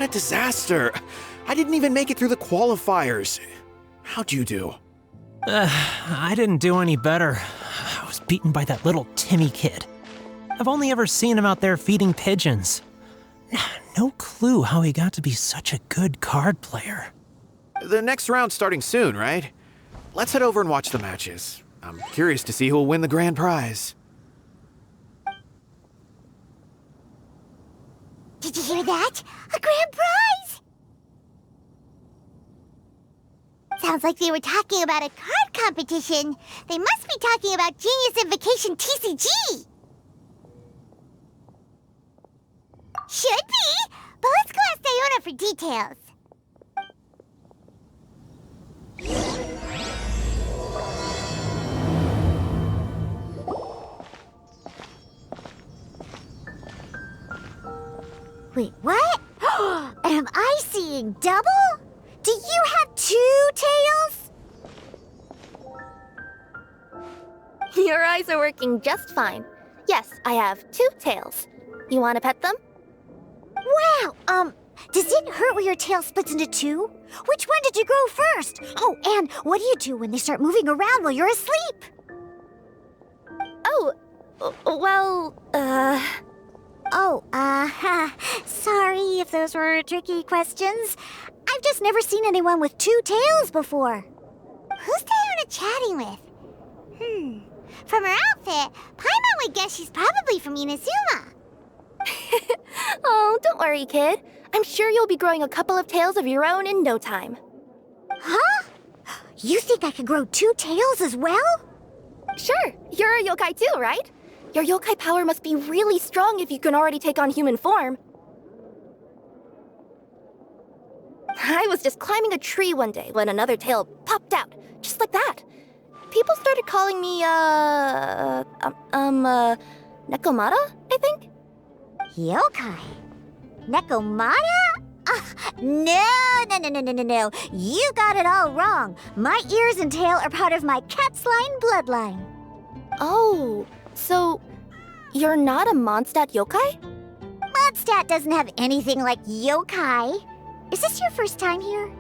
a disaster. I didn't even make it through the qualifiers. How'd you do? I didn't do any better. I was beaten by that little Timmy kid. I've only ever seen him out there feeding pigeons. No clue how he got to be such a good card player. The next round's starting soon, right? Let's head over and watch the matches. I'm curious to see who'll win the grand prize. Did you hear that? A grand prize! Sounds like they were talking about a card competition. They must be talking about Genius Invocation TCG. Should be, but let's go ask Diona for details. Wait, what? Am I seeing double? Do you have 2 tails? Your eyes are working just fine. Yes, I have 2 tails. You want to pet them? Wow, does it hurt when your tail splits into 2? Which one did you grow first? Oh, and what do you do when they start moving around while you're asleep? Oh, well, sorry if those were tricky questions. I've just never seen anyone with 2 tails before. Who's Diona chatting with? From her outfit, Paimon would guess she's probably from Inazuma. Oh, don't worry, kid. I'm sure you'll be growing a couple of tails of your own in no time. Huh? You think I could grow 2 tails as well? Sure, you're a yokai too, right? Your yokai power must be really strong if you can already take on human form. I was just climbing a tree one day when another tail popped out, just like that. People started calling me, Nekomata, I think? Yokai? Nekomata? No. You got it all wrong. My ears and tail are part of my cat's line bloodline. Oh, so you're not a Mondstadt yokai? Mondstadt doesn't have anything like yokai. Is this your first time here?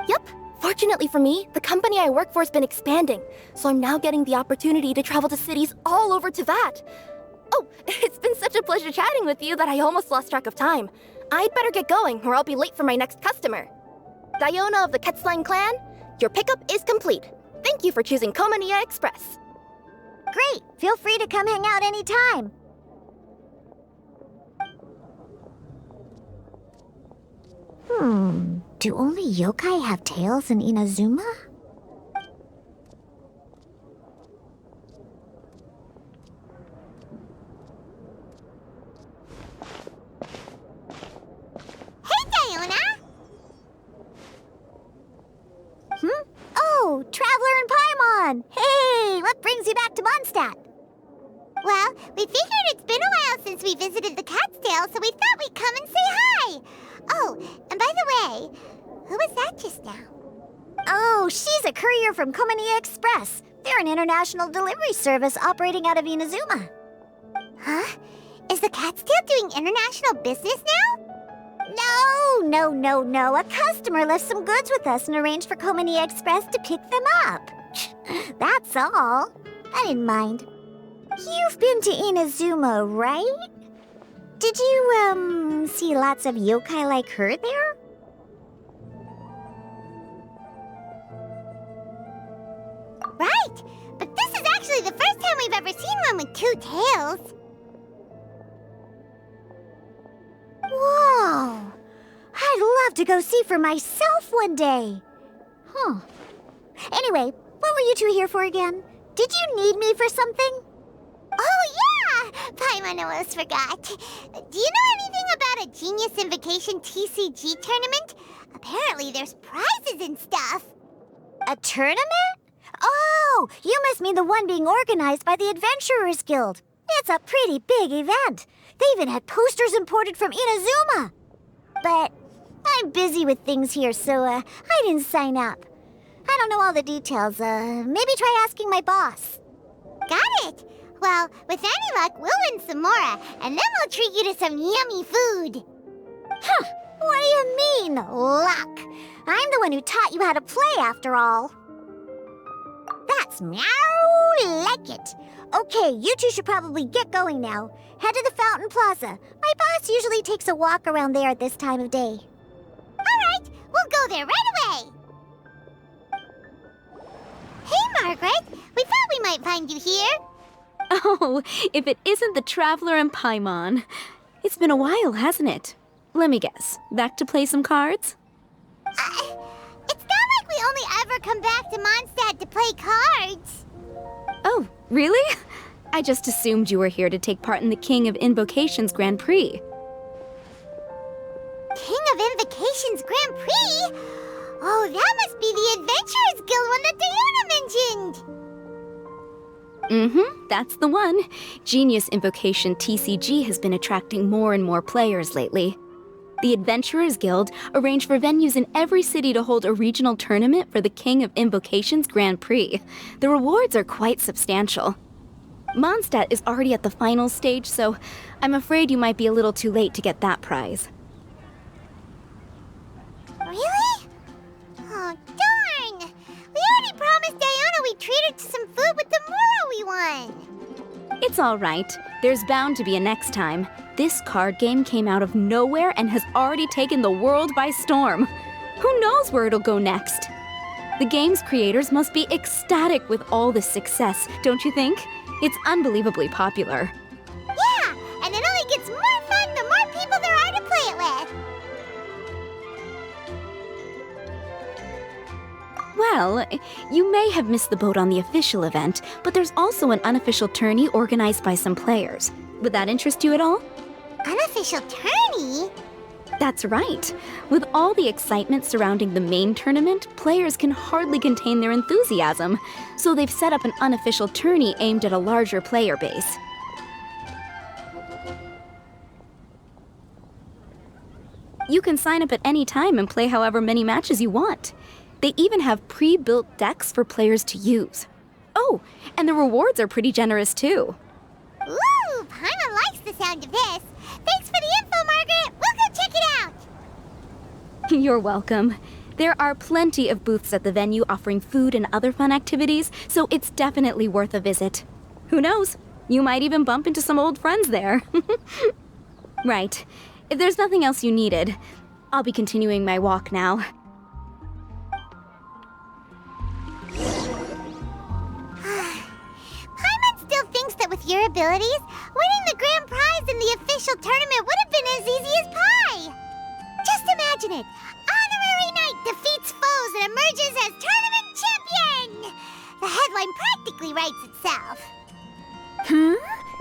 Yep. Fortunately for me, the company I work for has been expanding, so I'm now getting the opportunity to travel to cities all over Teyvat. Oh, it's been such a pleasure chatting with you that I almost lost track of time. I'd better get going, or I'll be late for my next customer. Diona of the Quetzline clan, your pickup is complete. Thank you for choosing Komania Express. Great! Feel free to come hang out anytime. Do only yokai have tails in Inazuma? Hey, Diona! Oh, Traveler and Paimon! Hey, what brings you back to Mondstadt? Well, we figured it's been a while since we visited the Cat's Tail, so we thought we'd come and say hi. Oh, and by the way, who was that just now? Oh, she's a courier from Komania Express. They're an international delivery service operating out of Inazuma. Huh? Is the Cat's Tail doing international business now? No. A customer left some goods with us and arranged for Komania Express to pick them up. That's all. I didn't mind. You've been to Inazuma, right? Did you, see lots of yokai like her there? Right! But this is actually the first time we've ever seen one with 2 tails. Whoa! I'd love to go see for myself one day. Huh. Anyway, what were you two here for again? Did you need me for something? Oh, yeah! Paimon almost forgot. Do you know anything about a Genius Invocation TCG tournament? Apparently there's prizes and stuff. A tournament? Oh, you must mean the one being organized by the Adventurers Guild. It's a pretty big event. They even had posters imported from Inazuma. But I'm busy with things here, so I didn't sign up. I don't know all the details. Maybe try asking my boss. Got it. Well, with any luck, we'll win some more, and then we'll treat you to some yummy food. Huh. What do you mean, luck? I'm the one who taught you how to play, after all. That's meow like it. Okay, you two should probably get going now. Head to the Fountain Plaza. My boss usually takes a walk around there at this time of day. All right, we'll go there right away. Hey, Margaret. We thought we might find you here. Oh, if it isn't the Traveler and Paimon. It's been a while, hasn't it? Let me guess. Back to play some cards? It's not like we only ever come back to Mondstadt to play cards. Oh, really? I just assumed you were here to take part in the King of Invocations Grand Prix. King of Invocations Grand Prix? Oh, that must be the Adventurers Guild one that Diana mentioned. Mm-hmm, that's the one. Genius Invocation TCG has been attracting more and more players lately. The Adventurers Guild arranged for venues in every city to hold a regional tournament for the King of Invocations Grand Prix. The rewards are quite substantial. Mondstadt is already at the final stage, so I'm afraid you might be a little too late to get that prize. Really? Oh, darn! We already promised Diana we'd treat her to some food with the Moro we won. It's all right. There's bound to be a next time. This card game came out of nowhere and has already taken the world by storm. Who knows where it'll go next? The game's creators must be ecstatic with all this success, don't you think? It's unbelievably popular. Yeah, and it only gets more fun the more people there are to play it with. Well, you may have missed the boat on the official event, but there's also an unofficial tourney organized by some players. Would that interest you at all? Unofficial tourney? That's right. With all the excitement surrounding the main tournament, players can hardly contain their enthusiasm. So they've set up an unofficial tourney aimed at a larger player base. You can sign up at any time and play however many matches you want. They even have pre-built decks for players to use. Oh, and the rewards are pretty generous too. Ooh, Paimon likes the sound of this. Thanks for the info, Margaret. We'll go check it out. You're welcome. There are plenty of booths at the venue offering food and other fun activities, so it's definitely worth a visit. Who knows? You might even bump into some old friends there. Right. If there's nothing else you needed, I'll be continuing my walk now. Paimon still thinks that with your abilities, winning the grand prize in the official tournament would have been as easy as pie. Just imagine it. Honorary Knight defeats foes and emerges as tournament champion. The headline practically writes itself.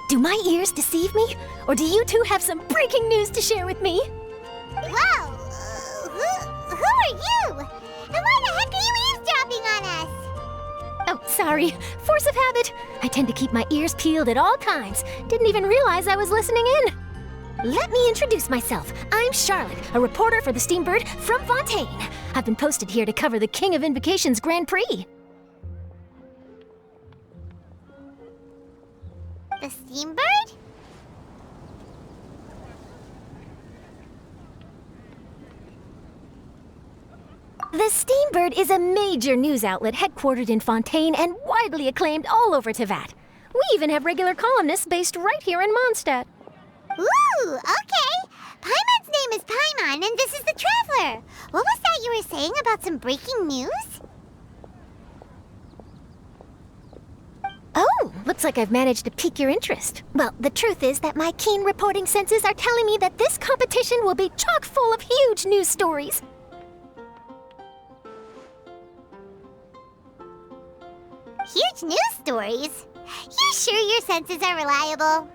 Do my ears deceive me? Or do you two have some breaking news to share with me? Whoa! Who are you? And why the heck are you eavesdropping on us? Oh, sorry. Force of habit. I tend to keep my ears peeled at all times. Didn't even realize I was listening in. Let me introduce myself. I'm Charlotte, a reporter for the Steambird from Fontaine. I've been posted here to cover the King of Invocations Grand Prix. The Steambird? The Steambird is a major news outlet headquartered in Fontaine and widely acclaimed all over Tevat. We even have regular columnists based right here in Mondstadt. Ooh, okay. Paimon's name is Paimon, and this is the Traveler. What was that you were saying about some breaking news? Oh, looks like I've managed to pique your interest. Well, the truth is that my keen reporting senses are telling me that this competition will be chock full of huge news stories. Huge news stories? You sure your senses are reliable?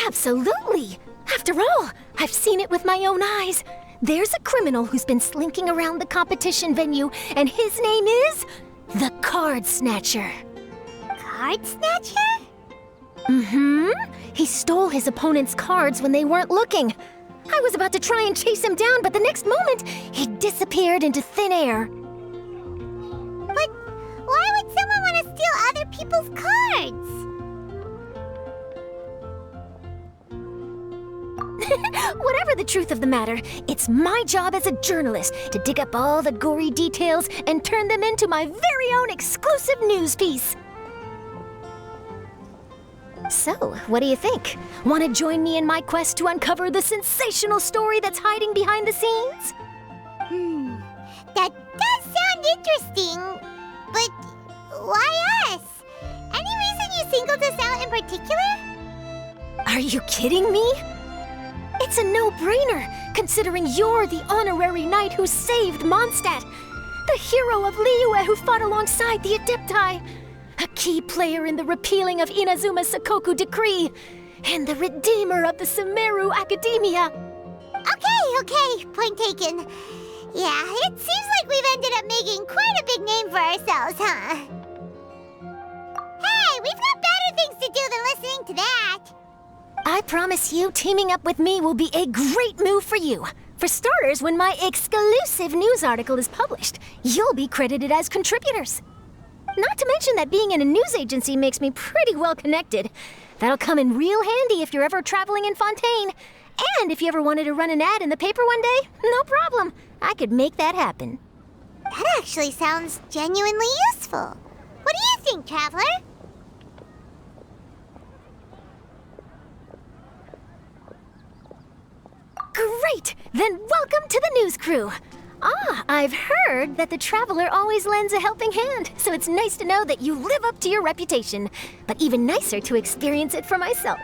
Absolutely! After all, I've seen it with my own eyes. There's a criminal who's been slinking around the competition venue, and his name is the Card Snatcher. Card Snatcher? Mm-hmm. He stole his opponent's cards when they weren't looking. I was about to try and chase him down, but the next moment, he disappeared into thin air. But why would someone want to steal other people's cards? Whatever the truth of the matter, it's my job as a journalist to dig up all the gory details and turn them into my very own exclusive news piece. So, what do you think? Want to join me in my quest to uncover the sensational story that's hiding behind the scenes? That does sound interesting, but why us? Any reason you singled us out in particular? Are you kidding me? It's a no-brainer, considering you're the honorary knight who saved Mondstadt, the hero of Liyue who fought alongside the Adepti, a key player in the repealing of Inazuma's Sakoku decree, and the redeemer of the Sumeru Academia. Okay, point taken. Yeah, it seems like we've ended up making quite a big name for ourselves, huh? Hey, we've got better things to do than listening to that. I promise you, teaming up with me will be a great move for you. For starters, when my exclusive news article is published, you'll be credited as contributors. Not to mention that being in a news agency makes me pretty well connected. That'll come in real handy if you're ever traveling in Fontaine. And if you ever wanted to run an ad in the paper one day, no problem. I could make that happen. That actually sounds genuinely useful. What do you think, Traveler? Great! Then welcome to the news crew. I've heard that the Traveler always lends a helping hand, so it's nice to know that you live up to your reputation, but even nicer to experience it for myself.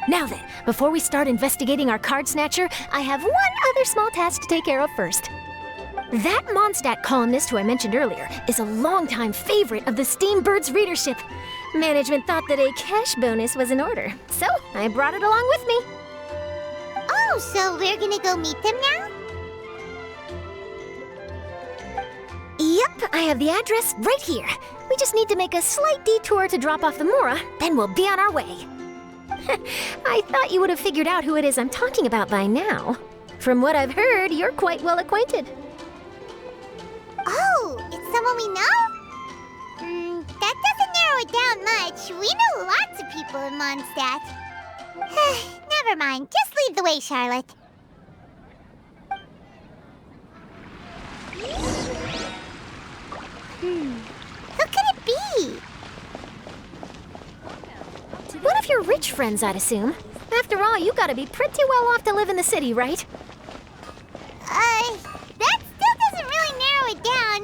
Now then, before we start investigating our card snatcher, I have one other small task to take care of first. That Mondstadt columnist who I mentioned earlier is a longtime favorite of the Steambird's readership. Management thought that a cash bonus was in order, so I brought it along with me. Oh, so we're gonna go meet them now? Yep, I have the address right here. We just need to make a slight detour to drop off the Mora, then we'll be on our way. I thought you would have figured out who it is I'm talking about by now. From what I've heard, you're quite well acquainted. Oh, it's someone we know? That doesn't narrow it down much. We know lots of people in Mondstadt. Never mind, just lead the way, Charlotte. Who could it be? One of your rich friends, I'd assume. After all, you gotta be pretty well off to live in the city, right? That still doesn't really narrow it down.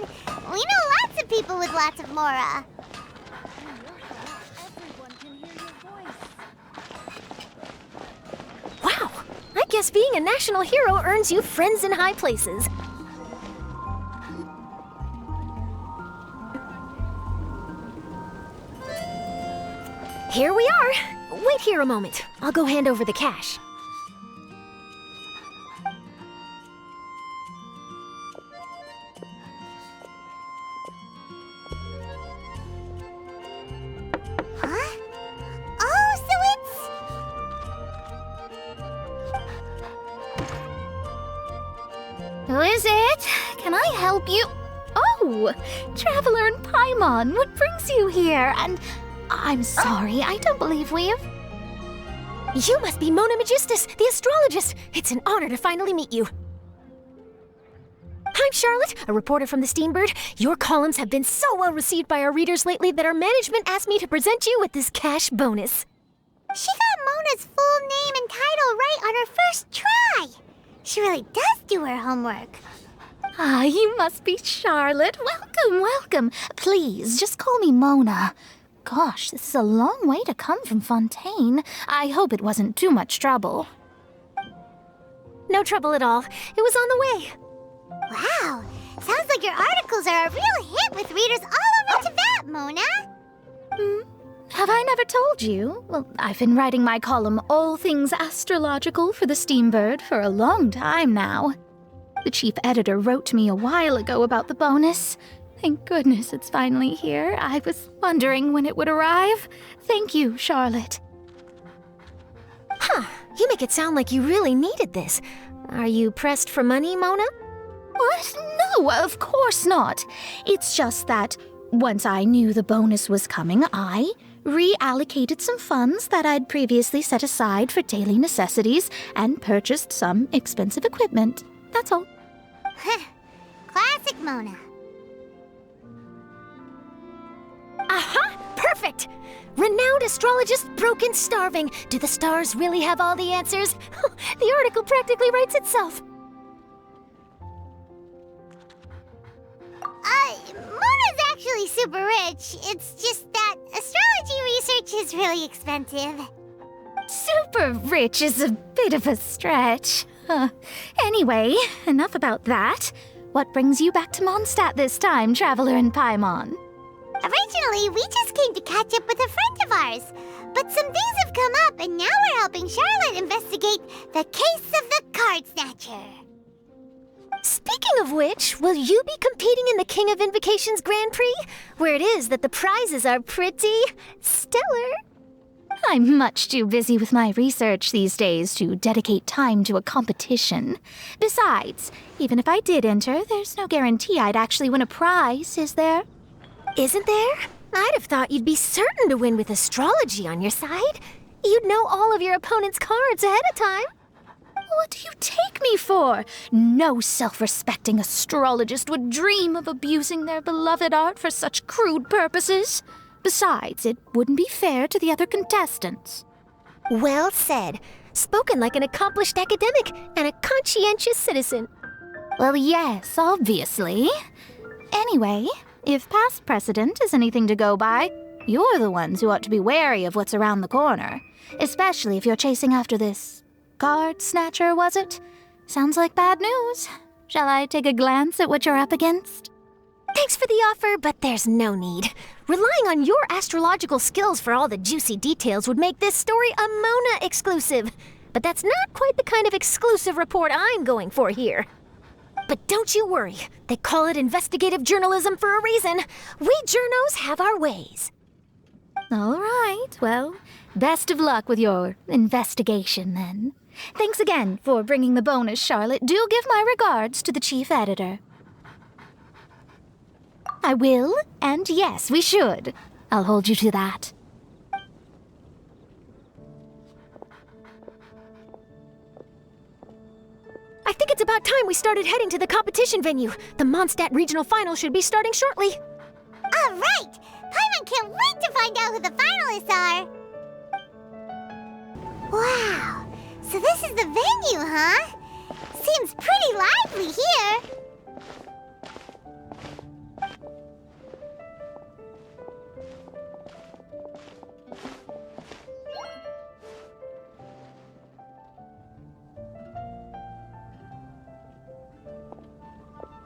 We know lots of people with lots of Mora. Wow, I guess being a national hero earns you friends in high places. Here we are. Wait here a moment. I'll go hand over the cash. Huh? Oh, so it's... Who is it? Can I help you? Oh, Traveler and Paimon, what brings you here? And I'm sorry, I don't believe we've... You must be Mona Magistus, the astrologist. It's an honor to finally meet you. I'm Charlotte, a reporter from the Steambird. Your columns have been so well received by our readers lately that our management asked me to present you with this cash bonus. She got Mona's full name and title right on her first try. She really does do her homework. Ah, you must be Charlotte. Welcome. Please, just call me Mona. Gosh, this is a long way to come from Fontaine. I hope it wasn't too much trouble. No trouble at all. It was on the way. Wow, sounds like your articles are a real hit with readers all over Teyvat, Mona. Have I never told you? Well, I've been writing my column All Things Astrological for the Steambird for a long time now. The chief editor wrote to me a while ago about the bonus. Thank goodness it's finally here. I was wondering when it would arrive. Thank you, Charlotte. Huh, you make it sound like you really needed this. Are you pressed for money, Mona? What? No, of course not. It's just that once I knew the bonus was coming, I, reallocated some funds that I'd previously set aside for daily necessities and purchased some expensive equipment. That's all. Classic Mona. Aha! Perfect! Renowned astrologist broken starving. Do the stars really have all the answers? The article practically writes itself. Mona's actually super rich. It's just that astrology research is really expensive. Super rich is a bit of a stretch. Anyway, enough about that. What brings you back to Mondstadt this time, Traveler in Paimon? Originally, we just came to catch up with a friend of ours. But some things have come up, and now we're helping Charlotte investigate the case of the Card Snatcher. Speaking of which, will you be competing in the King of Invocations Grand Prix? Where it is that the prizes are pretty stellar. I'm much too busy with my research these days to dedicate time to a competition. Besides, even if I did enter, there's no guarantee I'd actually win a prize, is there? Isn't there? I'd have thought you'd be certain to win with astrology on your side. You'd know all of your opponent's cards ahead of time. What do you take me for? No self-respecting astrologist would dream of abusing their beloved art for such crude purposes. Besides, it wouldn't be fair to the other contestants. Well said. Spoken like an accomplished academic and a conscientious citizen. Well, yes, obviously. Anyway, if past precedent is anything to go by, you're the ones who ought to be wary of what's around the corner. Especially if you're chasing after this card snatcher, was it? Sounds like bad news. Shall I take a glance at what you're up against? Thanks for the offer, but there's no need. Relying on your astrological skills for all the juicy details would make this story a Mona exclusive. But that's not quite the kind of exclusive report I'm going for here. But don't you worry. They call it investigative journalism for a reason. We journos have our ways. All right, well, best of luck with your investigation, then. Thanks again for bringing the bonus, Charlotte. Do give my regards to the chief editor. I will, and yes, we should. I'll hold you to that. I think it's about time we started heading to the competition venue. The Mondstadt Regional Final should be starting shortly. All right! Paimon can't wait to find out who the finalists are! Wow! So this is the venue, huh? Seems pretty lively here.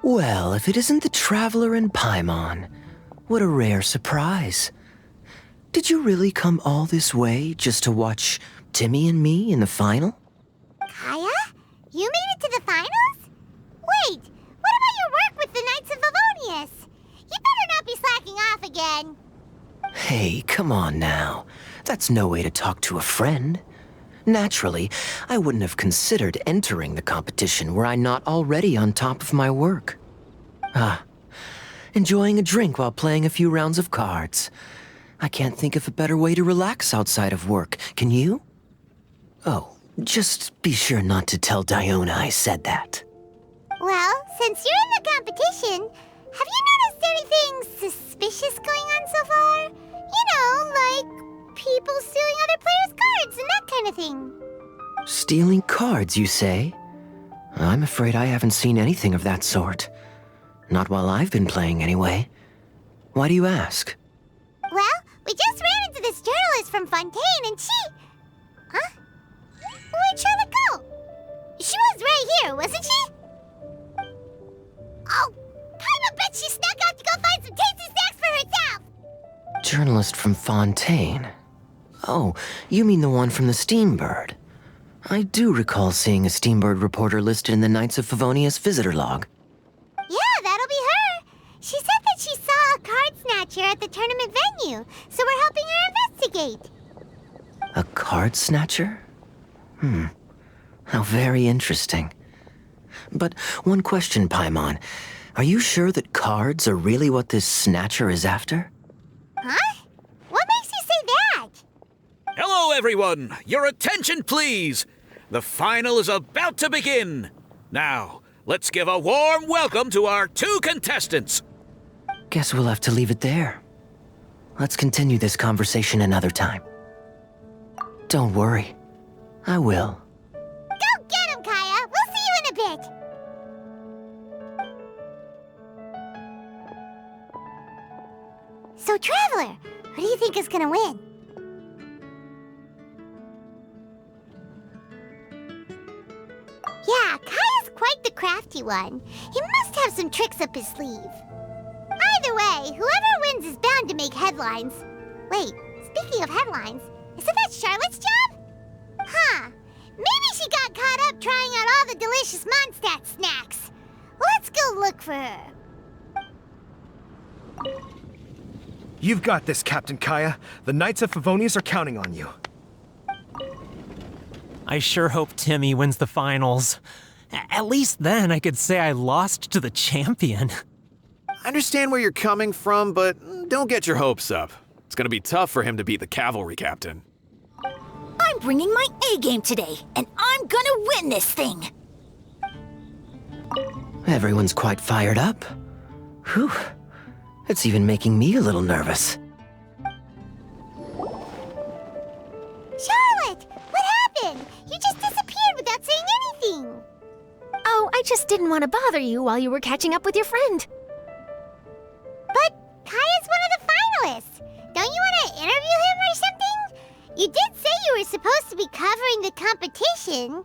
Well, if it isn't the Traveler in Paimon, what a rare surprise. Did you really come all this way just to watch Timmy and me in the final? Kaya? You made it to the finals? Wait, what about your work with the Knights of Favonius? You better not be slacking off again. Hey, come on now. That's no way to talk to a friend. Naturally, I wouldn't have considered entering the competition were I not already on top of my work. Enjoying a drink while playing a few rounds of cards. I can't think of a better way to relax outside of work, can you? Oh, just be sure not to tell Diona I said that. Well, since you're in the competition, have you noticed anything suspicious going on so far? You know, like people stealing other players' cards and that kind of thing. Stealing cards, you say? I'm afraid I haven't seen anything of that sort. Not while I've been playing, anyway. Why do you ask? Well, we just ran into this journalist from Fontaine and she... Huh? Where'd Charlotte go? She was right here, wasn't she? Oh, I bet she snuck out to go find some tasty snacks for herself! Journalist from Fontaine. Oh, you mean the one from the Steambird. I do recall seeing a Steambird reporter listed in the Knights of Favonius visitor log. Yeah, that'll be her. She said that she saw a card snatcher at the tournament venue, so we're helping her investigate. A card snatcher? How very interesting. But one question, Paimon. Are you sure that cards are really what this snatcher is after? Huh? What makes you say everyone! Your attention, please! The final is about to begin! Now, let's give a warm welcome to our 2 contestants! Guess we'll have to leave it there. Let's continue this conversation another time. Don't worry. I will. Go get him, Kaya! We'll see you in a bit! So, Traveler, who do you think is gonna win? Yeah, Kaya's quite the crafty one. He must have some tricks up his sleeve. Either way, whoever wins is bound to make headlines. Wait, speaking of headlines, isn't that Charlotte's job? Huh. Maybe she got caught up trying out all the delicious Mondstadt snacks. Let's go look for her. You've got this, Captain Kaya. The Knights of Favonius are counting on you. I sure hope Timmy wins the finals. At least then I could say I lost to the champion. I understand where you're coming from, but don't get your hopes up. It's gonna be tough for him to beat the cavalry captain. I'm bringing my A-game today, and I'm gonna win this thing! Everyone's quite fired up. Whew. It's even making me a little nervous. Charlotte! What happened? You just disappeared without saying anything! Oh, I just didn't want to bother you while you were catching up with your friend. But Kaya's one of the finalists! Don't you want to interview him or something? You did say you were supposed to be covering the competition.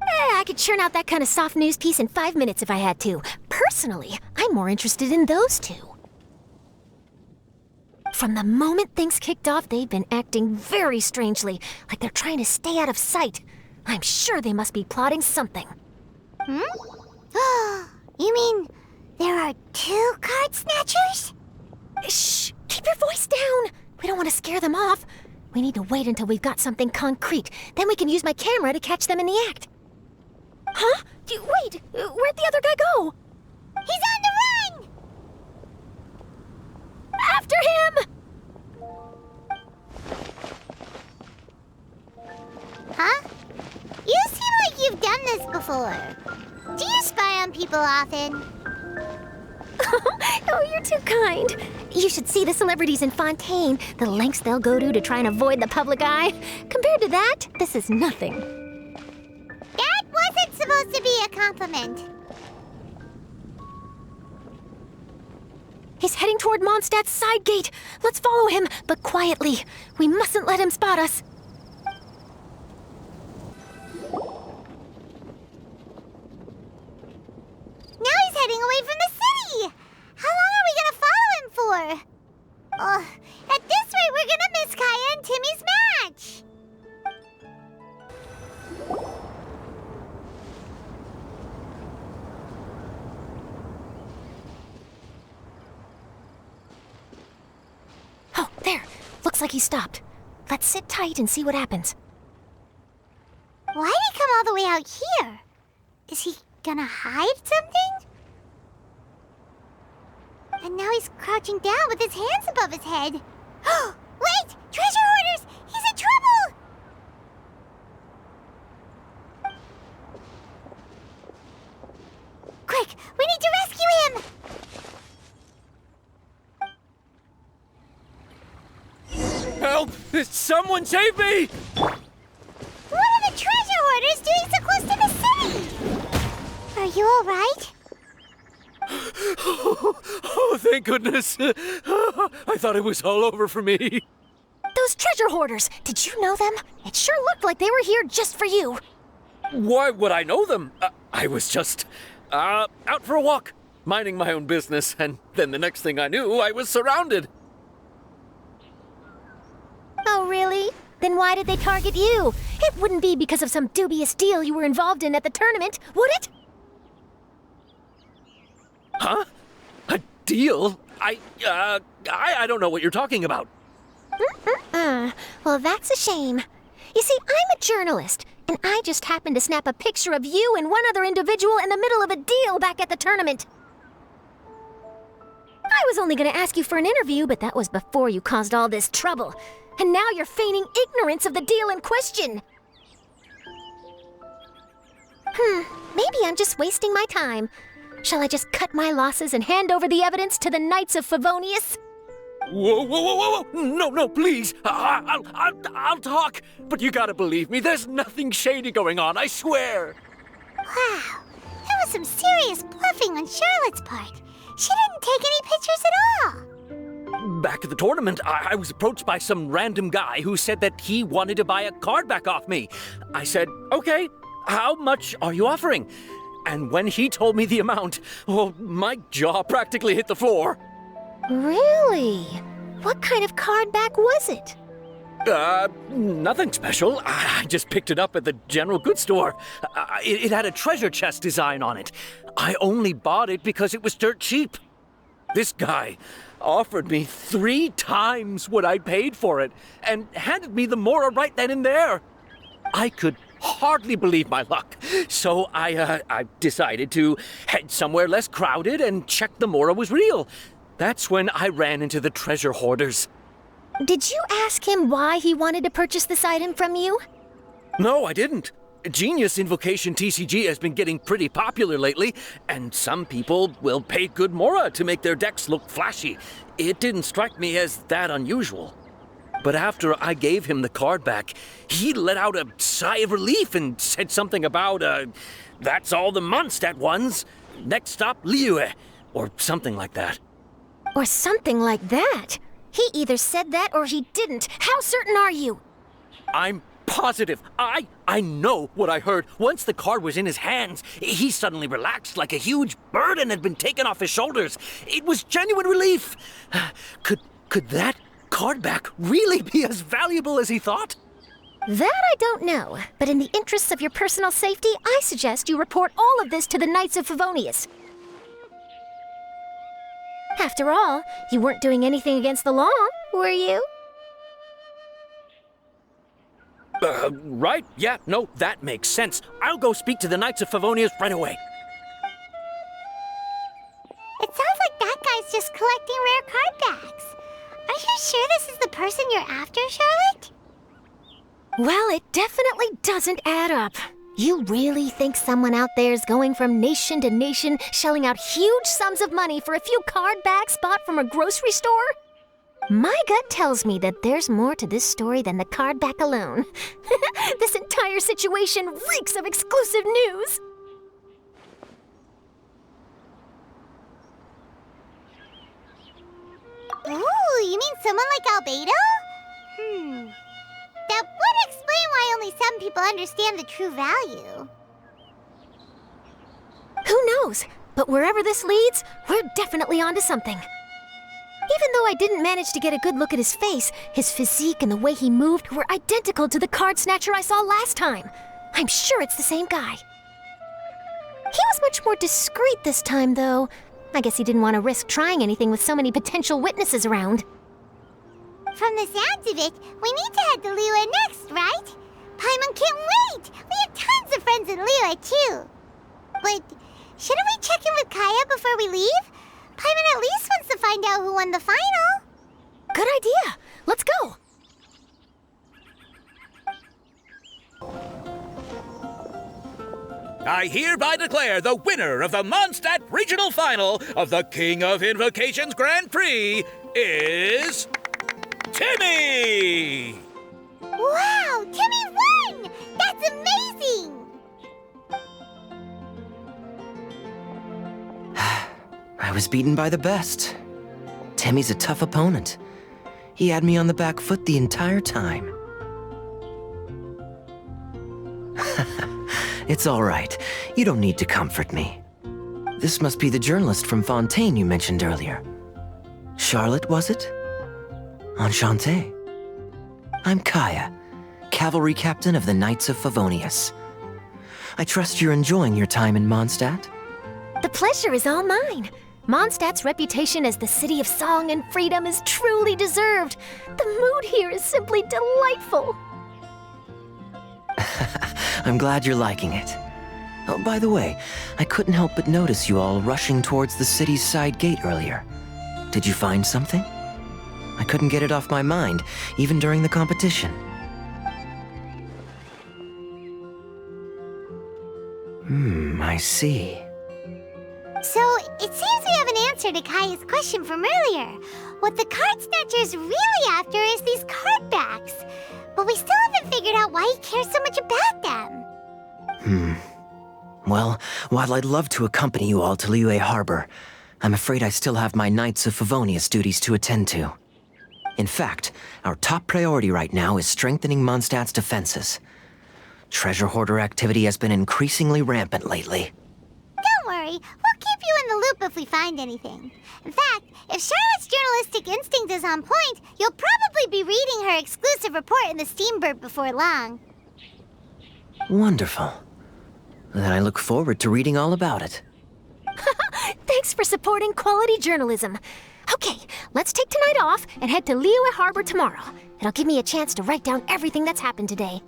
I could churn out that kind of soft news piece in 5 minutes if I had to. Personally, I'm more interested in those 2. From the moment things kicked off, they've been acting very strangely, like they're trying to stay out of sight. I'm sure they must be plotting something. You mean there are 2 card snatchers? Shh! Keep your voice down! We don't want to scare them off. We need to wait until we've got something concrete. Then we can use my camera to catch them in the act. Huh? Wait! Where'd the other guy go? He's on the run! After him! Huh? You seem like you've done this before. Do you spy on people often? Oh, you're too kind. You should see the celebrities in Fontaine, the lengths they'll go to try and avoid the public eye. Compared to that, this is nothing. That wasn't supposed to be a compliment. He's heading toward Mondstadt's side gate. Let's follow him, but quietly. We mustn't let him spot us. Now he's heading away from the city! How long are we gonna follow him for? At this rate, we're gonna miss Kaya and Timmy's match! Oh, there. Looks like he stopped. Let's sit tight and see what happens. Why'd he come all the way out here? Is he gonna hide something? And now he's crouching down with his hands above his head. Wait! Treasure hoarders! He's in trouble! Quick! We need to rescue him! Help! Someone save me! What are the treasure hoarders doing so close to the city? Are you alright? Oh, thank goodness. I thought it was all over for me. Those treasure hoarders, did you know them? It sure looked like they were here just for you. Why would I know them? I was just out for a walk, minding my own business, and then the next thing I knew, I was surrounded. Oh, really? Then why did they target you? It wouldn't be because of some dubious deal you were involved in at the tournament, would it? Huh? A deal? I don't know what you're talking about. Well, that's a shame. You see, I'm a journalist, and I just happened to snap a picture of you and one other individual in the middle of a deal back at the tournament. I was only going to ask you for an interview, but that was before you caused all this trouble. and now you're feigning ignorance of the deal in question. Maybe I'm just wasting my time. Shall I just cut my losses and hand over the evidence to the Knights of Favonius? Whoa! No, please. I'll talk. But you gotta believe me, there's nothing shady going on, I swear. Wow, that was some serious bluffing on Charlotte's part. She didn't take any pictures at all. Back at the tournament, I was approached by some random guy who said that he wanted to buy a card back off me. I said, okay, how much are you offering? And when he told me the amount, oh, my jaw practically hit the floor. Really? What kind of card back was it? Nothing special. I just picked it up at the general goods store. It had a treasure chest design on it. I only bought it because it was dirt cheap. This guy offered me 3 times what I paid for it and handed me the Mora right then and there. I could hardly believe my luck, so I decided to head somewhere less crowded and check the Mora was real. That's when I ran into the treasure hoarders. Did you ask him why he wanted to purchase this item from you? No, I didn't. Genius Invocation TCG has been getting pretty popular lately, and some people will pay good Mora to make their decks look flashy. It didn't strike me as that unusual. But after I gave him the card back, he let out a sigh of relief and said something about, that's all the Mondstadt ones. Next stop, Liyue, or something like that. Or something like that? He either said that or he didn't. How certain are you? I'm positive. I know what I heard. Once the card was in his hands, he suddenly relaxed like a huge burden had been taken off his shoulders. It was genuine relief. Could that card back really be as valuable as he thought? That I don't know, but in the interests of your personal safety, I suggest you report all of this to the Knights of Favonius. After all, you weren't doing anything against the law, were you? Right. Yeah, no, that makes sense. I'll go speak to the Knights of Favonius right away. It sounds like that guy's just collecting rare card backs. Are you sure this is the person you're after, Charlotte? Well, it definitely doesn't add up. You really think someone out there is going from nation to nation, shelling out huge sums of money for a few card backs bought from a grocery store? My gut tells me that there's more to this story than the card back alone. This entire situation reeks of exclusive news. Ooh, you mean someone like Albedo? That would explain why only some people understand the true value. Who knows? But wherever this leads, we're definitely onto something. Even though I didn't manage to get a good look at his face, his physique and the way he moved were identical to the card snatcher I saw last time. I'm sure it's the same guy. He was much more discreet this time, though. I guess he didn't want to risk trying anything with so many potential witnesses around. From the sounds of it, we need to head to Liyue next, right? Paimon can't wait! We have tons of friends in Liyue, too. But shouldn't we check in with Kaya before we leave? Paimon at least wants to find out who won the final. Good idea. Let's go. I hereby declare the winner of the Mondstadt Regional Final of the King of Invocations Grand Prix is Timmy! Wow, Timmy won! That's amazing! I was beaten by the best. Timmy's a tough opponent. He had me on the back foot the entire time. It's all right. You don't need to comfort me. This must be the journalist from Fontaine you mentioned earlier. Charlotte, was it? Enchanté. I'm Kaya, cavalry captain of the Knights of Favonius. I trust you're enjoying your time in Mondstadt? The pleasure is all mine. Mondstadt's reputation as the city of song and freedom is truly deserved. The mood here is simply delightful. I'm glad you're liking it. Oh, by the way, I couldn't help but notice you all rushing towards the city's side gate earlier. Did you find something? I couldn't get it off my mind, even during the competition. I see. So, it seems we have an answer to Kaya's question from earlier. What the card snatcher's really after is these card backs. But we still haven't figured out why he cares so much about them. Well, while I'd love to accompany you all to Liyue Harbor, I'm afraid I still have my Knights of Favonius duties to attend to. In fact, our top priority right now is strengthening Mondstadt's defenses. Treasure hoarder activity has been increasingly rampant lately. Don't worry, we'll keep you in the loop if we find anything. In fact, if Charlotte's journalistic instinct is on point, you'll probably be reading her exclusive report in the Steambird before long. Wonderful. Then I look forward to reading all about it. Thanks for supporting quality journalism. Okay, let's take tonight off and head to Liyue Harbor tomorrow. It'll give me a chance to write down everything that's happened today.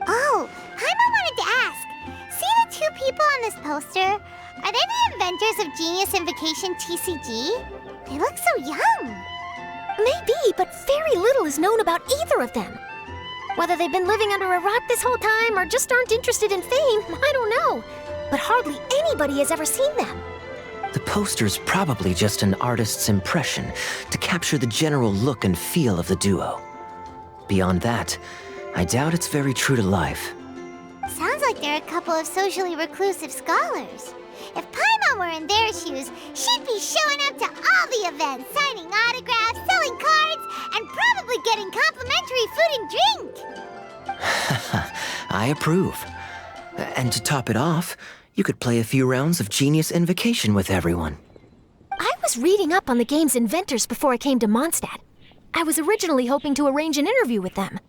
Oh, Paimon wanted to ask. See the two people on this poster? Are they the inventors of Genius Invocation TCG? They look so young. Maybe, but very little is known about either of them. Whether they've been living under a rock this whole time or just aren't interested in fame, I don't know. But hardly anybody has ever seen them. The poster's probably just an artist's impression to capture the general look and feel of the duo. Beyond that, I doubt it's very true to life. Sounds like they're a couple of socially reclusive scholars. If Paimon were in their shoes, she'd be showing up to all the events, signing autographs, selling cards, and probably getting complimentary food and drink. I approve. And to top it off, you could play a few rounds of Genius Invocation with everyone. I was reading up on the game's inventors before I came to Mondstadt. I was originally hoping to arrange an interview with them.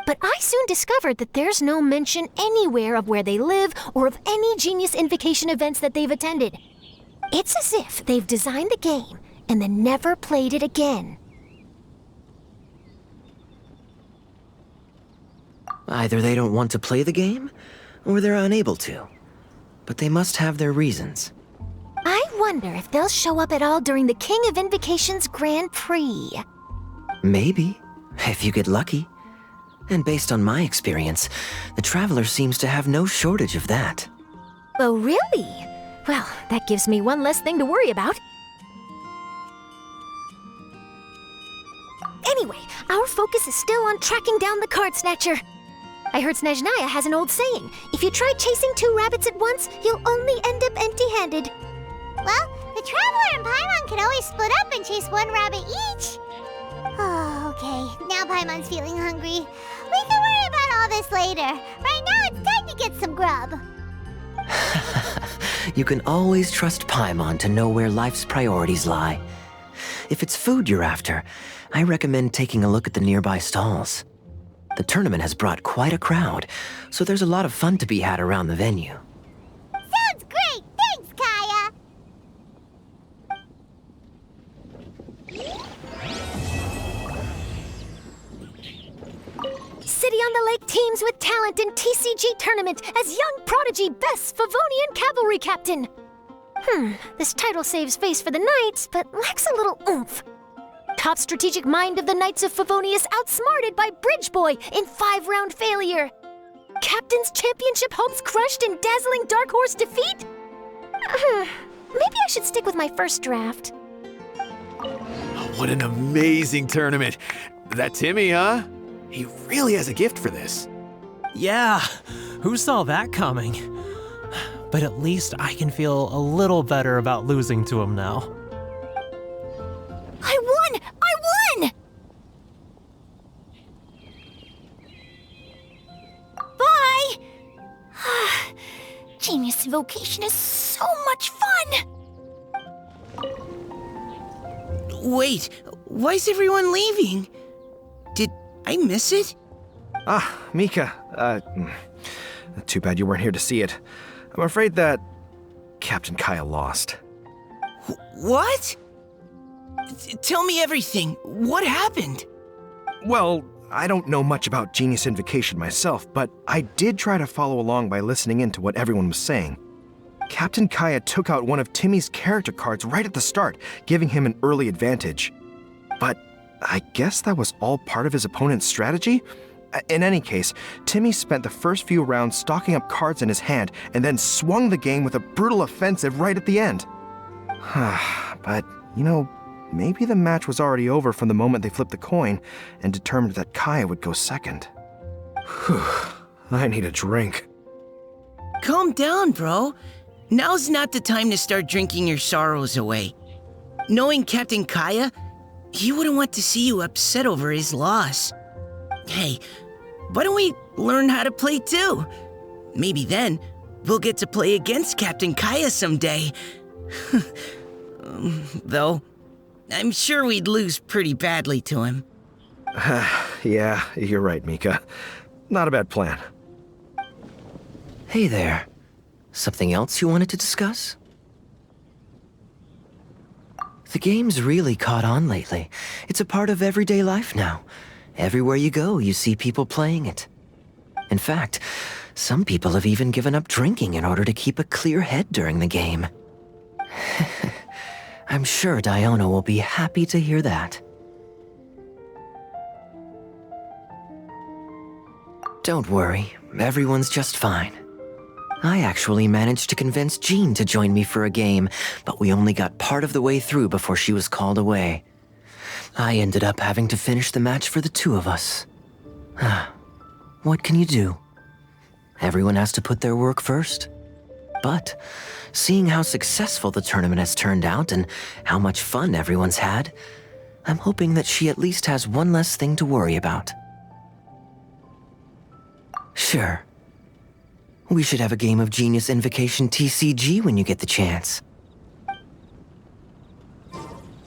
But I soon discovered that there's no mention anywhere of where they live or of any Genius Invocation events that they've attended. It's as if they've designed the game and then never played it again. Either they don't want to play the game, or they're unable to. But they must have their reasons. I wonder if they'll show up at all during the King of Invocation's Grand Prix. Maybe, if you get lucky. And based on my experience, the Traveler seems to have no shortage of that. Oh, really? Well, that gives me one less thing to worry about. Anyway, our focus is still on tracking down the card snatcher. I heard Snezhnaya has an old saying, if you try chasing two rabbits at once, you'll only end up empty-handed. Well, the Traveler and Paimon can always split up and chase one rabbit each. Oh, okay. Now Paimon's feeling hungry. We can worry about all this later. Right now, it's time to get some grub. You can always trust Paimon to know where life's priorities lie. If it's food you're after, I recommend taking a look at the nearby stalls. The tournament has brought quite a crowd, so there's a lot of fun to be had around the venue. Sounds great! Thanks, Kaya! City on the Lake teams with talent in TCG tournament as young prodigy best Favonian cavalry captain. This title saves face for the Knights, but lacks a little oomph. Top strategic mind of the Knights of Favonius outsmarted by Bridge Boy in 5-round failure. Captain's championship hopes crushed in dazzling Dark Horse defeat? Maybe I should stick with my first draft. What an amazing tournament. That Timmy, huh? He really has a gift for this. Yeah, who saw that coming? But at least I can feel a little better about losing to him now. I won! I won! Bye! Genius Invocation is so much fun! Wait, why is everyone leaving? Did I miss it? Ah, Mika. Too bad you weren't here to see it. I'm afraid that Captain Kaya lost. What? Tell me everything. What happened? Well, I don't know much about Genius Invocation myself, but I did try to follow along by listening in to what everyone was saying. Captain Kaya took out one of Timmy's character cards right at the start, giving him an early advantage. But I guess that was all part of his opponent's strategy? In any case, Timmy spent the first few rounds stocking up cards in his hand and then swung the game with a brutal offensive right at the end. But, maybe the match was already over from the moment they flipped the coin and determined that Kaya would go second. Whew, I need a drink. Calm down, bro. Now's not the time to start drinking your sorrows away. Knowing Captain Kaya, he wouldn't want to see you upset over his loss. Hey, why don't we learn how to play too? Maybe then we'll get to play against Captain Kaya someday. Though, I'm sure we'd lose pretty badly to him. Yeah, you're right, Mika. Not a bad plan. Hey there. Something else you wanted to discuss? The game's really caught on lately. It's a part of everyday life now. Everywhere you go, you see people playing it. In fact, some people have even given up drinking in order to keep a clear head during the game. I'm sure Diona will be happy to hear that. Don't worry, everyone's just fine. I actually managed to convince Jean to join me for a game, but we only got part of the way through before she was called away. I ended up having to finish the match for the two of us. What can you do? Everyone has to put their work first. But, seeing how successful the tournament has turned out and how much fun everyone's had, I'm hoping that she at least has one less thing to worry about. Sure. We should have a game of Genius Invocation TCG when you get the chance.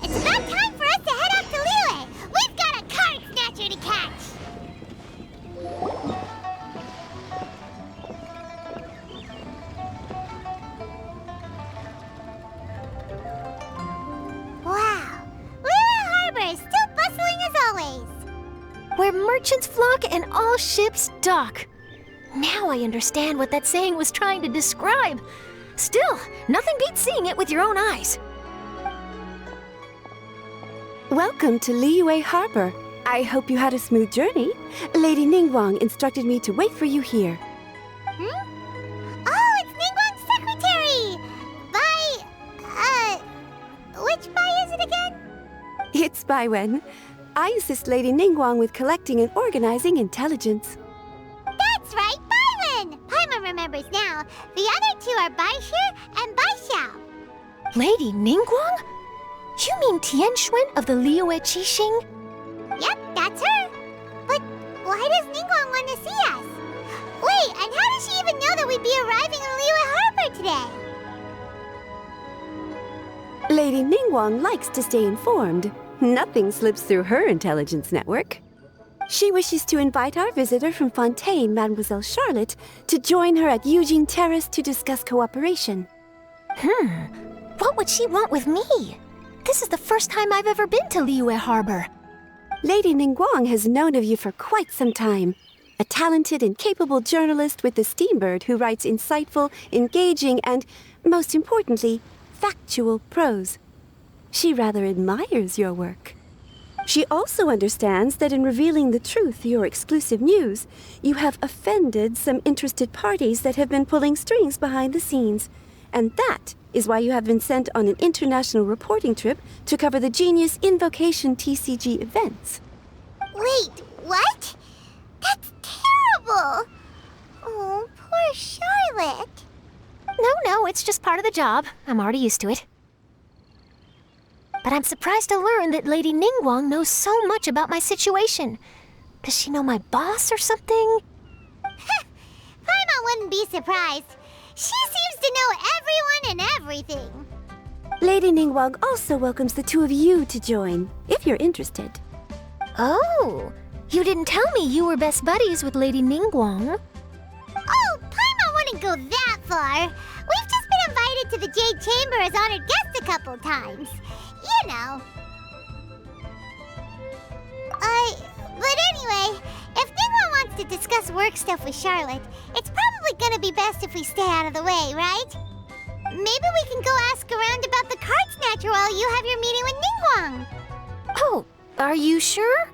It's about time for us to head off to Liyue. We've got a card snatcher to catch. Wow, Liyue Harbor is still bustling as always. Where merchants flock and all ships dock. Now I understand what that saying was trying to describe. Still, nothing beats seeing it with your own eyes. Welcome to Liyue Harbor. I hope you had a smooth journey. Lady Ningguang instructed me to wait for you here. Oh, it's Ningguang's secretary! Which Bai is it again? It's Baiwen. I assist Lady Ningguang with collecting and organizing intelligence. That's right, Baiwen! Paimon remembers now. The other two are Baishir and Baishao. Lady Ningguang? You mean Tianxuan of the Liyue Qixing? Yep, that's her. But why does Ningguang want to see us? Wait, and how does she even know that we'd be arriving in Liyue Harbor today? Lady Ningguang likes to stay informed. Nothing slips through her intelligence network. She wishes to invite our visitor from Fontaine, Mademoiselle Charlotte, to join her at Eugene Terrace to discuss cooperation. What would she want with me? This is the first time I've ever been to Liyue Harbor. Lady Ningguang has known of you for quite some time. A talented and capable journalist with the Steambird who writes insightful, engaging, and, most importantly, factual prose. She rather admires your work. She also understands that in revealing the truth, your exclusive news, you have offended some interested parties that have been pulling strings behind the scenes. And that is why you have been sent on an international reporting trip to cover the Genius Invocation TCG events. Wait, what? That's terrible! Oh, poor Charlotte. No, it's just part of the job. I'm already used to it. But I'm surprised to learn that Lady Ningguang knows so much about my situation. Does she know my boss or something? Paimon wouldn't be surprised. She seems to know everyone and everything. Lady Ningguang also welcomes the two of you to join, if you're interested. Oh, you didn't tell me you were best buddies with Lady Ningguang. Oh, Paimon wouldn't go that far. We've just been invited to the Jade Chamber as honored guests a couple times. You know. But anyway, if Ningguang wants to discuss work stuff with Charlotte, it's probably gonna be best if we stay out of the way, right? Maybe we can go ask around about the card snatcher while you have your meeting with Ningguang. Oh, are you sure?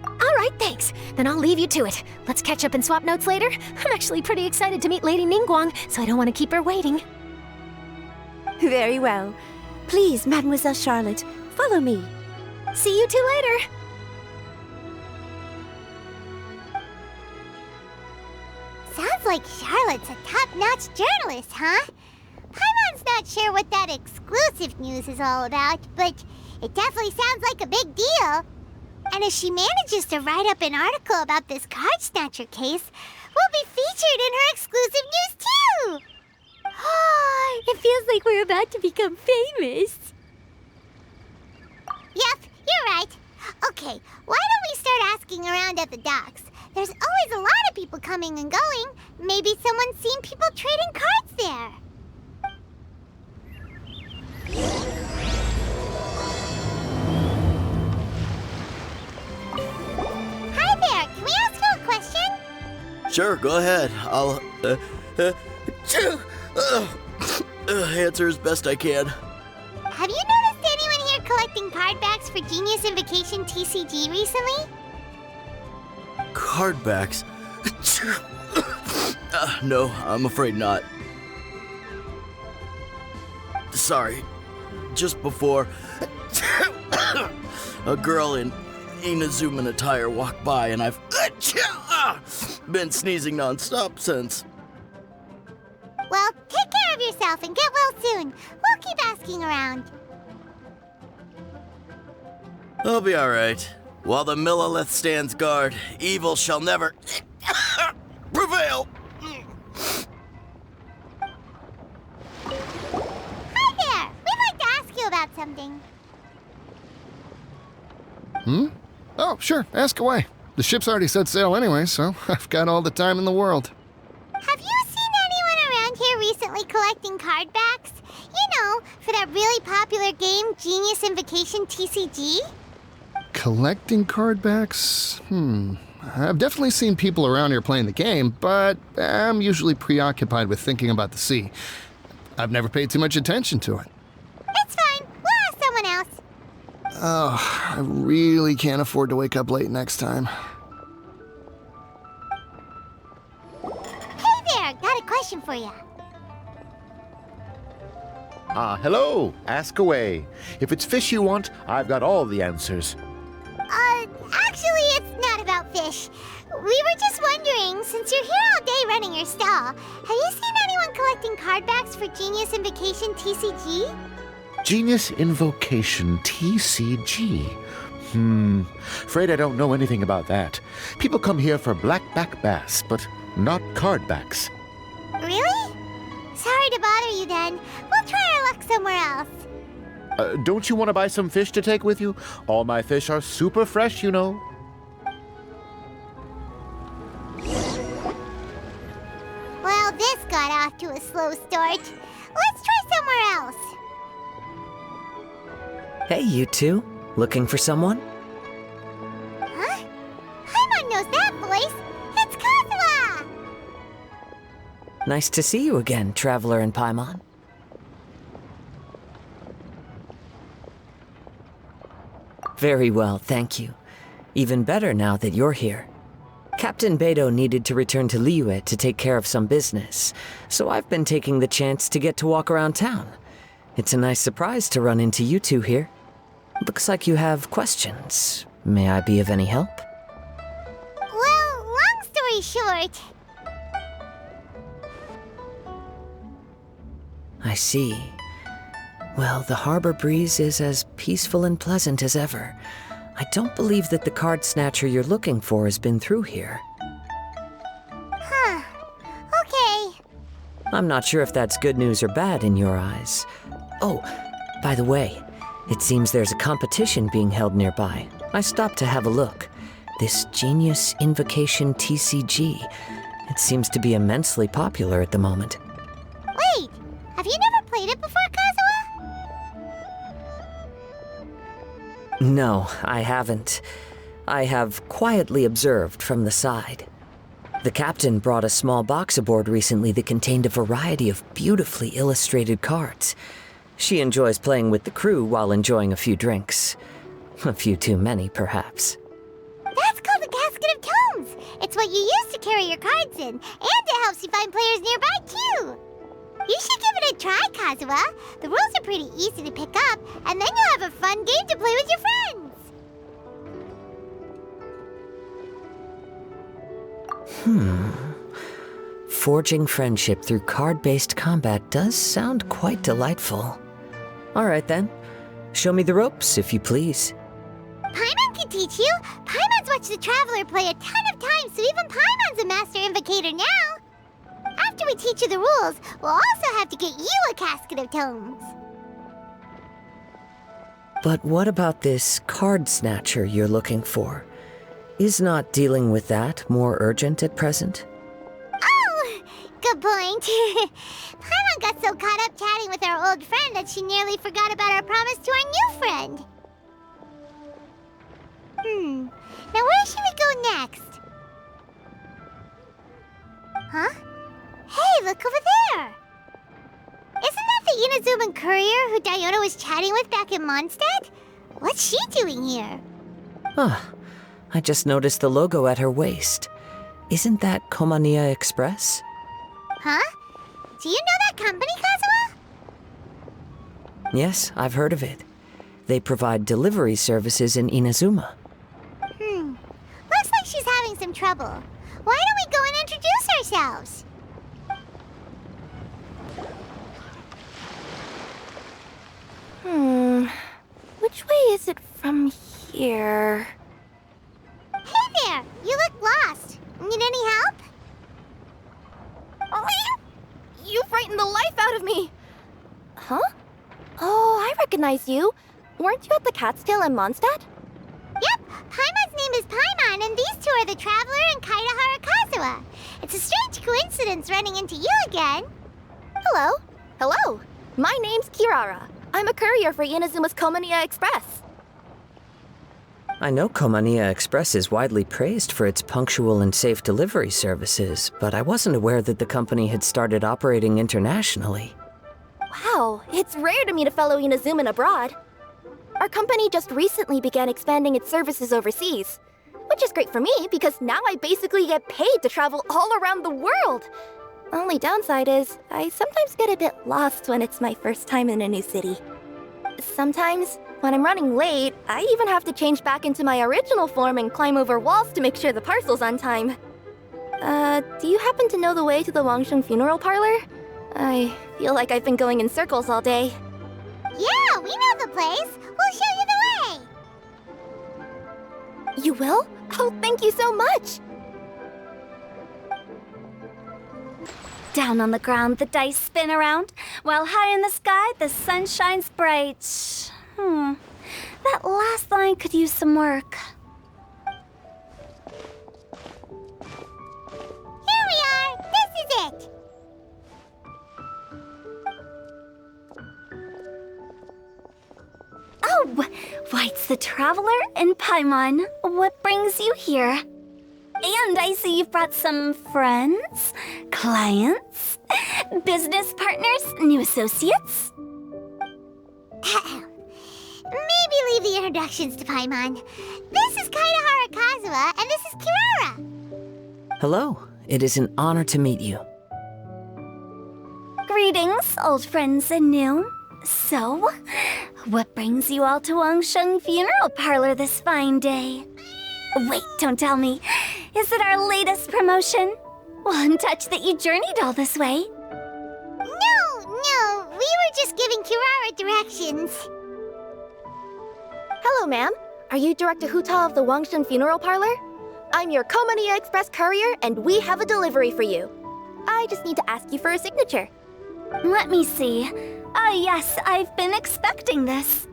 All right, thanks. Then I'll leave you to it. Let's catch up and swap notes later. I'm actually pretty excited to meet Lady Ningguang, so I don't want to keep her waiting. Very well. Please, Mademoiselle Charlotte, follow me. See you two later. Sounds like Charlotte's a top-notch journalist, huh? Paimon's not sure what that exclusive news is all about, but it definitely sounds like a big deal. And if she manages to write up an article about this card snatcher case, we'll be featured in her exclusive news too! It feels like we're about to become famous. Yep, you're right. Okay, why don't we start asking around at the docks? There's always a lot of people coming and going. Maybe someone's seen people trading cards there. Hi there, can we ask you a question? Sure, go ahead. I'll answer as best I can. Have you noticed anyone here collecting card backs for Genius Invocation TCG recently? Card backs? No, I'm afraid not. Sorry. Just before, a girl in Inazuman attire walked by and I've been sneezing nonstop since. Well, take care of yourself and get well soon. We'll keep asking around. I'll be alright. While the Millilith stands guard, evil shall never prevail. Hi there! We'd like to ask you about something. Oh, sure, ask away. The ship's already set sail anyway, so I've got all the time in the world. Have you seen anyone around here recently collecting card backs? You know, for that really popular game, Genius Invocation TCG? Collecting card backs? I've definitely seen people around here playing the game, but I'm usually preoccupied with thinking about the sea. I've never paid too much attention to it. It's fine. We'll ask someone else. Oh, I really can't afford to wake up late next time. Hey there, got a question for you. Hello. Ask away. If it's fish you want, I've got all the answers. Actually, it's not about fish. We were just wondering, since you're here all day running your stall, have you seen anyone collecting card backs for Genius Invocation TCG? Genius Invocation TCG. Afraid I don't know anything about that. People come here for blackback bass, but not card backs. Really? Sorry to bother you then. We'll try our luck somewhere else. Don't you want to buy some fish to take with you? All my fish are super fresh, you know. Well, this got off to a slow start. Let's try somewhere else. Hey, you two. Looking for someone? Huh? Paimon knows that voice. It's Kazuha! Nice to see you again, Traveler and Paimon. Very well, thank you. Even better now that you're here. Captain Beidou needed to return to Liyue to take care of some business, so I've been taking the chance to get to walk around town. It's a nice surprise to run into you two here. Looks like you have questions. May I be of any help? Well, long story short... I see. Well, the harbor breeze is as peaceful and pleasant as ever. I don't believe that the card snatcher you're looking for has been through here. Huh. Okay. I'm not sure if that's good news or bad in your eyes. Oh, by the way, it seems there's a competition being held nearby. I stopped to have a look. This Genius Invocation TCG. It seems to be immensely popular at the moment. Wait, have you never played it before, Kazuha? No, I haven't. I have quietly observed from the side. The captain brought a small box aboard recently that contained a variety of beautifully illustrated cards. She enjoys playing with the crew while enjoying a few drinks. A few too many, perhaps. That's called a casket of tomes. It's what you use to carry your cards in, and it helps you find players nearby, too. You should give it a try, Kazuha. The rules are pretty easy to pick up, and then you'll have a fun game to play with your friends. Forging friendship through card-based combat does sound quite delightful. All right, then. Show me the ropes, if you please. Paimon can teach you. Paimon's watched the Traveler play a ton of times, so even Paimon's a master invocator now. After we teach you the rules, we'll also have to get you a casket of tomes. But what about this card snatcher you're looking for? Is not dealing with that more urgent at present? Oh, good point. Paimon got so caught up chatting with our old friend that she nearly forgot about our promise to our new friend. Now where should we go next? Huh? Hey, look over there! Isn't that the Inazuman courier who Diona was chatting with back in Mondstadt? What's she doing here? I just noticed the logo at her waist. Isn't that Koumania Express? Huh? Do you know that company, Kazuha? Yes, I've heard of it. They provide delivery services in Inazuma. Looks like she's having some trouble. Why don't we go and introduce ourselves? Which way is it from here? Hey there! You look lost. Need any help? Oh, you frightened the life out of me! Huh? Oh, I recognize you. Weren't you at the Cat's Tail in Mondstadt? Yep, Paimon's name is Paimon, and these two are the Traveler and Kaitahara Kazuha. It's a strange coincidence running into you again. Hello. Hello. My name's Kirara. I'm a courier for Inazuma's Koumania Express. I know Koumania Express is widely praised for its punctual and safe delivery services, but I wasn't aware that the company had started operating internationally. Wow, it's rare to meet a fellow Inazuman abroad. Our company just recently began expanding its services overseas, which is great for me because now I basically get paid to travel all around the world. Only downside is, I sometimes get a bit lost when it's my first time in a new city. Sometimes, when I'm running late, I even have to change back into my original form and climb over walls to make sure the parcel's on time. Do you happen to know the way to the Wangsheng funeral parlor? I feel like I've been going in circles all day. Yeah, we know the place. We'll show you the way. You will? Oh, thank you so much! Down on the ground, the dice spin around, while high in the sky, the sun shines bright. That last line could use some work. Here we are! This is it! Oh, why, it's the Traveler and Paimon. What brings you here? And I see you've brought some friends, clients, business partners, new associates. Maybe leave the introductions to Paimon. This is Kaitahara Kazuha, and this is Kirara. Hello. It is an honor to meet you. Greetings, old friends and new. So, what brings you all to Wangsheng Funeral Parlor this fine day? Wait, don't tell me. Is it our latest promotion? One touch that you journeyed all this way. No, we were just giving Kirara directions. Hello, ma'am. Are you Director Huta of the Wangsheng Funeral Parlor? I'm your Koumania Express courier, and we have a delivery for you. I just need to ask you for a signature. Let me see. Oh yes, I've been expecting this.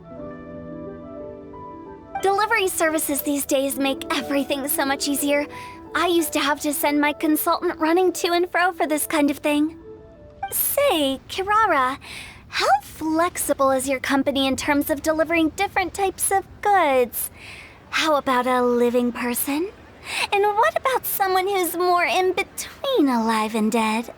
Delivery services these days make everything so much easier. I used to have to send my consultant running to and fro for this kind of thing. Say, Kirara, how flexible is your company in terms of delivering different types of goods? How about a living person? And what about someone who's more in between alive and dead?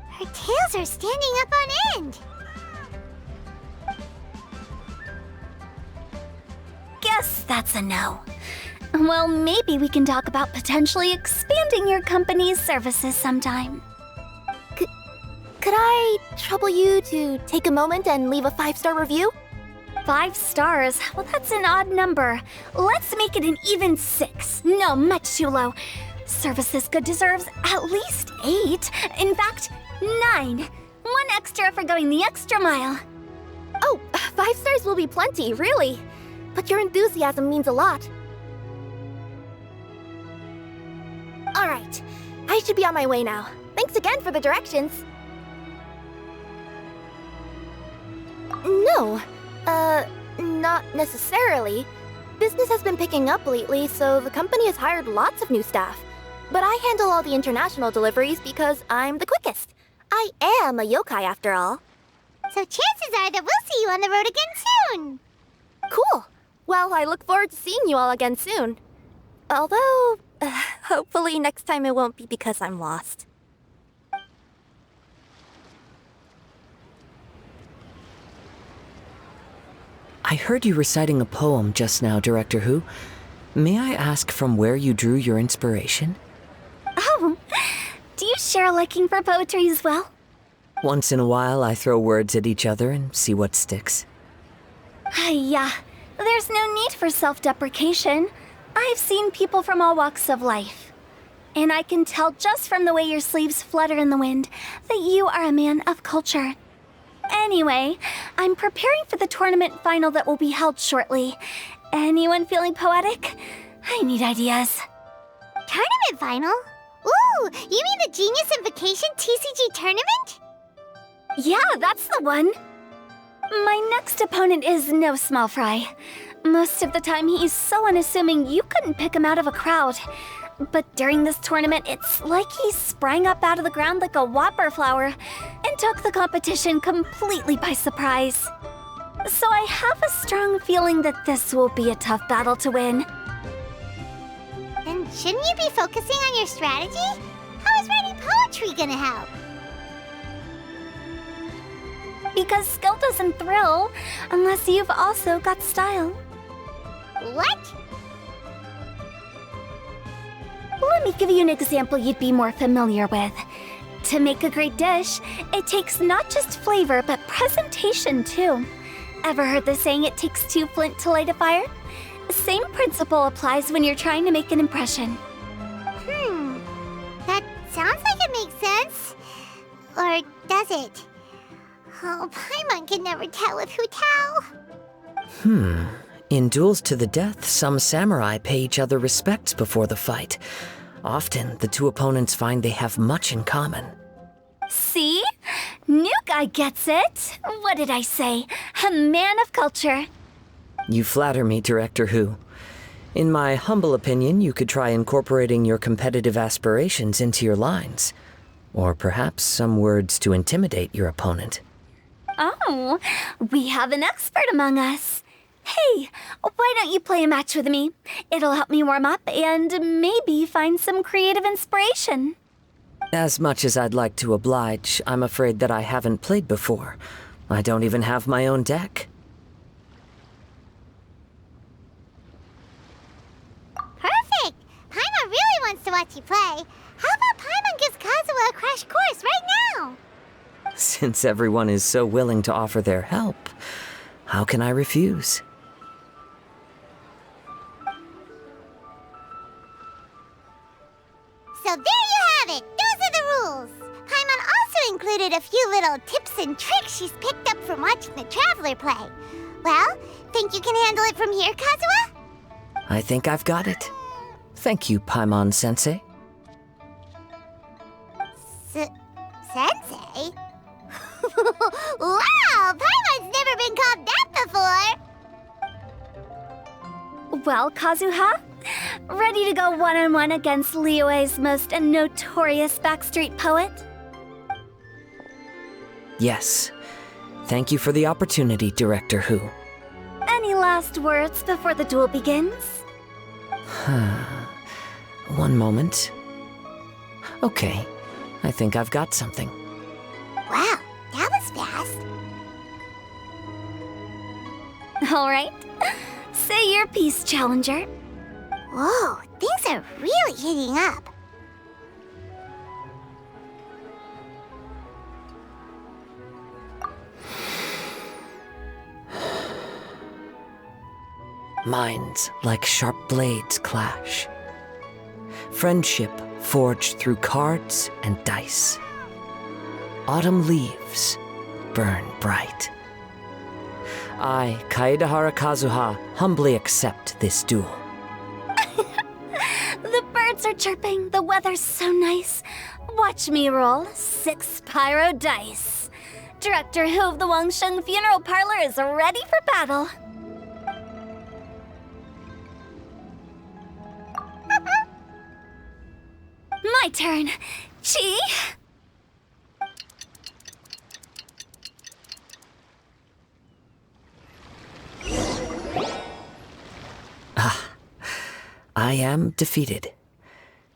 Her tails are standing up on end. Guess that's a no. Well, maybe we can talk about potentially expanding your company's services sometime. Could I trouble you to take a moment and leave a 5-star review? 5 stars? Well, that's an odd number. Let's make it an even 6. No, much too low. Service this good deserves at least 8. In fact, 9. 1 extra for going the extra mile. Oh, 5 stars will be plenty, really. But your enthusiasm means a lot. All right, I should be on my way now. Thanks again for the directions. No, not necessarily. Business has been picking up lately, so the company has hired lots of new staff. But I handle all the international deliveries because I'm the quickest. I am a yokai after all. So chances are that we'll see you on the road again soon. Cool. Well, I look forward to seeing you all again soon. Although, hopefully next time it won't be because I'm lost. I heard you reciting a poem just now, Director Who. May I ask from where you drew your inspiration? Oh, do you share a liking for poetry as well? Once in a while, I throw words at each other and see what sticks. Yeah, there's no need for self-deprecation. I've seen people from all walks of life. And I can tell just from the way your sleeves flutter in the wind that you are a man of culture. Anyway, I'm preparing for the tournament final that will be held shortly. Anyone feeling poetic? I need ideas. Tournament final? Ooh, you mean the Genius Invocation TCG tournament? Yeah, that's the one. My next opponent is no small fry. Most of the time he's so unassuming you couldn't pick him out of a crowd. But during this tournament, it's like he sprang up out of the ground like a whopper flower and took the competition completely by surprise. So I have a strong feeling that this will be a tough battle to win. Then shouldn't you be focusing on your strategy? How is writing poetry gonna help? Because skill doesn't thrill unless you've also got style. What? Let me give you an example you'd be more familiar with. To make a great dish, it takes not just flavor, but presentation too. Ever heard the saying, it takes 2 flint to light a fire? Same principle applies when you're trying to make an impression. That sounds like it makes sense. Or does it? Oh, Paimon can never tell with Hu Tao. In duels to the death, some samurai pay each other respects before the fight. Often, the two opponents find they have much in common. See? New guy gets it. What did I say? A man of culture. You flatter me, Director Who. In my humble opinion, you could try incorporating your competitive aspirations into your lines. Or perhaps some words to intimidate your opponent. Oh, we have an expert among us. Hey, why don't you play a match with me? It'll help me warm up and maybe find some creative inspiration. As much as I'd like to oblige, I'm afraid that I haven't played before. I don't even have my own deck. Perfect! Paimon really wants to watch you play. How about Paimon gives Kazuha a crash course right now? Since everyone is so willing to offer their help, how can I refuse? So there you have it! Those are the rules! Paimon also included a few little tips and tricks she's picked up from watching the Traveler play. Well, think you can handle it from here, Kazuha? I think I've got it. Thank you, Paimon-sensei. Sensei? Wow! Paimon's never been called that before! Well, Kazuha? Ready to go one-on-one against Liyue's most notorious backstreet poet? Yes. Thank you for the opportunity, Director Who. Any last words before the duel begins? One moment. Okay, I think I've got something. Wow, that was fast. All right. Say your piece, Challenger. Whoa, things are really heating up. Minds like sharp blades clash. Friendship forged through cards and dice. Autumn leaves burn bright. I, Kaedahara Kazuha, humbly accept this duel. The birds are chirping, the weather's so nice. Watch me roll 6 pyro dice. Director Who of the Wangsheng Funeral Parlor is ready for battle. My turn. Chi? I am defeated.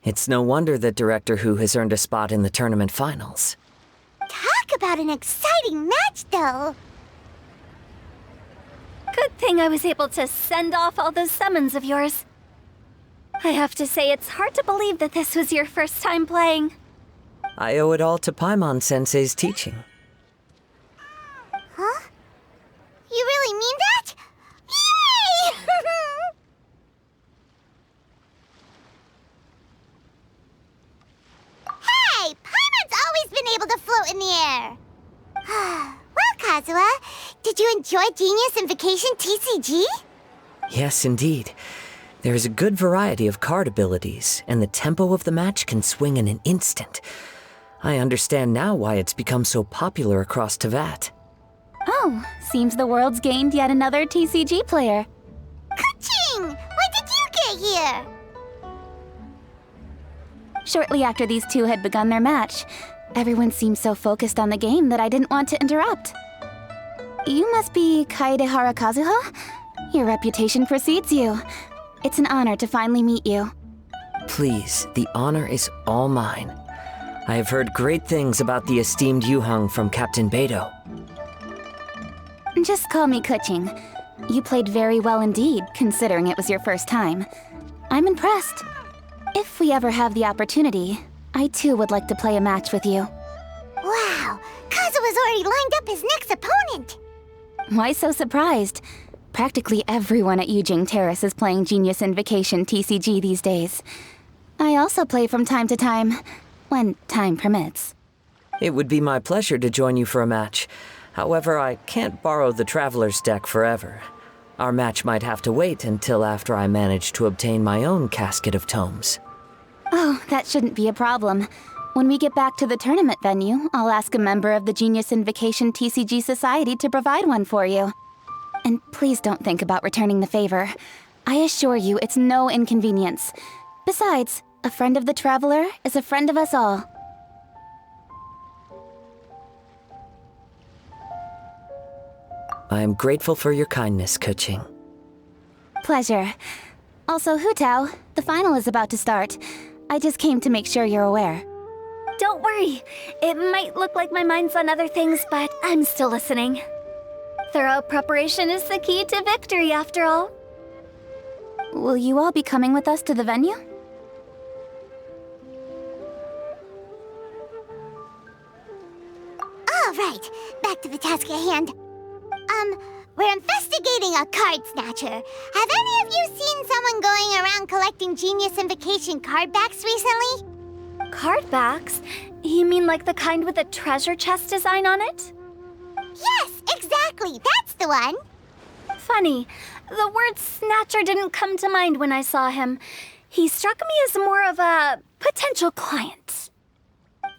It's no wonder that Director Who has earned a spot in the tournament finals. Talk about an exciting match, though. Good thing I was able to send off all those summons of yours. I have to say, it's hard to believe that this was your first time playing. I owe it all to Paimon-sensei's teaching. Huh? You really mean that? Yay! Hey! Paimon's always been able to float in the air! Well, Kazuha, did you enjoy Genius Invocation TCG? Yes, indeed. There is a good variety of card abilities, and the tempo of the match can swing in an instant. I understand now why it's become so popular across Teyvat. Oh, seems the world's gained yet another TCG player. Ka-ching! When did you get here? Shortly after these two had begun their match, everyone seemed so focused on the game that I didn't want to interrupt. You must be Kaedahara Kazuha? Your reputation precedes you. It's an honor to finally meet you. Please, the honor is all mine. I have heard great things about the esteemed Yuheng from Captain Beidou. Just call me Kuching. You played very well indeed, considering it was your first time. I'm impressed. If we ever have the opportunity, I too would like to play a match with you. Wow, Kazuha's already lined up his next opponent. Why so surprised? Practically everyone at Yujing Terrace is playing Genius Invocation TCG these days. I also play from time to time, when time permits. It would be my pleasure to join you for a match. However, I can't borrow the Traveler's deck forever. Our match might have to wait until after I manage to obtain my own casket of tomes. Oh, that shouldn't be a problem. When we get back to the tournament venue, I'll ask a member of the Genius Invocation TCG Society to provide one for you. And please don't think about returning the favor. I assure you it's no inconvenience. Besides, a friend of the Traveler is a friend of us all. I am grateful for your kindness, Kuching. Pleasure. Also, Hutao, the final is about to start. I just came to make sure you're aware. Don't worry. It might look like my mind's on other things, but I'm still listening. Thorough preparation is the key to victory, after all. Will you all be coming with us to the venue? All right, back to the task at hand. We're investigating a card snatcher. Have any of you seen someone going around collecting Genius Invocation card backs recently? Card backs? You mean like the kind with a treasure chest design on it? Yes, exactly. That's the one. Funny. The word snatcher didn't come to mind when I saw him. He struck me as more of a potential client.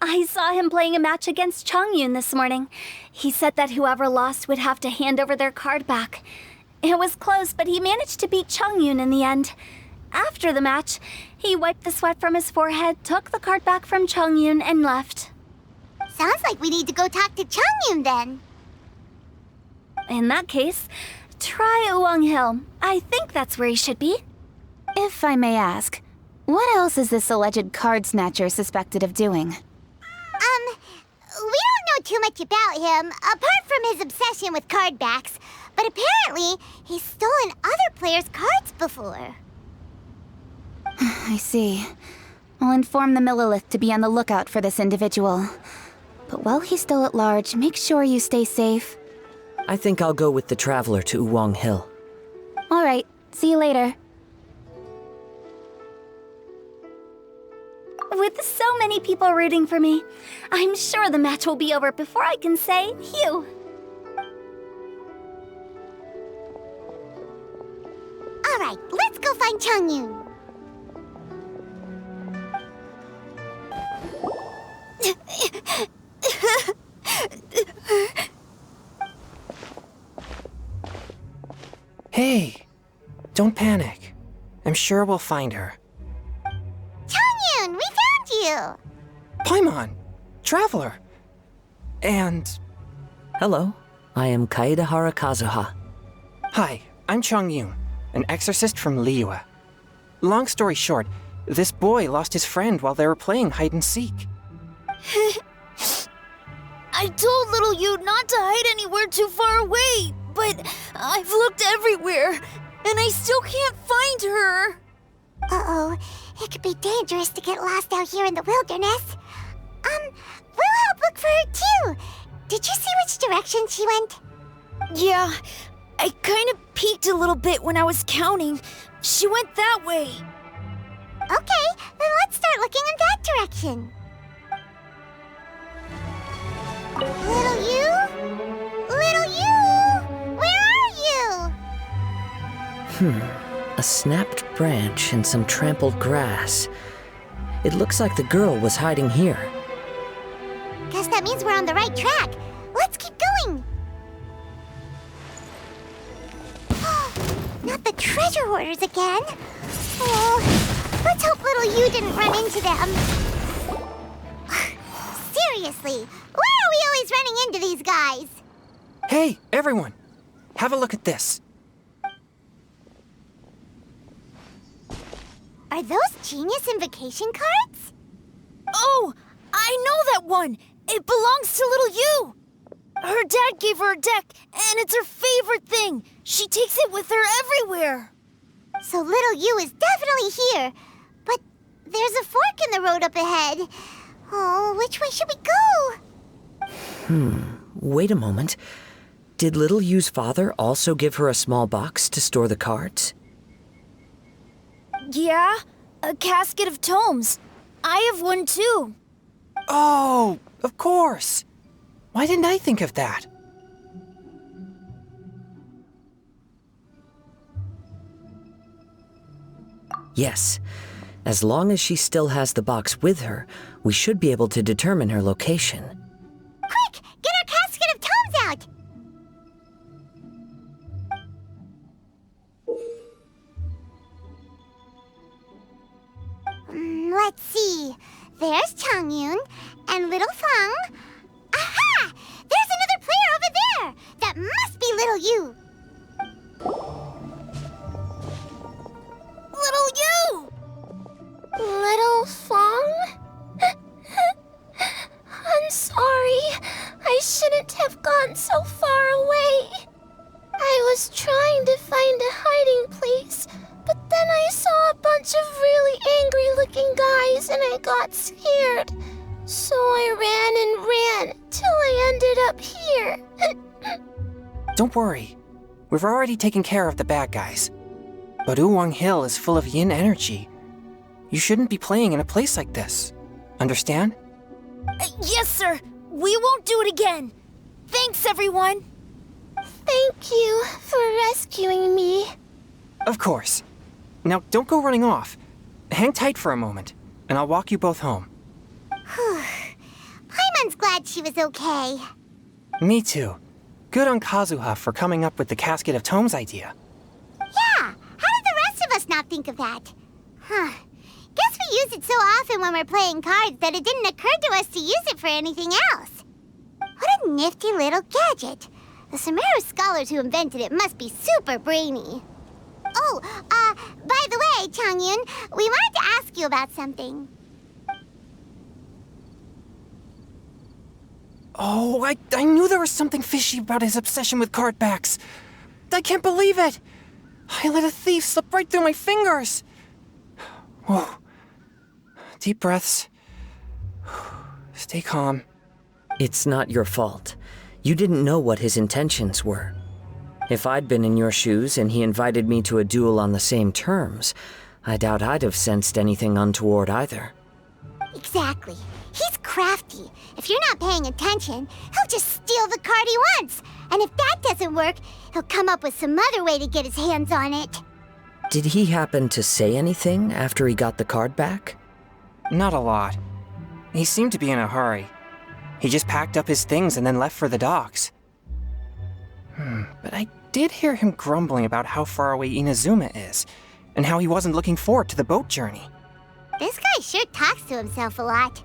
I saw him playing a match against Chongyun this morning. He said that whoever lost would have to hand over their card back. It was close, but he managed to beat Chongyun in the end. After the match, he wiped the sweat from his forehead, took the card back from Chongyun, and left. Sounds like we need to go talk to Chongyun then. In that case, try Uwang Hill. I think that's where he should be. If I may ask, what else is this alleged card snatcher suspected of doing? We don't know too much about him, apart from his obsession with card backs. But apparently, he's stolen other players' cards before. I see. I'll inform the Millilith to be on the lookout for this individual. But while he's still at large, make sure you stay safe. I think I'll go with the Traveler to Uwang Hill. All right, see you later. With so many people rooting for me, I'm sure the match will be over before I can say phew. All right, let's go find Changyun. Hey, don't panic. I'm sure we'll find her. Changyun, we found you! Paimon, Traveler. And... Hello, I am Kaedahara Kazuha. Hi, I'm Changyun, an exorcist from Liyue. Long story short, this boy lost his friend while they were playing hide-and-seek. I told little you not to hide anywhere too far away, but I've looked everywhere, and I still can't find her. Uh-oh, it could be dangerous to get lost out here in the wilderness. We'll help look for her too. Did you see which direction she went? Yeah, I kind of peeked a little bit when I was counting. She went that way. Okay, then let's start looking in that direction. Little you? Little you? Where are you? A snapped branch and some trampled grass. It looks like the girl was hiding here. Guess that means we're on the right track. Let's keep going. Not the treasure hoarders again. Oh, let's hope little you didn't run into them. Seriously, why are we always running into these guys? Hey, everyone! Have a look at this. Are those Genius Invocation cards? Oh, I know that one. It belongs to little you. Her dad gave her a deck, and it's her favorite thing. She takes it with her everywhere. So little you is definitely here. But there's a fork in the road up ahead. Oh, which way should we go? Wait a moment. Did little Yu's father also give her a small box to store the cards? Yeah, a casket of tomes. I have one too. Oh, of course! Why didn't I think of that? Yes. As long as she still has the box with her, we should be able to determine her location. Quick! Get our casket of tomes out! Let's see. There's Changyun and little Feng. Aha! There's another player over there! That must be little you! Little you! Little Feng? I'm sorry. I shouldn't have gone so far away. I was trying to find a hiding place, but then I saw a bunch of really angry-looking guys and I got scared. So I ran and ran till I ended up here. Don't worry. We've already taken care of the bad guys. But Uwang Hill is full of yin energy. You shouldn't be playing in a place like this. Understand? Yes, sir. We won't do it again. Thanks, everyone. Thank you for rescuing me. Of course. Now, don't go running off. Hang tight for a moment, and I'll walk you both home. Paimon's glad she was okay. Me too. Good on Kazuha for coming up with the Casket of Tomes idea. Yeah, how did the rest of us not think of that? Guess we use it so often when we're playing cards that it didn't occur to us to use it for anything else. What a nifty little gadget. The Sumeru scholars who invented it must be super brainy. Oh, by the way, Changyun, we wanted to ask you about something. Oh, I knew there was something fishy about his obsession with card backs. I can't believe it! I let a thief slip right through my fingers! Whoa. Deep breaths. Stay calm. It's not your fault. You didn't know what his intentions were. If I'd been in your shoes and he invited me to a duel on the same terms, I doubt I'd have sensed anything untoward either. Exactly. He's crafty. If you're not paying attention, he'll just steal the card he wants. And if that doesn't work, he'll come up with some other way to get his hands on it. Did he happen to say anything after he got the card back? Not a lot. He seemed to be in a hurry. He just packed up his things and then left for the docks. But I did hear him grumbling about how far away Inazuma is, and how he wasn't looking forward to the boat journey. This guy sure talks to himself a lot.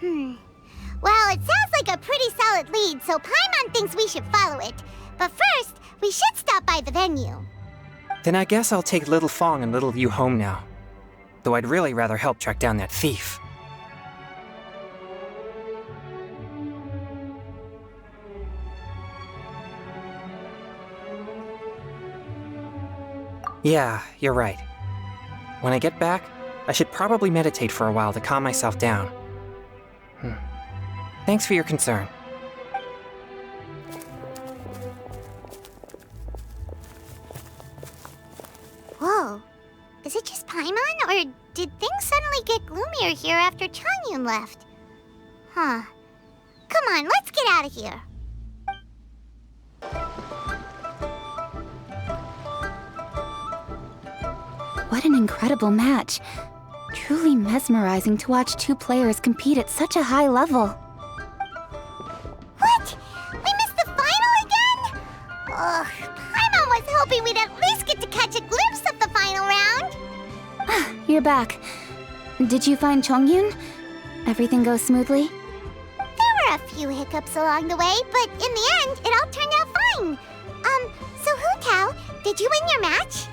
Well, it sounds like a pretty solid lead, so Paimon thinks we should follow it. But first, we should stop by the venue. Then I guess I'll take Little Fong and Little Yu home now. Though I'd really rather help track down that thief. Yeah, you're right. When I get back, I should probably meditate for a while to calm myself down. Thanks for your concern. Whoa. Is it just Paimon, or did things suddenly get gloomier here after Changyun left? Huh. Come on, let's get out of here. What an incredible match. Truly mesmerizing to watch two players compete at such a high level. What? We missed the final again? Ugh, Paimon was hoping we'd at least get to catch a glimpse of the final round. You're back. Did you find Chongyun? Everything go smoothly? There were a few hiccups along the way, but in the end, it all turned out fine. So Hu Tao, did you win your match?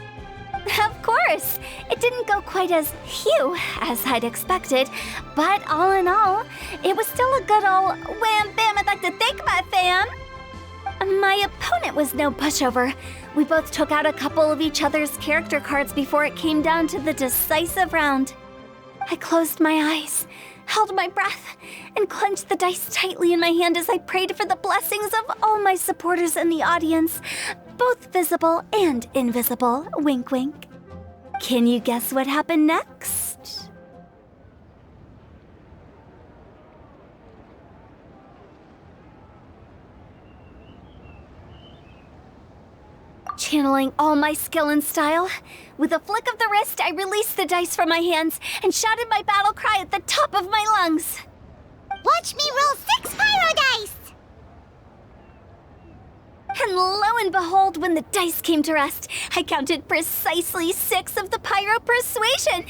Of course! It didn't go quite as phew as I'd expected, but all in all, it was still a good old wham bam I'd like to thank my fam! My opponent was no pushover. We both took out a couple of each other's character cards before it came down to the decisive round. I closed my eyes, held my breath, and clenched the dice tightly in my hand as I prayed for the blessings of all my supporters in the audience, both visible and invisible, wink wink. Can you guess what happened next? Channeling all my skill and style, with a flick of the wrist, I released the dice from my hands and shouted my battle cry at the top of my lungs. Watch me roll 6 pyro dice! And lo and behold, when the dice came to rest, I counted precisely 6 of the pyro persuasion.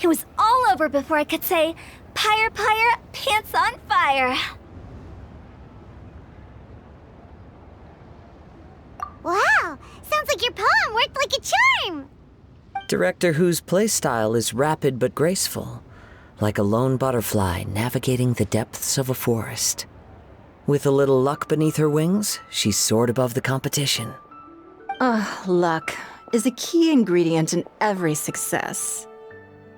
It was all over before I could say, pyre, pyre, pants on fire. Wow, sounds like your poem worked like a charm. Director Who's playstyle is rapid but graceful, like a lone butterfly navigating the depths of a forest. With a little luck beneath her wings, she soared above the competition. Luck is a key ingredient in every success.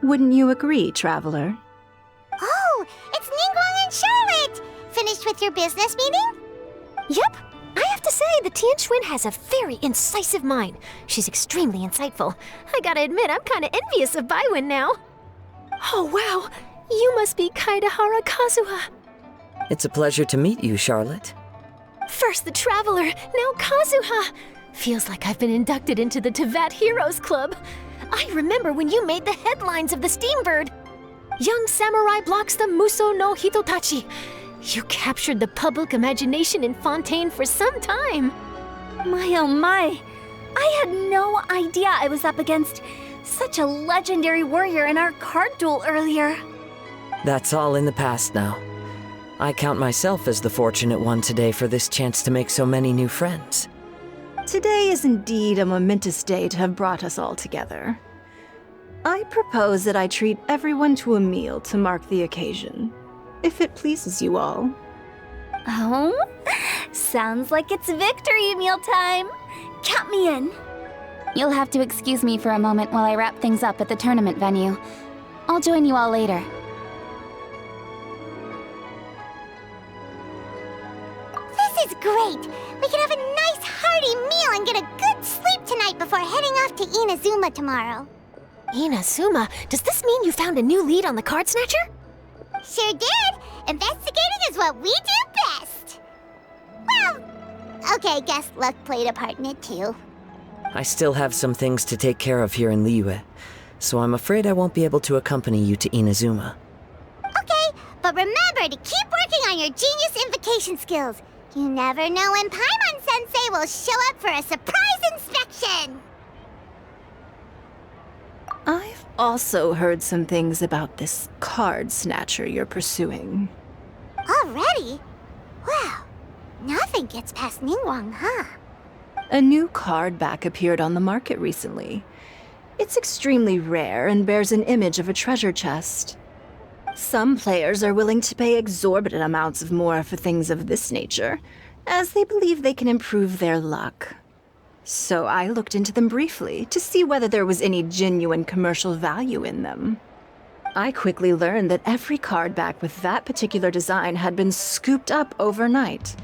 Wouldn't you agree, Traveler? Oh, it's Ningguang and Charlotte! Finished with your business meeting? Yep. I have to say, the Tianquan has a very incisive mind. She's extremely insightful. I gotta admit, I'm kinda envious of Baiwen now. Oh, wow. You must be Kaidahara Kazuha. It's a pleasure to meet you, Charlotte. First the Traveler, now Kazuha. Feels like I've been inducted into the Tevat Heroes Club. I remember when you made the headlines of the Steambird. Young samurai blocks the Muso no Hitotachi. You captured the public imagination in Fontaine for some time. My oh my. I had no idea I was up against such a legendary warrior in our card duel earlier. That's all in the past now. I count myself as the fortunate one today for this chance to make so many new friends. Today is indeed a momentous day to have brought us all together. I propose that I treat everyone to a meal to mark the occasion, if it pleases you all. Oh, sounds like it's victory meal time. Count me in. You'll have to excuse me for a moment while I wrap things up at the tournament venue. I'll join you all later. This is great! We can have a nice hearty meal and get a good sleep tonight before heading off to Inazuma tomorrow. Inazuma? Does this mean you found a new lead on the card snatcher? Sure did! Investigating is what we do best! Well, okay, guess luck played a part in it too. I still have some things to take care of here in Liyue, so I'm afraid I won't be able to accompany you to Inazuma. Okay, but remember to keep working on your genius invocation skills. You never know when Paimon-sensei will show up for a surprise inspection! I've also heard some things about this card snatcher you're pursuing. Already? Wow, nothing gets past Ningguang, huh? A new card back appeared on the market recently. It's extremely rare and bears an image of a treasure chest. Some players are willing to pay exorbitant amounts of more for things of this nature, as they believe they can improve their luck. So I looked into them briefly to see whether there was any genuine commercial value in them. I quickly learned that every card back with that particular design had been scooped up overnight.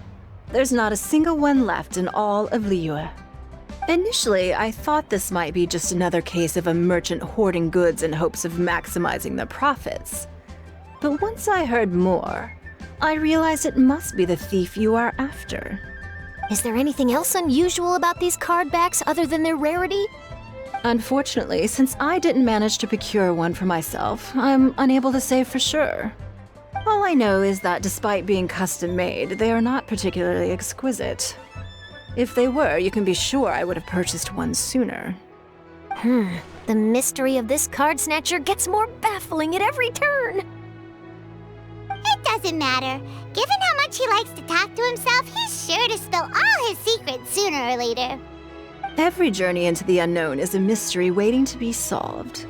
There's not a single one left in all of Liyue. Initially, I thought this might be just another case of a merchant hoarding goods in hopes of maximizing their profits. But once I heard more, I realized it must be the thief you are after. Is there anything else unusual about these card backs other than their rarity? Unfortunately, since I didn't manage to procure one for myself, I'm unable to say for sure. All I know is that despite being custom-made, they are not particularly exquisite. If they were, you can be sure I would have purchased one sooner. The mystery of this card snatcher gets more baffling at every turn. It doesn't matter. Given how much he likes to talk to himself, he's sure to spill all his secrets sooner or later. Every journey into the unknown is a mystery waiting to be solved.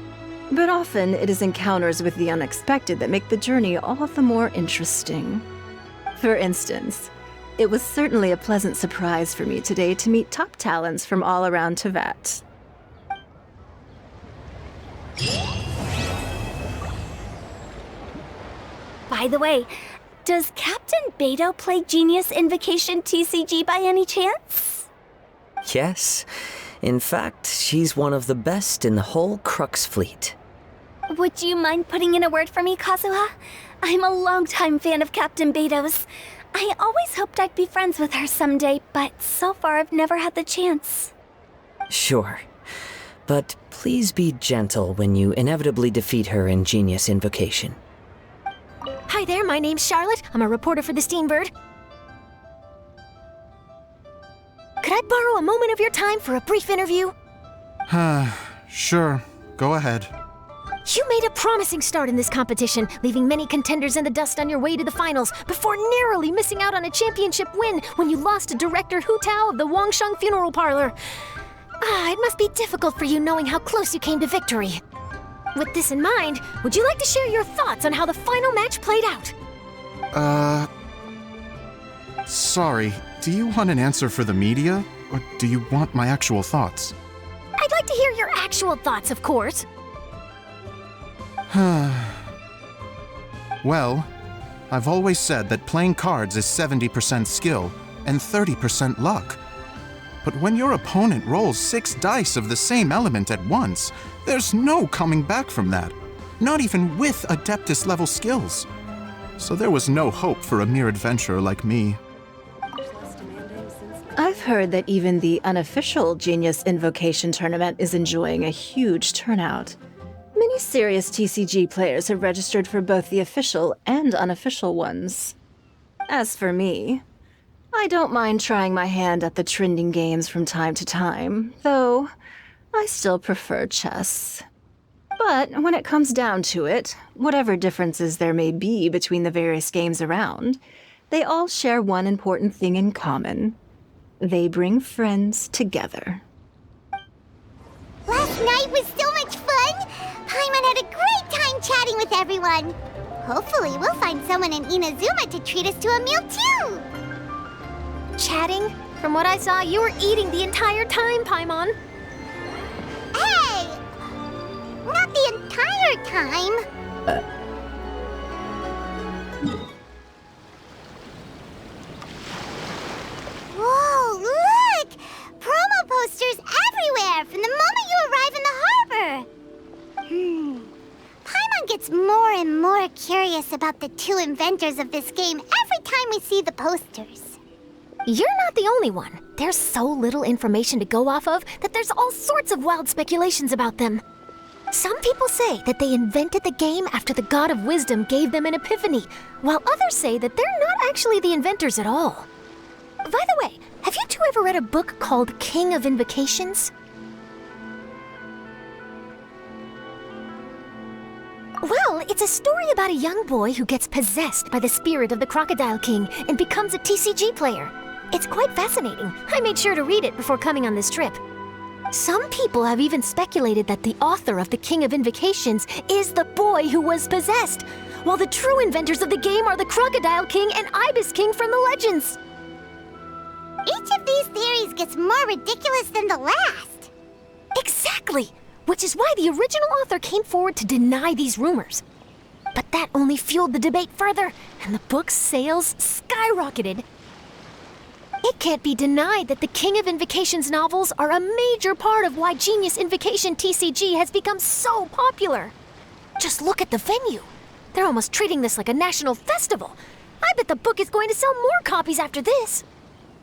But often, it is encounters with the unexpected that make the journey all the more interesting. For instance, it was certainly a pleasant surprise for me today to meet top talents from all around Teyvat. By the way, does Captain Beto play Genius Invocation TCG by any chance? Yes. In fact, she's one of the best in the whole Crux fleet. Would you mind putting in a word for me, Kazuha? I'm a longtime fan of Captain Beto's. I always hoped I'd be friends with her someday, but so far I've never had the chance. Sure. But please be gentle when you inevitably defeat her in Genius Invocation. Hi there, my name's Charlotte. I'm a reporter for the Steambird. Could I borrow a moment of your time for a brief interview? Sure. Go ahead. You made a promising start in this competition, leaving many contenders in the dust on your way to the finals, before narrowly missing out on a championship win when you lost to Director Hu Tao of the Wangsheng Funeral Parlor. It must be difficult for you knowing how close you came to victory. With this in mind, would you like to share your thoughts on how the final match played out? Sorry. Do you want an answer for the media, or do you want my actual thoughts? I'd like to hear your actual thoughts, of course. Well, I've always said that playing cards is 70% skill and 30% luck. But when your opponent rolls 6 dice of the same element at once, there's no coming back from that, not even with Adeptus level skills. So there was no hope for a mere adventurer like me. I've heard that even the unofficial Genius Invocation tournament is enjoying a huge turnout. Many serious TCG players have registered for both the official and unofficial ones. As for me, I don't mind trying my hand at the trending games from time to time, though I still prefer chess. But when it comes down to it, whatever differences there may be between the various games around, they all share one important thing in common. They bring friends together. Last night was so much fun! Paimon had a great time chatting with everyone. Hopefully we'll find someone in Inazuma to treat us to a meal too! Chatting? From what I saw, you were eating the entire time, Paimon. Hey! Not the entire time. Whoa, look! Promo posters everywhere from the moment you arrive in the harbor. Paimon gets more and more curious about the two inventors of this game every time we see the posters. You're not the only one. There's so little information to go off of that there's all sorts of wild speculations about them. Some people say that they invented the game after the God of Wisdom gave them an epiphany, while others say that they're not actually the inventors at all. By the way, have you two ever read a book called King of Invocations? Well, it's a story about a young boy who gets possessed by the spirit of the Crocodile King and becomes a TCG player. It's quite fascinating. I made sure to read it before coming on this trip. Some people have even speculated that the author of the King of Invocations is the boy who was possessed, while the true inventors of the game are the Crocodile King and Ibis King from the legends. Each of these theories gets more ridiculous than the last. Exactly! Which is why the original author came forward to deny these rumors. But that only fueled the debate further, and the book's sales skyrocketed. It can't be denied that the King of Invocations novels are a major part of why Genius Invocation TCG has become so popular. Just look at the venue. They're almost treating this like a national festival. I bet the book is going to sell more copies after this.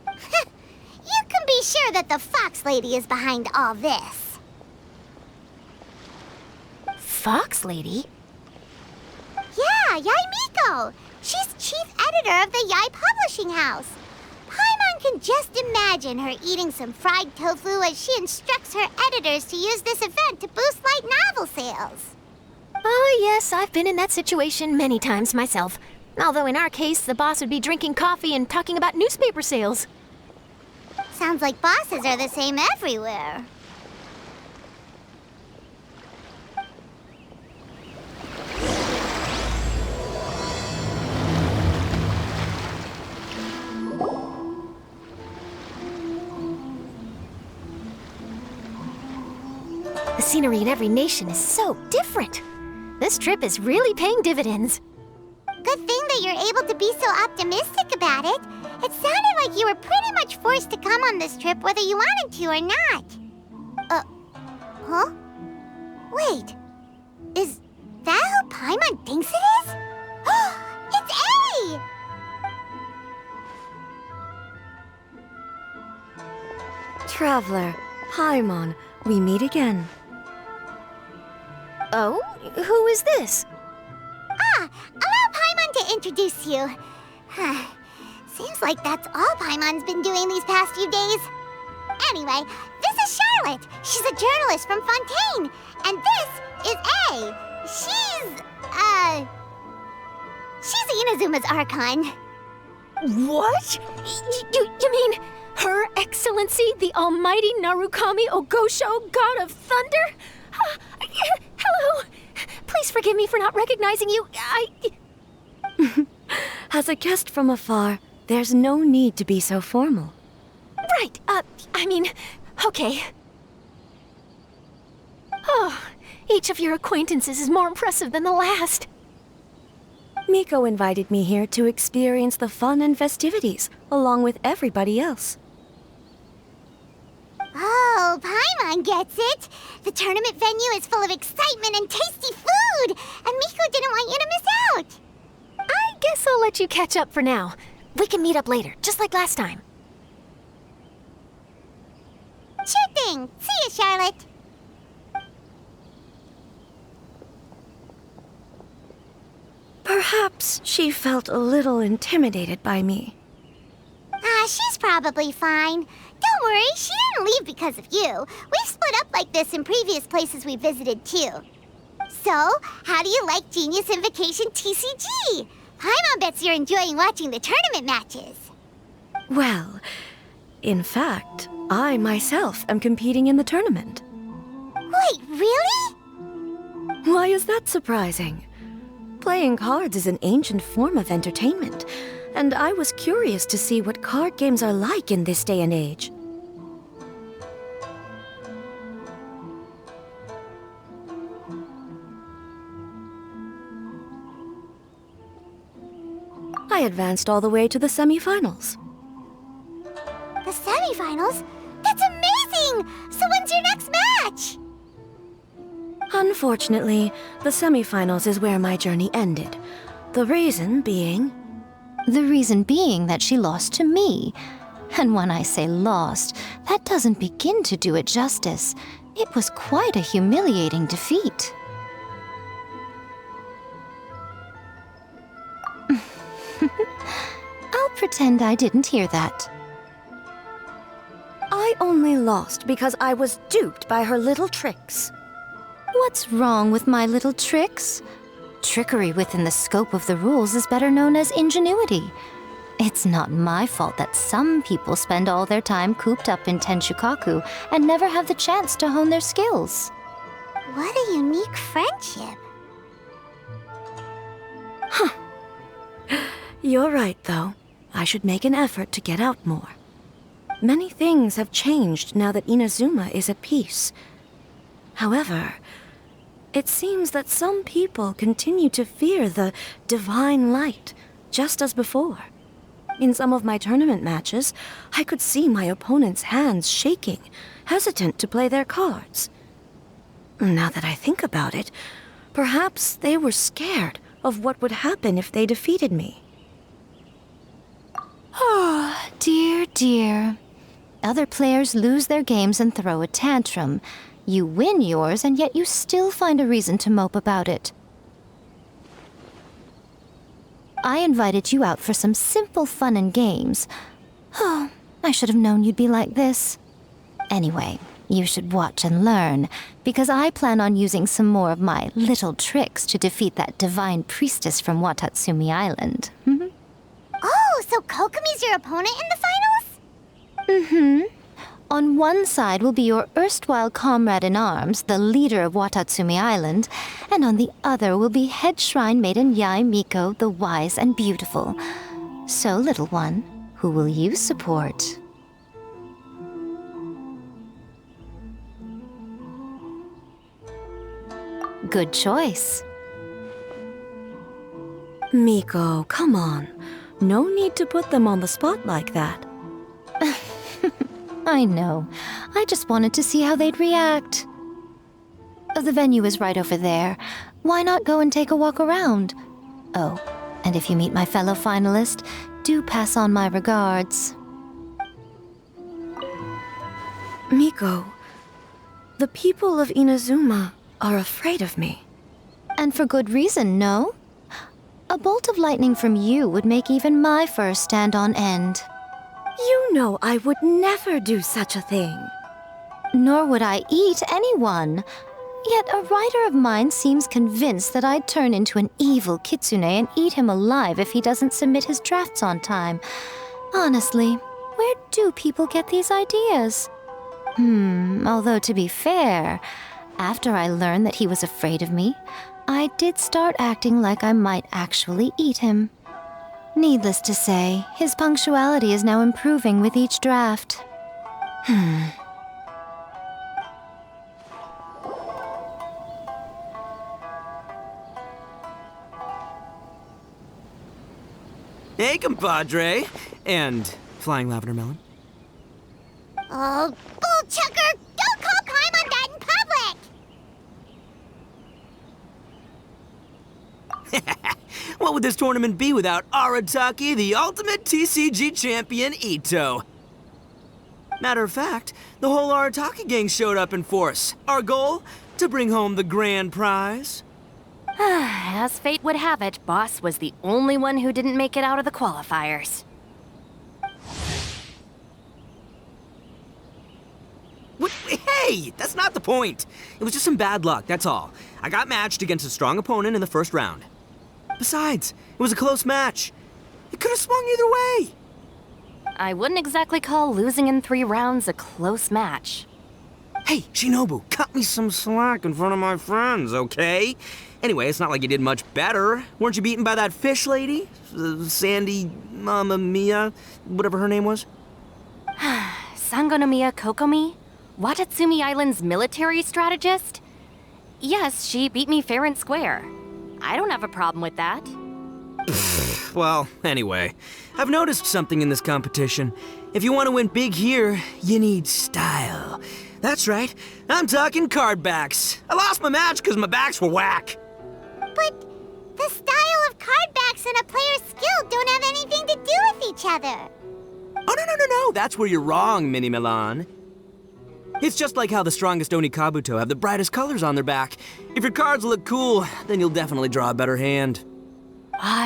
You can be sure that the Fox Lady is behind all this. Fox Lady? Yeah, Yai Miko. She's chief editor of the Yai Publishing House. Paimon can just imagine her eating some fried tofu as she instructs her editors to use this event to boost light novel sales. Oh, yes, I've been in that situation many times myself. Although in our case, the boss would be drinking coffee and talking about newspaper sales. Sounds like bosses are the same everywhere. The scenery in every nation is so different. This trip is really paying dividends. Good thing that you're able to be so optimistic about it. It sounded like you were pretty much forced to come on this trip whether you wanted to or not. Huh? Wait. Is that who Paimon thinks it is? It's A! Traveler, Paimon, we meet again. Oh? Who is this? Allow Paimon to introduce you. Seems like that's all Paimon's been doing these past few days. Anyway, this is Charlotte. She's a journalist from Fontaine. And this is A. She's Inazuma's Archon. What? You mean Her Excellency, the Almighty Narukami Ogosho, God of Thunder? Hello. Please forgive me for not recognizing you. As a guest from afar, there's no need to be so formal. Right, okay. Oh, each of your acquaintances is more impressive than the last. Miko invited me here to experience the fun and festivities, along with everybody else. Oh, Paimon gets it. The tournament venue is full of excitement and tasty food, and Miko didn't want you to miss out. I guess I'll let you catch up for now. We can meet up later, just like last time. Sure thing. See you, Charlotte. Perhaps she felt a little intimidated by me. She's probably fine. Don't worry, she didn't leave because of you. We've split up like this in previous places we visited, too. So, how do you like Genius Invocation TCG? Paimon bets you're enjoying watching the tournament matches. Well, in fact, I myself am competing in the tournament. Wait, really? Why is that surprising? Playing cards is an ancient form of entertainment, and I was curious to see what card games are like in this day and age. I advanced all the way to the semifinals. The semifinals? That's amazing! So when's your next match? Unfortunately, the semifinals is where my journey ended. The reason being... The reason being that she lost to me. And when I say lost, that doesn't begin to do it justice. It was quite a humiliating defeat. I'll pretend I didn't hear that. I only lost because I was duped by her little tricks. What's wrong with my little tricks? Trickery within the scope of the rules is better known as ingenuity. It's not my fault that some people spend all their time cooped up in Tenshukaku and never have the chance to hone their skills. What a unique friendship. Huh. You're right, though. I should make an effort to get out more. Many things have changed now that Inazuma is at peace. However, it seems that some people continue to fear the divine light, just as before. In some of my tournament matches, I could see my opponent's hands shaking, hesitant to play their cards. Now that I think about it, perhaps they were scared of what would happen if they defeated me. Oh, dear, dear. Other players lose their games and throw a tantrum. You win yours, and yet you still find a reason to mope about it. I invited you out for some simple fun and games. Oh, I should have known you'd be like this. Anyway, you should watch and learn, because I plan on using some more of my little tricks to defeat that divine priestess from Watatsumi Island. Oh, so Kokomi's your opponent in the finals? Mm-hmm. On one side will be your erstwhile comrade-in-arms, the leader of Watatsumi Island, and on the other will be head shrine maiden Yae Miko, the wise and beautiful. So, little one, who will you support? Good choice. Miko, come on. No need to put them on the spot like that. I know. I just wanted to see how they'd react. The venue is right over there. Why not go and take a walk around? Oh, and if you meet my fellow finalist, do pass on my regards. Miko, the people of Inazuma are afraid of me. And for good reason, no? A bolt of lightning from you would make even my fur stand on end. You know I would never do such a thing. Nor would I eat anyone. Yet a writer of mine seems convinced that I'd turn into an evil kitsune and eat him alive if he doesn't submit his drafts on time. Honestly, where do people get these ideas? Although to be fair, after I learned that he was afraid of me, I did start acting like I might actually eat him. Needless to say, his punctuality is now improving with each draft. Hey, compadre! And flying lavender melon. Oh, bull chucker! Don't call Paimon that in public! What would this tournament be without Arataki, the ultimate TCG champion, Ito? Matter of fact, the whole Arataki gang showed up in force. Our goal? To bring home the grand prize. As fate would have it, Boss was the only one who didn't make it out of the qualifiers. Hey, that's not the point. It was just some bad luck, that's all. I got matched against a strong opponent in the first round. Besides, it was a close match. It could have swung either way. I wouldn't exactly call losing in 3 rounds a close match. Hey, Shinobu, cut me some slack in front of my friends, okay? Anyway, it's not like you did much better. Weren't you beaten by that fish lady? Sandy, Mamma Mia, whatever her name was? Sangonomiya Kokomi? Watatsumi Island's military strategist? Yes, she beat me fair and square. I don't have a problem with that. Well, anyway, I've noticed something in this competition. If you want to win big here, you need style. That's right, I'm talking card backs. I lost my match because my backs were whack. But the style of card backs and a player's skill don't have anything to do with each other. Oh, no, that's where you're wrong, Mini Milan. It's just like how the strongest Oni Kabuto have the brightest colors on their back. If your cards look cool, then you'll definitely draw a better hand.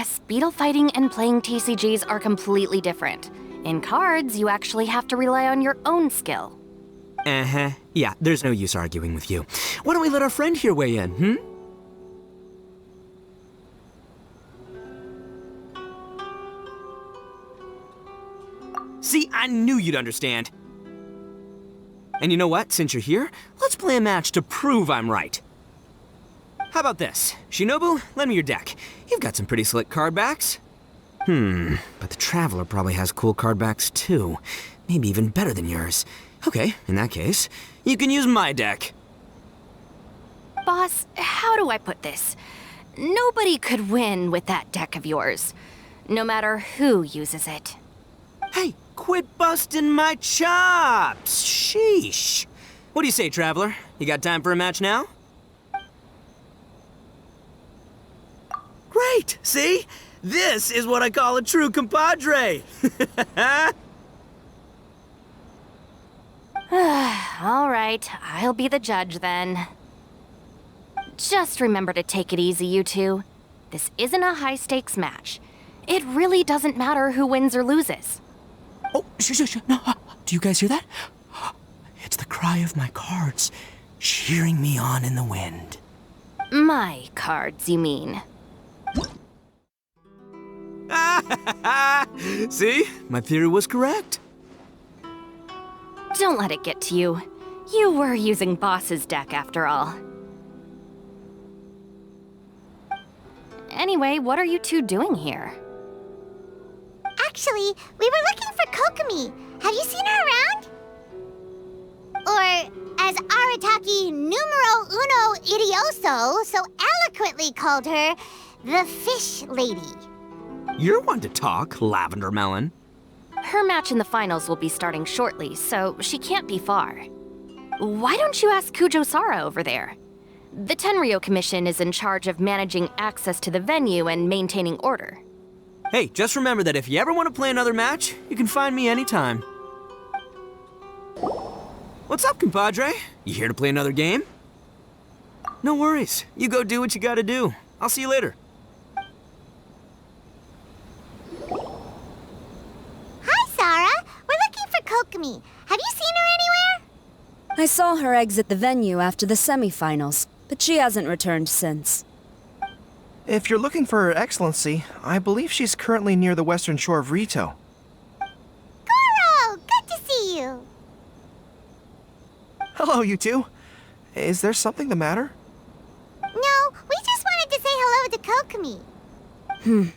Speedle fighting and playing TCGs are completely different. In cards, you actually have to rely on your own skill. Uh-huh. Yeah, there's no use arguing with you. Why don't we let our friend here weigh in, See, I knew you'd understand. And you know what? Since you're here, let's play a match to prove I'm right. How about this? Shinobu, lend me your deck. You've got some pretty slick card backs. But the Traveler probably has cool card backs too. Maybe even better than yours. Okay, in that case, you can use my deck. Boss, how do I put this? Nobody could win with that deck of yours, no matter who uses it. Hey, quit busting my chops! Sheesh. What do you say, Traveler? You got time for a match now? Great! See? This is what I call a true compadre! All right, I'll be the judge then. Just remember to take it easy, you two. This isn't a high-stakes match. It really doesn't matter who wins or loses. Oh, shh, no. Do you guys hear that? It's the cry of my cards, cheering me on in the wind. My cards, you mean? See? My theory was correct. Don't let it get to you. You were using Boss's deck after all. Anyway, what are you two doing here? Actually, we were looking for Kokomi. Have you seen her around? Or, as Arataki numero uno idioso so eloquently called her, the Fish Lady. You're one to talk, Lavender Melon. Her match in the finals will be starting shortly, so she can't be far. Why don't you ask Kujo-Sara over there? The Tenryo Commission is in charge of managing access to the venue and maintaining order. Hey, just remember that if you ever want to play another match, you can find me anytime. What's up, compadre? You here to play another game? No worries. You go do what you gotta do. I'll see you later. Hi, Sarah. We're looking for Kokomi. Have you seen her anywhere? I saw her exit the venue after the semifinals, but she hasn't returned since. If you're looking for Her Excellency, I believe she's currently near the western shore of Rito. Goro! Good to see you! Hello, you two. Is there something the matter? No, we just wanted to say hello to Kokomi.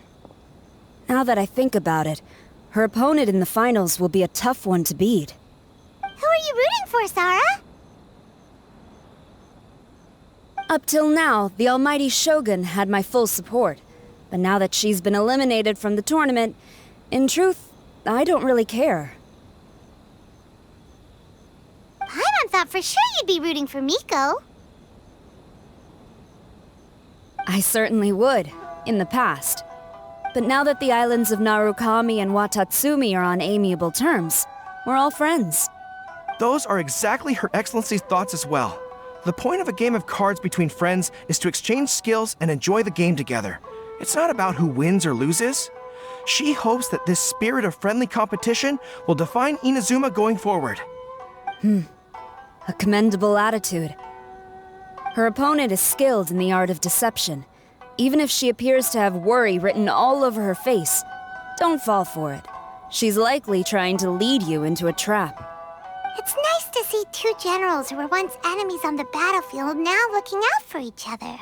Now that I think about it, her opponent in the finals will be a tough one to beat. Who are you rooting for, Sarah? Up till now, the almighty Shogun had my full support. But now that she's been eliminated from the tournament, in truth, I don't really care. Paimon thought for sure you'd be rooting for Miko. I certainly would, in the past. But now that the islands of Narukami and Watatsumi are on amiable terms, we're all friends. Those are exactly Her Excellency's thoughts as well. The point of a game of cards between friends is to exchange skills and enjoy the game together. It's not about who wins or loses. She hopes that this spirit of friendly competition will define Inazuma going forward. A commendable attitude. Her opponent is skilled in the art of deception. Even if she appears to have worry written all over her face, don't fall for it. She's likely trying to lead you into a trap. It's nice to see two generals who were once enemies on the battlefield now looking out for each other.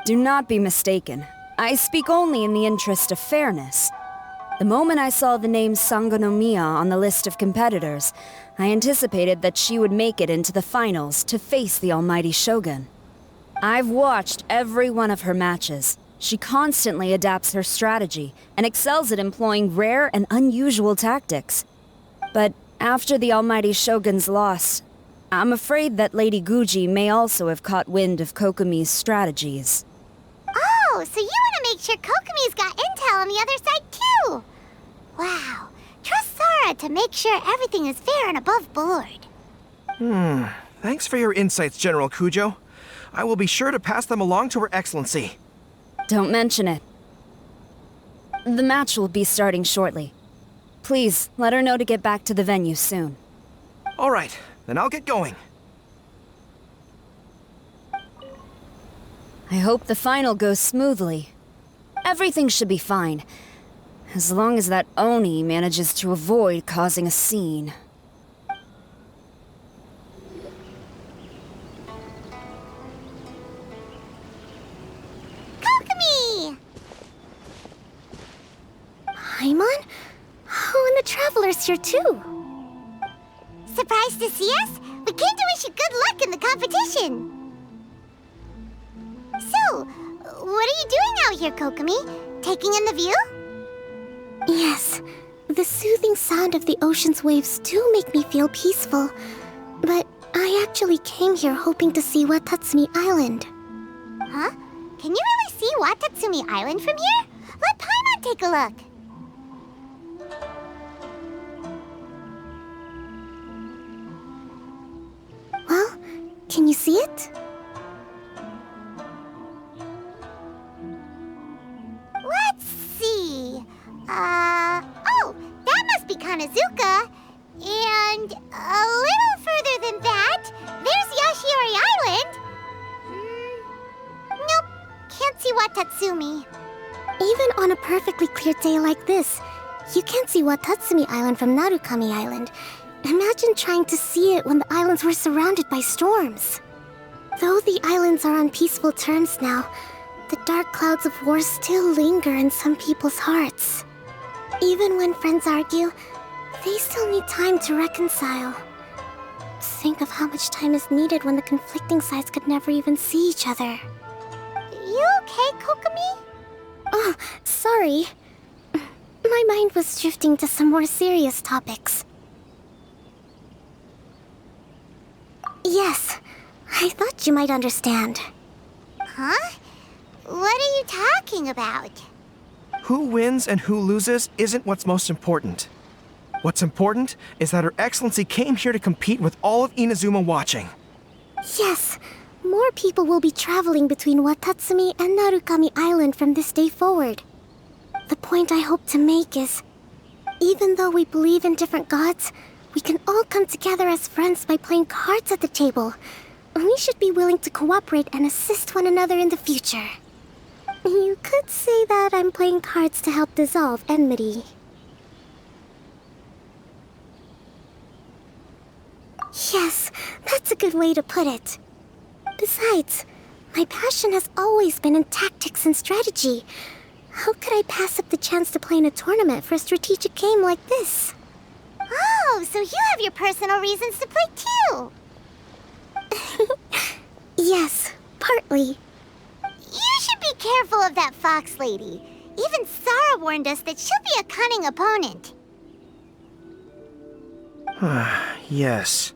Do not be mistaken. I speak only in the interest of fairness. The moment I saw the name Sangonomiya on the list of competitors, I anticipated that she would make it into the finals to face the almighty Shogun. I've watched every one of her matches. She constantly adapts her strategy and excels at employing rare and unusual tactics. But after the almighty Shogun's loss, I'm afraid that Lady Guji may also have caught wind of Kokomi's strategies. Oh, so you want to make sure Kokomi's got intel on the other side too? Wow. Trust Sora to make sure everything is fair and above board. Thanks for your insights, General Kujo. I will be sure to pass them along to Her Excellency. Don't mention it. The match will be starting shortly. Please, let her know to get back to the venue soon. All right, then I'll get going. I hope the final goes smoothly. Everything should be fine, as long as that Oni manages to avoid causing a scene. Kokomi! Paimon? Oh, and the Traveler's here too. Surprised to see us? We came to wish you good luck in the competition. So, what are you doing out here, Kokomi? Taking in the view? Yes. The soothing sound of the ocean's waves do make me feel peaceful. But I actually came here hoping to see Watatsumi Island. Huh? Can you really see Watatsumi Island from here? Let Paimon take a look. Well, can you see it? Let's see. Oh, that must be Kanazuka. And a little further than that, there's Yashiori Island. Nope, can't see Watatsumi. Even on a perfectly clear day like this, you can't see Watatsumi Island from Narukami Island. Imagine trying to see it when the islands were surrounded by storms. Though the islands are on peaceful terms now, the dark clouds of war still linger in some people's hearts. Even when friends argue, they still need time to reconcile. Think of how much time is needed when the conflicting sides could never even see each other. You okay, Kokomi? Oh, sorry. My mind was drifting to some more serious topics. Yes, I thought you might understand. Huh? What are you talking about? Who wins and who loses isn't what's most important. What's important is that Her Excellency came here to compete with all of Inazuma watching. Yes, more people will be traveling between Watatsumi and Narukami Island from this day forward. The point I hope to make is, even though we believe in different gods, we can all come together as friends by playing cards at the table. We should be willing to cooperate and assist one another in the future. You could say that I'm playing cards to help dissolve enmity. Yes, that's a good way to put it. Besides, my passion has always been in tactics and strategy. How could I pass up the chance to play in a tournament for a strategic game like this? Oh, so you have your personal reasons to play too! Yes, partly. You should be careful of that fox lady. Even Sara warned us that she'll be a cunning opponent. Yes.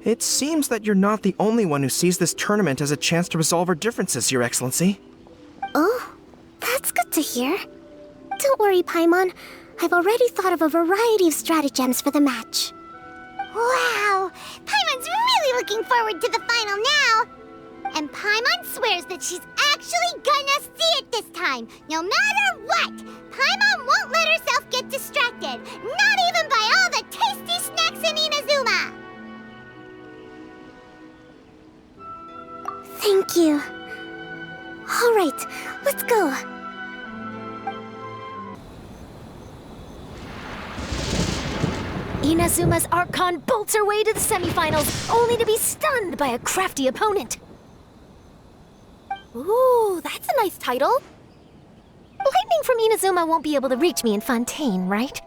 It seems that you're not the only one who sees this tournament as a chance to resolve our differences, Your Excellency. Oh, that's good to hear. Don't worry, Paimon. I've already thought of a variety of stratagems for the match. Wow! Paimon's really looking forward to the final now! And Paimon swears that she's actually gonna see it this time, no matter what! Paimon won't let herself get distracted, not even by all the tasty snacks in Inazuma! Thank you. All right, let's go. Inazuma's Archon bolts her way to the semifinals, only to be stunned by a crafty opponent. Ooh, that's a nice title. Lightning from Inazuma won't be able to reach me in Fontaine, right?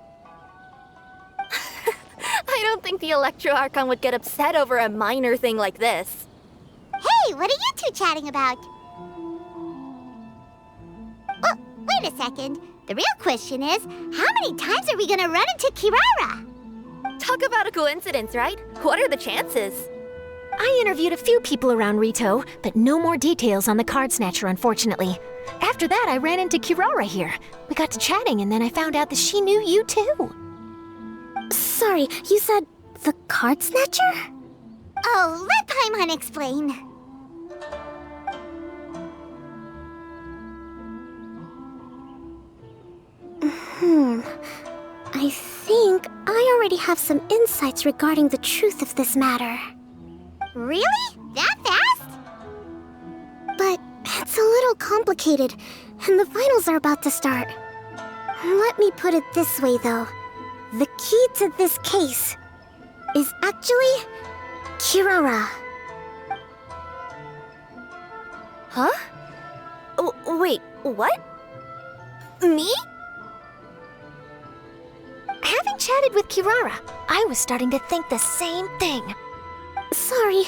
I don't think the Electro Archon would get upset over a minor thing like this. Hey, what are you two chatting about? Oh, wait a second. The real question is, how many times are we gonna run into Kirara? Talk about a coincidence, right? What are the chances? I interviewed a few people around Rito, but no more details on the card snatcher, unfortunately. After that, I ran into Kirara here. We got to chatting, and then I found out that she knew you too. Sorry, you said the card snatcher? Oh, let Paimon explain. I think I already have some insights regarding the truth of this matter. Really? That fast? But it's a little complicated, and the finals are about to start. Let me put it this way, though. The key to this case is actually Kirara. Huh? Wait, what? Me? Having chatted with Kirara, I was starting to think the same thing. Sorry,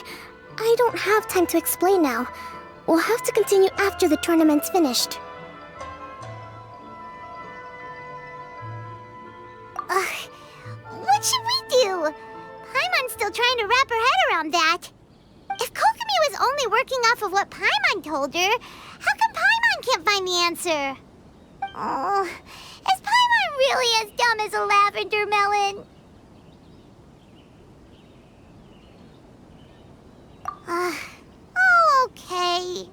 I don't have time to explain now. We'll have to continue after the tournament's finished. What should we do? Paimon's still trying to wrap her head around that. If Kokomi was only working off of what Paimon told her, how come Paimon can't find the answer? Oh, is Paimon really as dumb as a lavender melon? Oh, okay.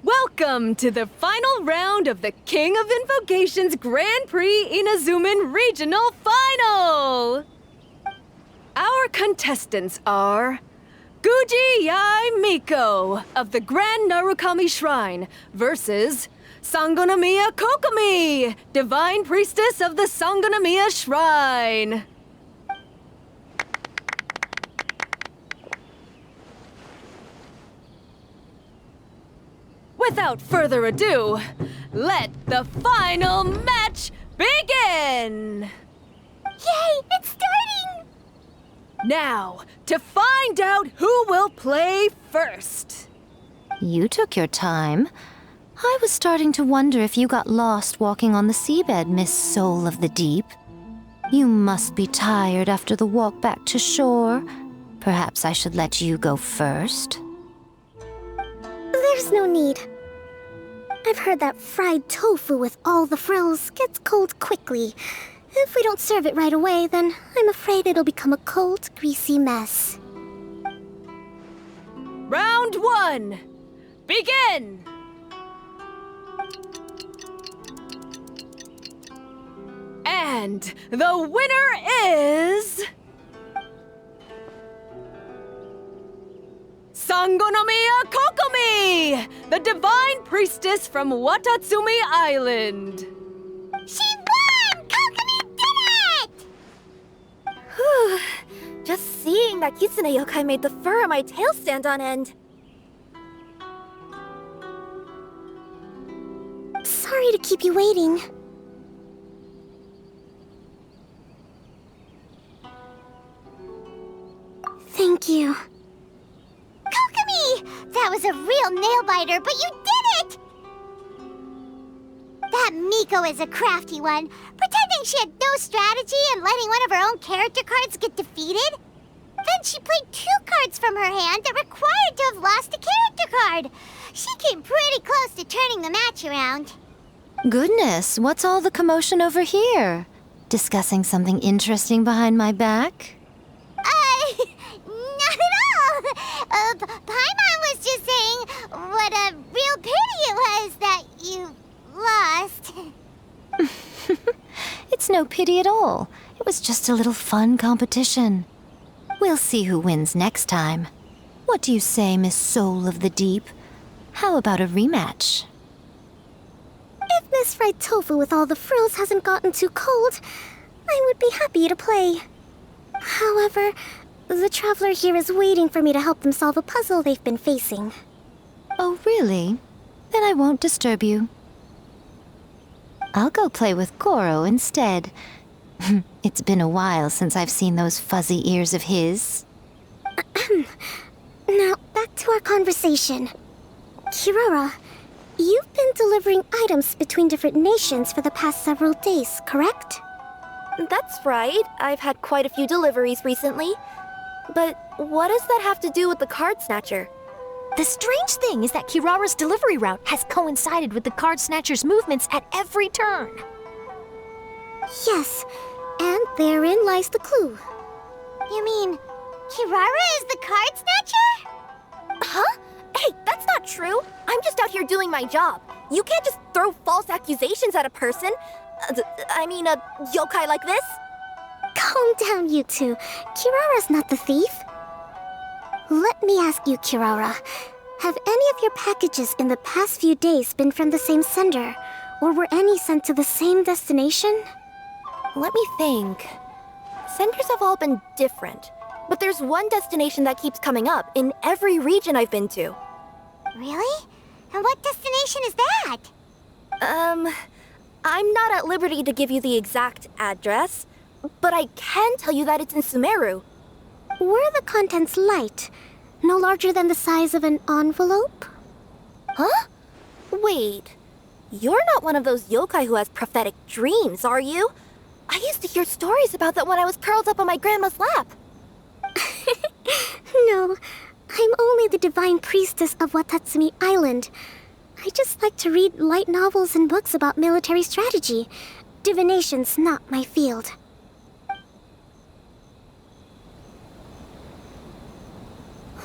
Welcome to the final round of the King of Invocations Grand Prix Inazuman Regional Final! Our contestants are Guji Yai Miko of the Grand Narukami Shrine versus Sangonomiya Kokomi, Divine Priestess of the Sangonomiya Shrine. Without further ado, let the final match begin! Yay, it's starting! Now, to find out who will play first. You took your time. I was starting to wonder if you got lost walking on the seabed, Miss Soul of the Deep. You must be tired after the walk back to shore. Perhaps I should let you go first. There's no need. I've heard that fried tofu with all the frills gets cold quickly. If we don't serve it right away, then I'm afraid it'll become a cold, greasy mess. Round one, begin! And the winner is... Sangonomiya Kokomi, the Divine Priestess from Watatsumi Island. She won! Kokomi did it! Whew. Just seeing that Kitsune yokai made the fur on my tail stand on end. Sorry to keep you waiting. Thank you. Kokomi! That was a real nail-biter, but you did it! That Miko is a crafty one, pretending she had no strategy and letting one of her own character cards get defeated. Then she played 2 cards from her hand that required to have lost a character card. She came pretty close to turning the match around. Goodness, what's all the commotion over here? Discussing something interesting behind my back? Not at all! Paimon was just saying what a real pity it was that you lost. It's no pity at all. It was just a little fun competition. We'll see who wins next time. What do you say, Miss Soul of the Deep? How about a rematch? If Miss Fried Tofu with all the frills hasn't gotten too cold, I would be happy to play. However, the traveler here is waiting for me to help them solve a puzzle they've been facing. Oh, really? Then I won't disturb you. I'll go play with Goro instead. It's been a while since I've seen those fuzzy ears of his. Now, back to our conversation. Kirara, you've been delivering items between different nations for the past several days, correct? That's right. I've had quite a few deliveries recently. But what does that have to do with the card snatcher? The strange thing is that Kirara's delivery route has coincided with the card snatcher's movements at every turn. Yes, and therein lies the clue. You mean, Kirara is the card snatcher? Huh? Hey, that's not true. I'm just out here doing my job. You can't just throw false accusations at a person. I mean, a yokai like this. Calm down, you two. Kirara's not the thief. Let me ask you, Kirara. Have any of your packages in the past few days been from the same sender? Or were any sent to the same destination? Let me think. Senders have all been different. But there's one destination that keeps coming up in every region I've been to. Really? And what destination is that? I'm not at liberty to give you the exact address, but I can tell you that it's in Sumeru. Were the contents light? No larger than the size of an envelope? Huh? Wait. You're not one of those yokai who has prophetic dreams, are you? I used to hear stories about that when I was curled up on my grandma's lap. No, I'm only the divine priestess of Watatsumi Island. I just like to read light novels and books about military strategy. Divination's not my field.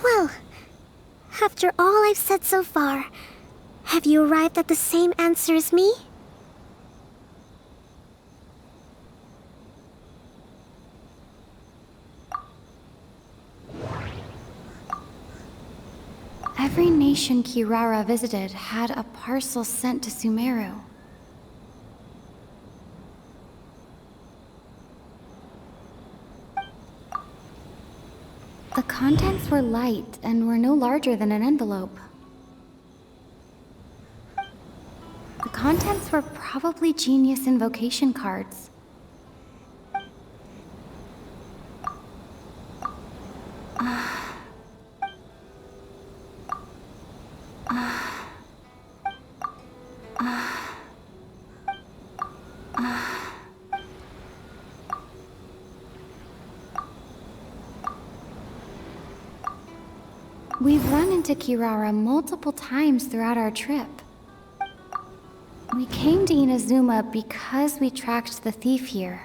Well, after all I've said so far, have you arrived at the same answer as me? Every nation Kirara visited had a parcel sent to Sumeru. The contents were light and were no larger than an envelope. The contents were probably genius invocation cards. We've run into Kirara multiple times throughout our trip. We came to Inazuma because we tracked the thief here.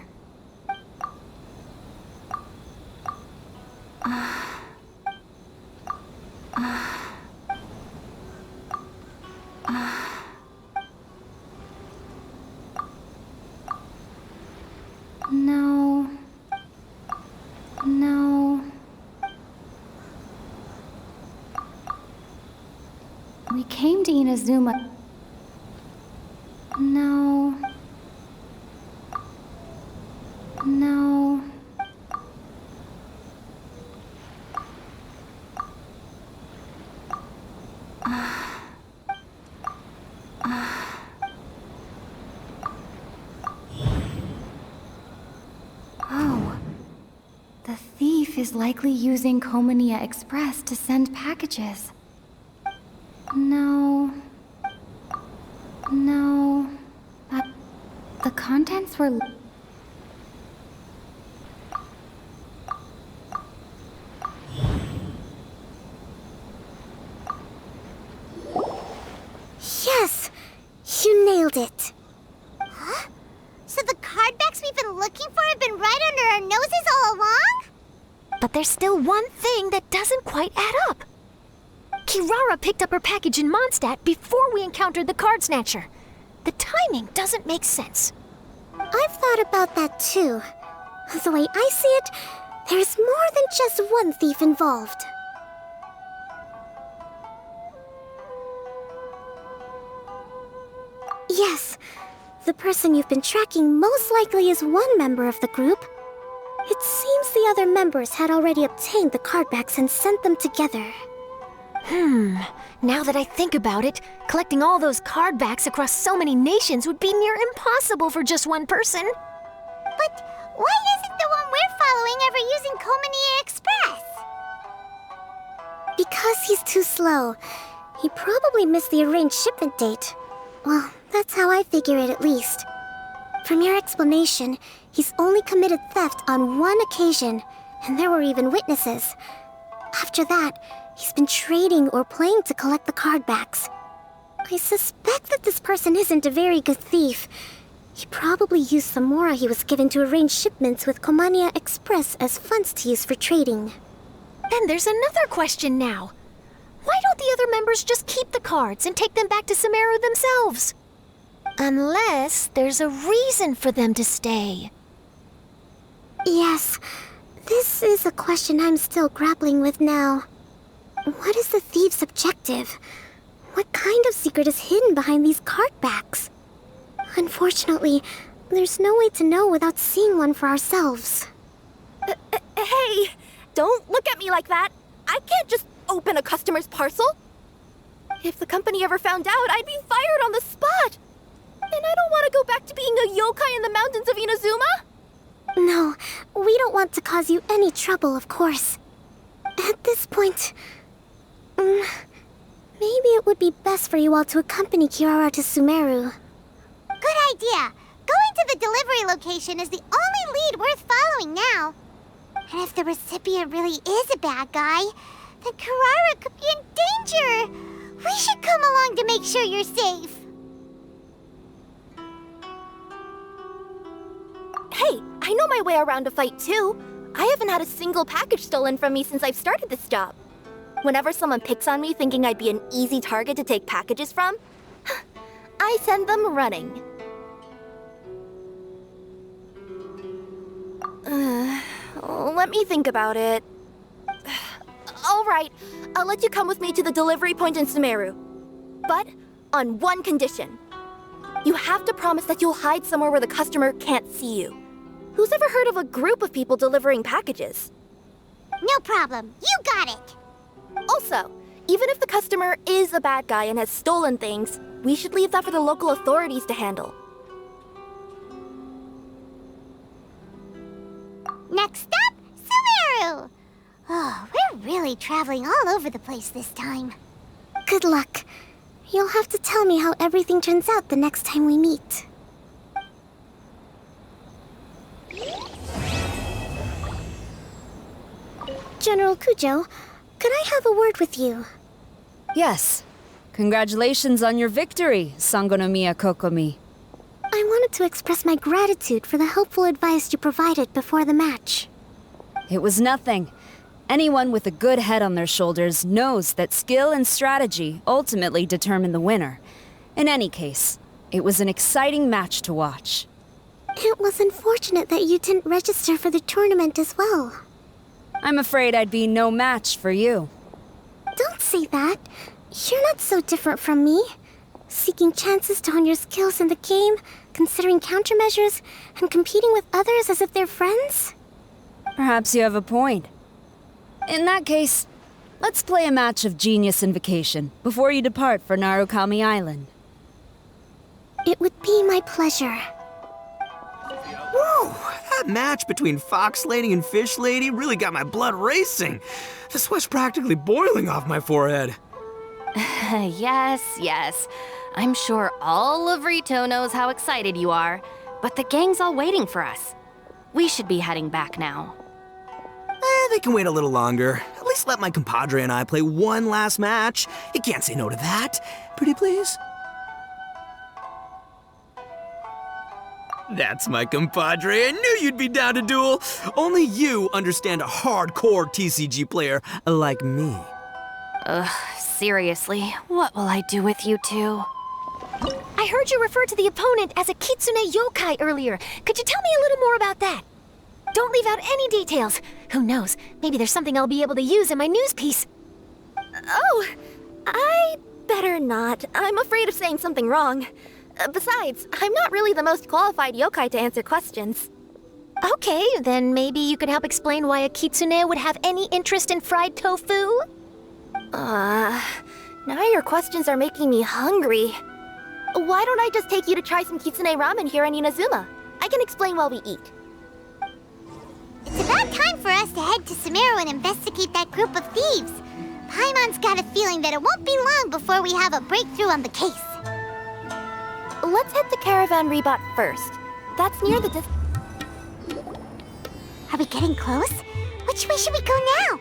No. No. We came to Inazuma. No. No. Oh. The thief is likely using Komania Express to send packages. No. No. But the contents were... Yes! You nailed it! Huh? So the cardbacks we've been looking for have been right under our noses all along? But there's still one thing that doesn't quite add up. Kirara picked up her package in Mondstadt before we encountered the card snatcher. The timing doesn't make sense. I've thought about that too. The way I see it, there's more than just one thief involved. Yes, the person you've been tracking most likely is one member of the group. It seems the other members had already obtained the card backs and sent them together. Now that I think about it, collecting all those card backs across so many nations would be near impossible for just one person. But why isn't the one we're following ever using Koumonia Express? Because he's too slow. He probably missed the arranged shipment date. Well, that's how I figure it at least. From your explanation, he's only committed theft on one occasion, and there were even witnesses. After that, he's been trading or playing to collect the card backs. I suspect that this person isn't a very good thief. He probably used the mora he was given to arrange shipments with Koumonia Express as funds to use for trading. Then there's another question now. Why don't the other members just keep the cards and take them back to Sumeru themselves? Unless there's a reason for them to stay. Yes, this is a question I'm still grappling with now. What is the thief's objective? What kind of secret is hidden behind these card backs? Unfortunately, there's no way to know without seeing one for ourselves. Hey, don't look at me like that. I can't just open a customer's parcel. If the company ever found out, I'd be fired on the spot. And I don't want to go back to being a yokai in the mountains of Inazuma. No, we don't want to cause you any trouble, of course. At this point, maybe it would be best for you all to accompany Kirara to Sumeru. Good idea. Going to the delivery location is the only lead worth following now. And if the recipient really is a bad guy, then Kirara could be in danger. We should come along to make sure you're safe. Hey, I know my way around a fight too. I haven't had a single package stolen from me since I've started this job. Whenever someone picks on me thinking I'd be an easy target to take packages from, I send them running. Let me think about it. All right, I'll let you come with me to the delivery point in Sumeru. But on one condition. You have to promise that you'll hide somewhere where the customer can't see you. Who's ever heard of a group of people delivering packages? No problem. You got it. Also, even if the customer is a bad guy and has stolen things, we should leave that for the local authorities to handle. Next up, Sumeru! Oh, we're really traveling all over the place this time. Good luck. You'll have to tell me how everything turns out the next time we meet. General Kujo, could I have a word with you? Yes. Congratulations on your victory, Sangonomiya Kokomi. I wanted to express my gratitude for the helpful advice you provided before the match. It was nothing. Anyone with a good head on their shoulders knows that skill and strategy ultimately determine the winner. In any case, it was an exciting match to watch. It was unfortunate that you didn't register for the tournament as well. I'm afraid I'd be no match for you. Don't say that. You're not so different from me. Seeking chances to hone your skills in the game, considering countermeasures, and competing with others as if they're friends? Perhaps you have a point. In that case, let's play a match of Genius Invocation before you depart for Narukami Island. It would be my pleasure. Whoa! That match between Fox Lady and Fish Lady really got my blood racing. The sweat's practically boiling off my forehead. Yes. I'm sure all of Rito knows how excited you are, but the gang's all waiting for us. We should be heading back now. They can wait a little longer. At least let my compadre and I play one last match. You can't say no to that. Pretty please? That's my compadre. I knew you'd be down to duel. Only you understand a hardcore TCG player like me. Seriously, what will I do with you two? I heard you refer to the opponent as a kitsune yokai earlier. Could you tell me a little more about that? Don't leave out any details. Who knows, maybe there's something I'll be able to use in my news piece. Oh, I better not. I'm afraid of saying something wrong. Besides, I'm not really the most qualified yokai to answer questions. Okay, then maybe you could help explain why a kitsune would have any interest in fried tofu? Now your questions are making me hungry. Why don't I just take you to try some kitsune ramen here in Inazuma? I can explain while we eat. It's about time for us to head to Sumeru and investigate that group of thieves. Paimon's got a feeling that it won't be long before we have a breakthrough on the case. Let's head to Caravan Rebot first. That's near the Are we getting close? Which way should we go now?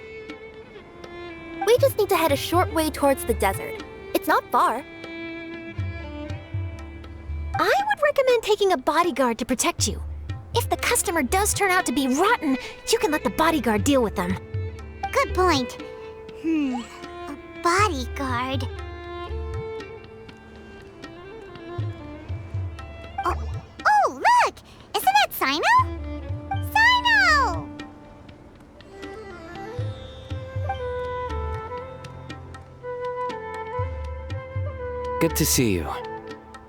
We just need to head a short way towards the desert. It's not far. I would recommend taking a bodyguard to protect you. If the customer does turn out to be rotten, you can let the bodyguard deal with them. Good point. A bodyguard. Oh, look! Isn't that Sino? Sino! Good to see you.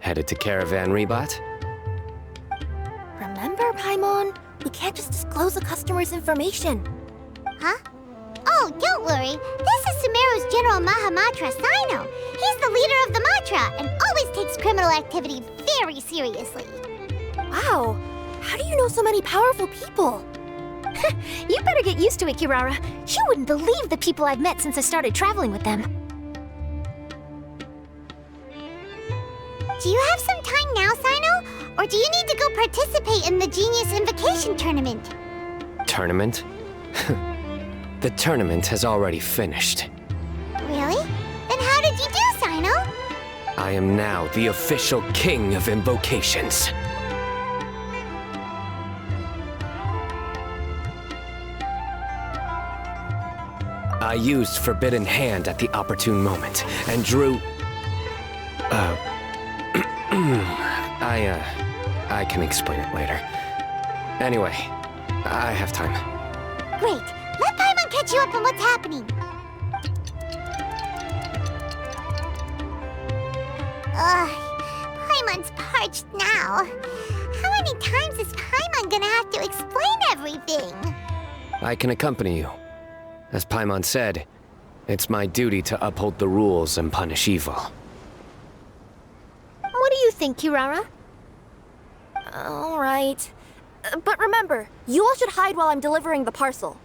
Headed to Caravan Rebot? Remember, Paimon? We can't just disclose a customer's information. Huh? Oh, don't worry. This is Sumeru's General Mahamatra, Sino. He's the leader of the Matra and always takes criminal activity very seriously. Wow. How do you know so many powerful people? You better get used to it, Kirara. You wouldn't believe the people I've met since I started traveling with them. Do you have some time now, Sino? Or do you need to go participate in the Genius Invocation Tournament? Tournament? The tournament has already finished. Really? Then how did you do, Sino? I am now the official king of invocations. I used Forbidden Hand at the opportune moment and drew... I can explain it later. Anyway, I have time. Great. Let Paimon catch you up on what's happening. Paimon's parched now. How many times is Paimon gonna have to explain everything? I can accompany you. As Paimon said, it's my duty to uphold the rules and punish evil. What do you think, Kirara? All right. But remember, you all should hide while I'm delivering the parcel.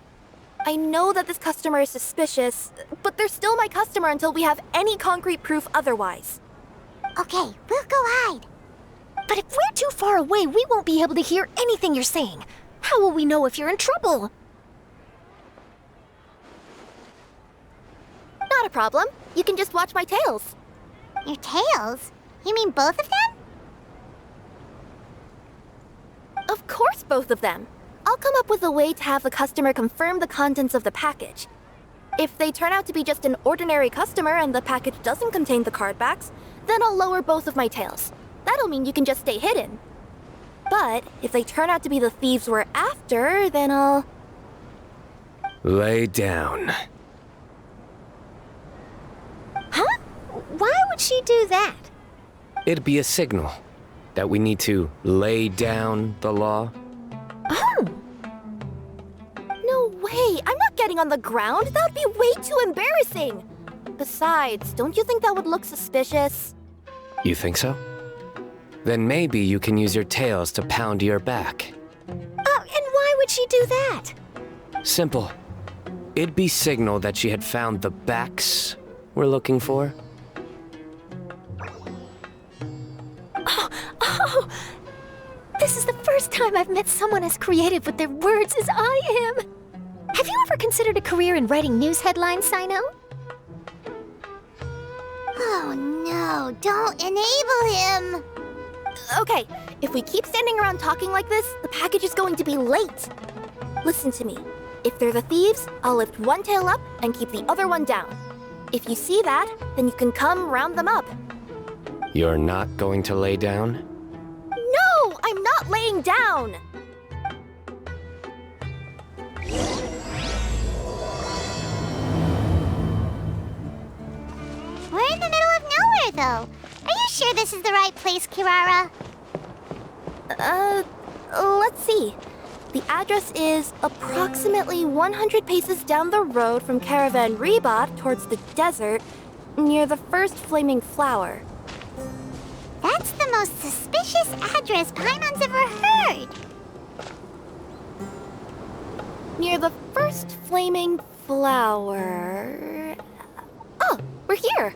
I know that this customer is suspicious, but they're still my customer until we have any concrete proof otherwise. Okay, we'll go hide. But if we're too far away, we won't be able to hear anything you're saying. How will we know if you're in trouble? Not a problem. You can just watch my tails. Your tails? You mean both of them? Of course, both of them. I'll come up with a way to have the customer confirm the contents of the package. If they turn out to be just an ordinary customer and the package doesn't contain the card backs, then I'll lower both of my tails. That'll mean you can just stay hidden. But if they turn out to be the thieves we're after, then I'll... Lay down. Huh? Why would she do that? It'd be a signal that we need to lay down the law. Oh! No way! I'm not getting on the ground! That'd be way too embarrassing! Besides, don't you think that would look suspicious? You think so? Then maybe you can use your tails to pound your back. Oh, and why would she do that? Simple. It'd be signal that she had found the backs we're looking for. Oh! This is the first time I've met someone as creative with their words as I am. Have you ever considered a career in writing news headlines, Sino? Oh no, don't enable him! Okay, if we keep standing around talking like this, the package is going to be late. Listen to me. If they're the thieves, I'll lift one tail up and keep the other one down. If you see that, then you can come round them up. You're not going to lay down? No, I'm not laying down! We're in the middle of nowhere, though. Are you sure this is the right place, Kirara? Let's see. The address is approximately 100 paces down the road from Caravan Rebat towards the desert, near the first flaming flower. That's the most suspicious address Paimon's ever heard. Near the first flaming flower... Oh, we're here!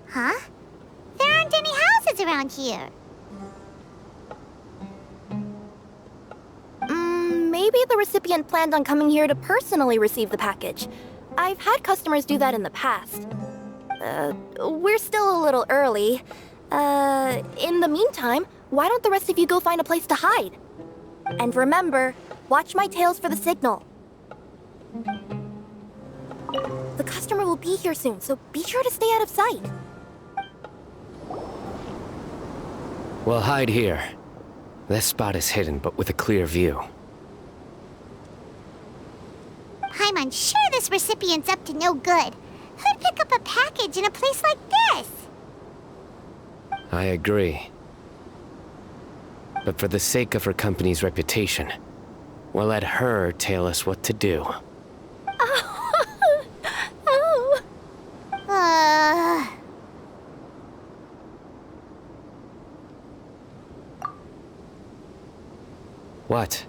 Huh? There aren't any houses around here. Maybe the recipient planned on coming here to personally receive the package. I've had customers do that in the past. We're still a little early. In the meantime, why don't the rest of you go find a place to hide? And remember, watch my tails for the signal. The customer will be here soon, so be sure to stay out of sight. We'll hide here. This spot is hidden, but with a clear view. Paimon's sure this recipient's up to no good. Who'd pick up a package in a place like this? I agree. But for the sake of her company's reputation, we'll let her tell us what to do. What?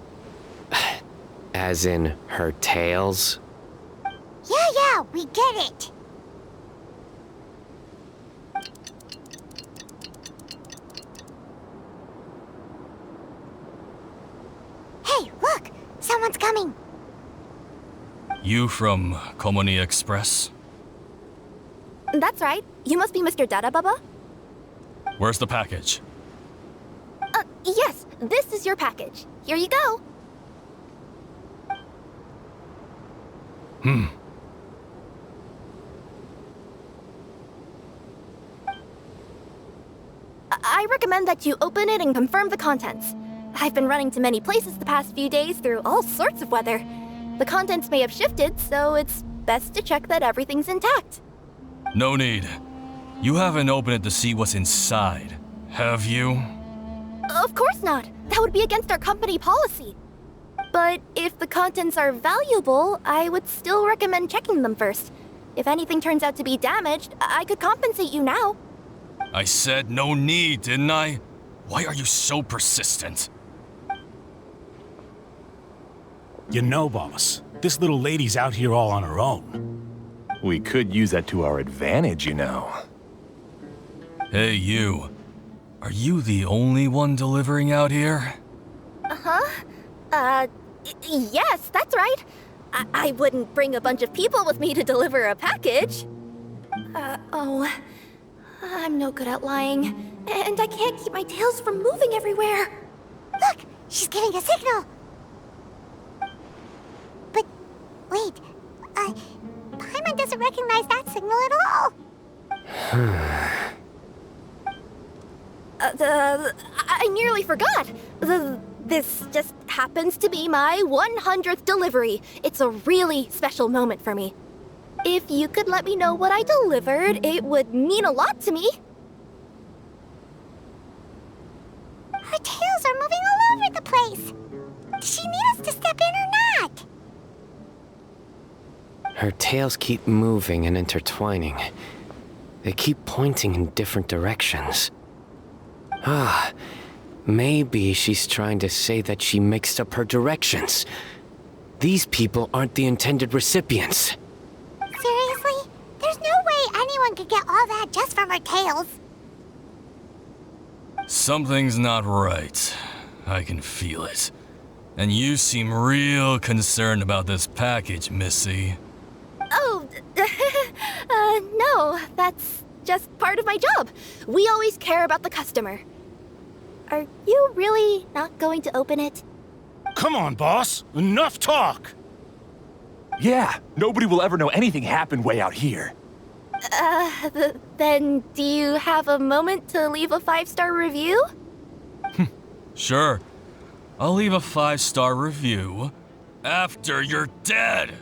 As in her tails? Yeah, we get it. Hey, look! Someone's coming. You from Komoni Express? That's right. You must be Mr. Dada Baba? Where's the package? Yes, this is your package. Here you go. I recommend that you open it and confirm the contents. I've been running to many places the past few days through all sorts of weather. The contents may have shifted, so it's best to check that everything's intact. No need. You haven't opened it to see what's inside, have you? Of course not. That would be against our company policy. But if the contents are valuable, I would still recommend checking them first. If anything turns out to be damaged, I could compensate you now. I said no need, didn't I? Why are you so persistent? You know, boss, this little lady's out here all on her own. We could use that to our advantage, you know. Hey, you. Are you the only one delivering out here? Yes, that's right. I wouldn't bring a bunch of people with me to deliver a package. I'm no good at lying. And I can't keep my tails from moving everywhere. Look, she's giving a signal. But, wait, Paimon doesn't recognize that signal at all. I nearly forgot. This just happens to be my 100th delivery. It's a really special moment for me. If you could let me know what I delivered, it would mean a lot to me. Her tails are moving all over the place. Does she need us to step in or not? Her tails keep moving and intertwining. They keep pointing in different directions. Maybe she's trying to say that she mixed up her directions. These people aren't the intended recipients. Seriously? There's no way anyone could get all that just from her tails. Something's not right. I can feel it. And you seem real concerned about this package, Missy. Oh, no, that's just part of my job. We always care about the customer. Are you really not going to open it? Come on, boss. Enough talk. Yeah, nobody will ever know anything happened way out here. Then do you have a moment to leave a 5-star review? Sure. I'll leave a 5-star review after you're dead.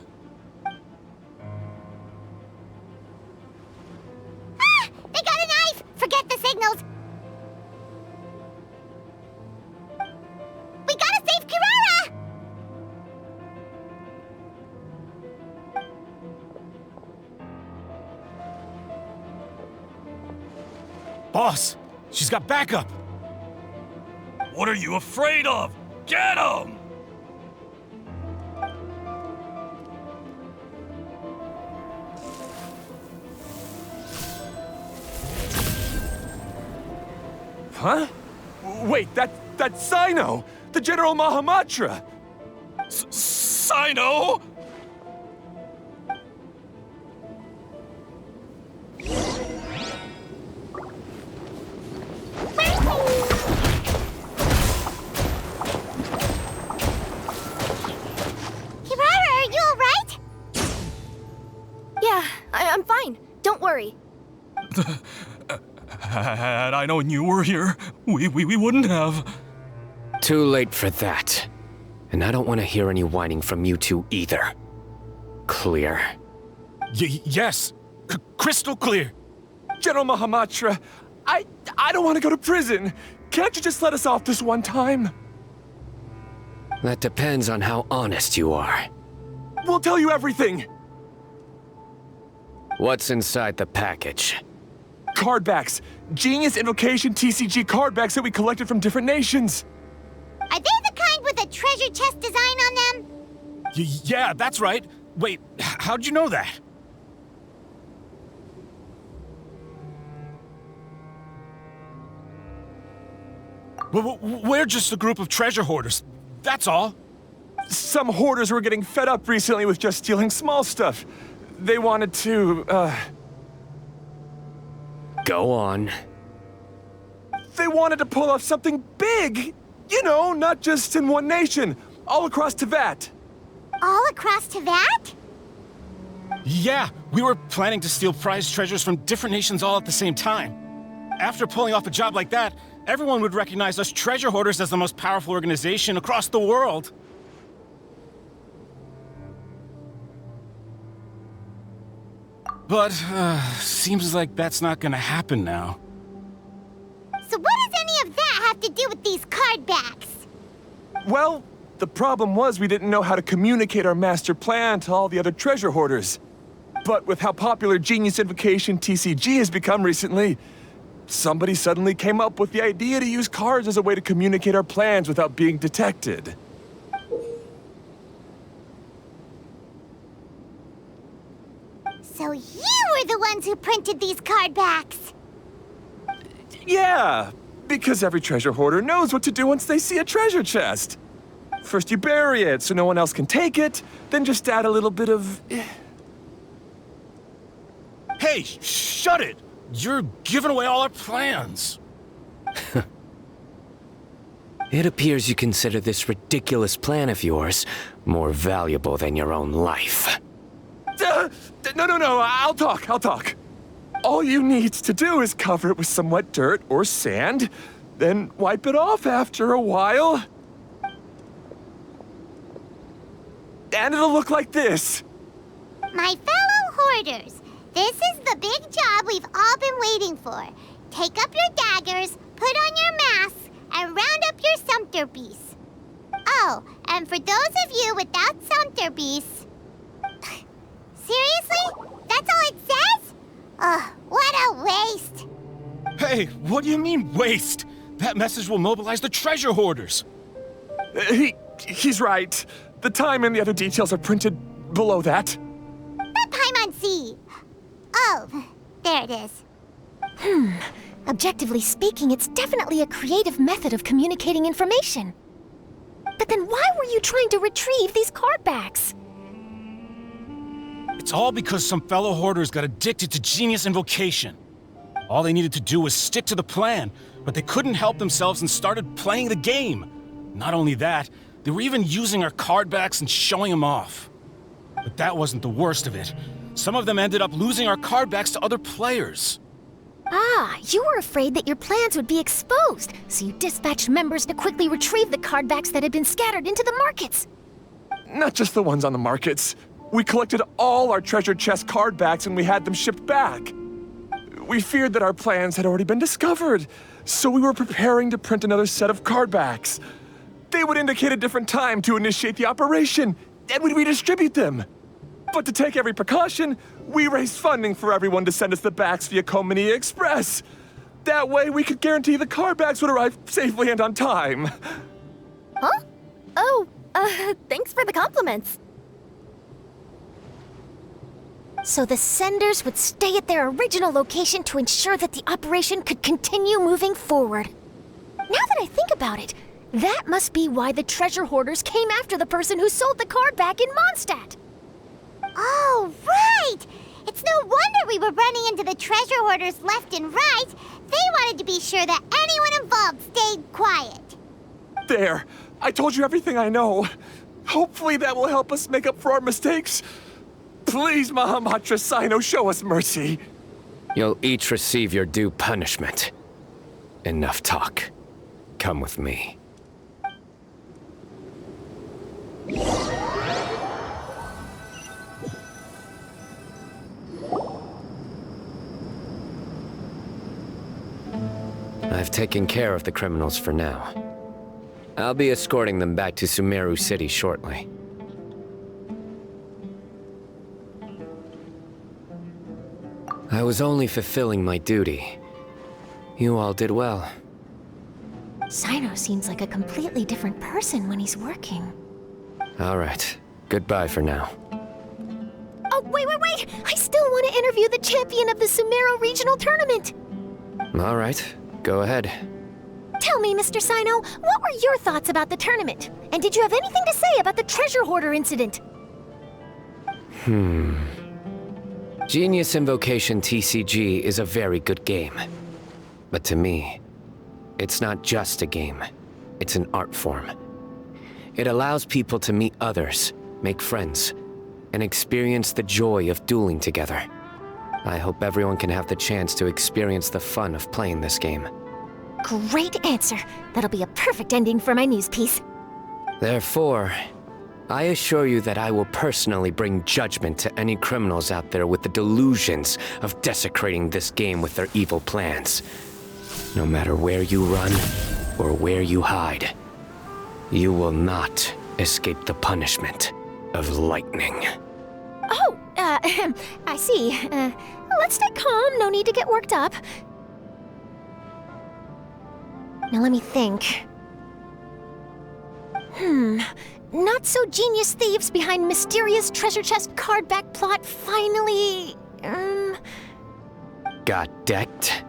Forget the signals! We gotta save Kirara! Boss, she's got backup! What are you afraid of? Get him! Huh? Wait, that's Sino! The General Mahamatra! Sino? Kirara, are you alright? Yeah, I'm fine. Don't worry. Had I known you were here, we wouldn't have. Too late for that. And I don't want to hear any whining from you two either. Clear? Yes. Crystal clear. General Mahamatra, I don't want to go to prison. Can't you just let us off this one time? That depends on how honest you are. We'll tell you everything. What's inside the package? Card backs. Genius Invocation TCG card backs that we collected from different nations. Are they the kind with a treasure chest design on them? Yeah, that's right. Wait, how'd you know that? We're just a group of treasure hoarders. That's all. Some hoarders were getting fed up recently with just stealing small stuff. They wanted to, Go on. They wanted to pull off something big! You know, not just in one nation, all across Teyvat. All across Teyvat? Yeah, we were planning to steal prized treasures from different nations all at the same time. After pulling off a job like that, everyone would recognize us treasure hoarders as the most powerful organization across the world. But, seems like that's not gonna happen now. So what does any of that have to do with these card backs? Well, the problem was we didn't know how to communicate our master plan to all the other treasure hoarders. But with how popular Genius Invocation TCG has become recently, somebody suddenly came up with the idea to use cards as a way to communicate our plans without being detected. So you were the ones who printed these card backs? Yeah, because every treasure hoarder knows what to do once they see a treasure chest. First you bury it so no one else can take it, then just add a little bit of... Hey, shut it! You're giving away all our plans. It appears you consider this ridiculous plan of yours more valuable than your own life. No, I'll talk. All you need to do is cover it with some wet dirt or sand, then wipe it off after a while. And it'll look like this. My fellow hoarders, this is the big job we've all been waiting for. Take up your daggers, put on your masks, and round up your sumpter-beasts. Oh, and for those of you without sumpter-beasts... Seriously? That's all it says? Ugh, what a waste! Hey, what do you mean, waste? That message will mobilize the treasure hoarders. He's right. The time and the other details are printed below that. Not Paimon-Z. Oh, there it is. Objectively speaking, it's definitely a creative method of communicating information. But then why were you trying to retrieve these card backs? It's all because some fellow hoarders got addicted to Genius Invocation. All they needed to do was stick to the plan, but they couldn't help themselves and started playing the game. Not only that, they were even using our card backs and showing them off. But that wasn't the worst of it. Some of them ended up losing our card backs to other players. Ah, you were afraid that your plans would be exposed, so you dispatched members to quickly retrieve the card backs that had been scattered into the markets. Not just the ones on the markets. We collected all our treasure chest card backs and we had them shipped back. We feared that our plans had already been discovered, so we were preparing to print another set of card backs. They would indicate a different time to initiate the operation, and we'd redistribute them. But to take every precaution, we raised funding for everyone to send us the backs via Koumonia Express. That way, we could guarantee the card backs would arrive safely and on time. Huh? Oh, thanks for the compliments. So the senders would stay at their original location to ensure that the operation could continue moving forward. Now that I think about it, that must be why the treasure hoarders came after the person who sold the card back in Mondstadt. Oh, right! It's no wonder we were running into the treasure hoarders left and right. They wanted to be sure that anyone involved stayed quiet. There, I told you everything I know. Hopefully that will help us make up for our mistakes. Please, Mahamatra Sino, show us mercy. You'll each receive your due punishment. Enough talk. Come with me. I've taken care of the criminals for now. I'll be escorting them back to Sumeru City shortly. I was only fulfilling my duty. You all did well. Sino seems like a completely different person when he's working. All right. Goodbye for now. Oh, wait! I still want to interview the champion of the Sumeru Regional Tournament! All right. Go ahead. Tell me, Mr. Sino, what were your thoughts about the tournament? And did you have anything to say about the treasure hoarder incident? Genius Invocation TCG is a very good game. But to me, it's not just a game. It's an art form. It allows people to meet others, make friends, and experience the joy of dueling together. I hope everyone can have the chance to experience the fun of playing this game. Great answer. That'll be a perfect ending for my news piece. Therefore, I assure you that I will personally bring judgment to any criminals out there with the delusions of desecrating this game with their evil plans. No matter where you run or where you hide, you will not escape the punishment of lightning. Oh, I see. Let's stay calm. No need to get worked up. Now let me think. Not so genius thieves behind mysterious treasure chest card back plot finally... Got decked?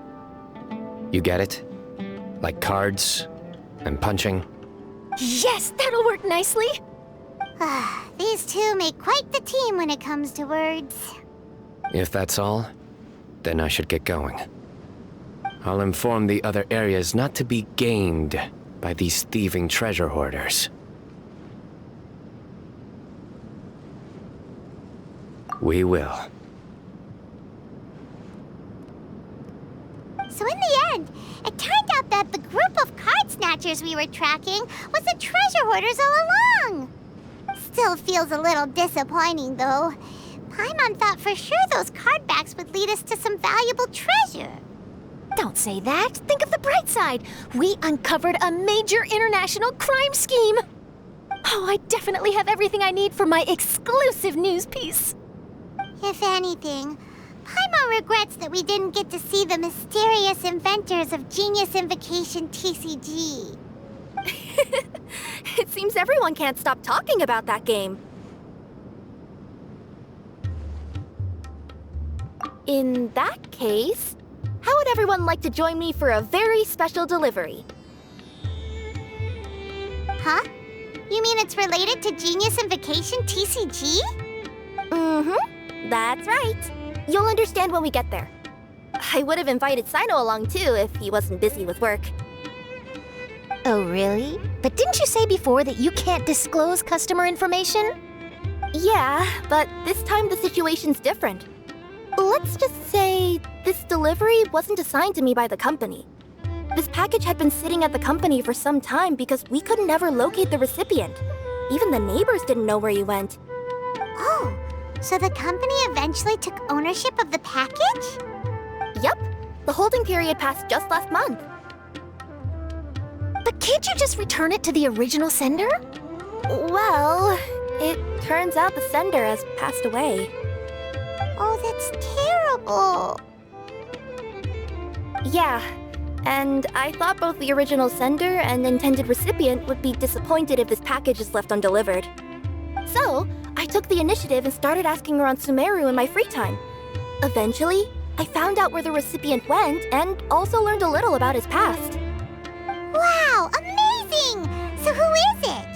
You get it? Like cards and punching? Yes, that'll work nicely. These two make quite the team when it comes to words. If that's all, then I should get going. I'll inform the other areas not to be gamed by these thieving treasure hoarders. We will. So in the end, it turned out that the group of card snatchers we were tracking was the treasure hoarders all along. Still feels a little disappointing, though. Paimon thought for sure those card backs would lead us to some valuable treasure. Don't say that. Think of the bright side. We uncovered a major international crime scheme. Oh, I definitely have everything I need for my exclusive news piece. If anything, Paimon regrets that we didn't get to see the mysterious inventors of Genius Invocation TCG. It seems everyone can't stop talking about that game. In that case, how would everyone like to join me for a very special delivery? Huh? You mean it's related to Genius Invocation TCG? That's right. You'll understand when we get there. I would have invited Sino along too if he wasn't busy with work. Oh, really? But didn't you say before that you can't disclose customer information? Yeah, but this time the situation's different. Let's just say this delivery wasn't assigned to me by the company. This package had been sitting at the company for some time because we could never locate the recipient. Even the neighbors didn't know where he went. Oh, so the company eventually took ownership of the package? Yup. The holding period passed just last month. But can't you just return it to the original sender? Well, it turns out the sender has passed away. Oh, that's terrible. Yeah, and I thought both the original sender and intended recipient would be disappointed if this package is left undelivered. So, I took the initiative and started asking around Sumeru in my free time. Eventually, I found out where the recipient went and also learned a little about his past. Wow, amazing! So who is it?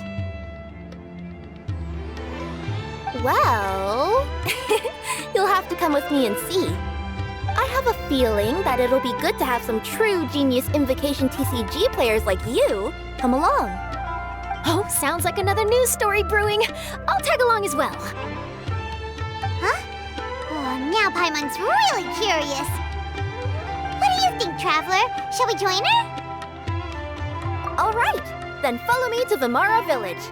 Well, you'll have to come with me and see. I have a feeling that it'll be good to have some true Genius Invocation TCG players like you come along. Oh, sounds like another news story brewing. I'll tag along as well. Huh? Oh, now Paimon's really curious. What do you think, Traveler? Shall we join her? All right, then follow me to Vimara Village.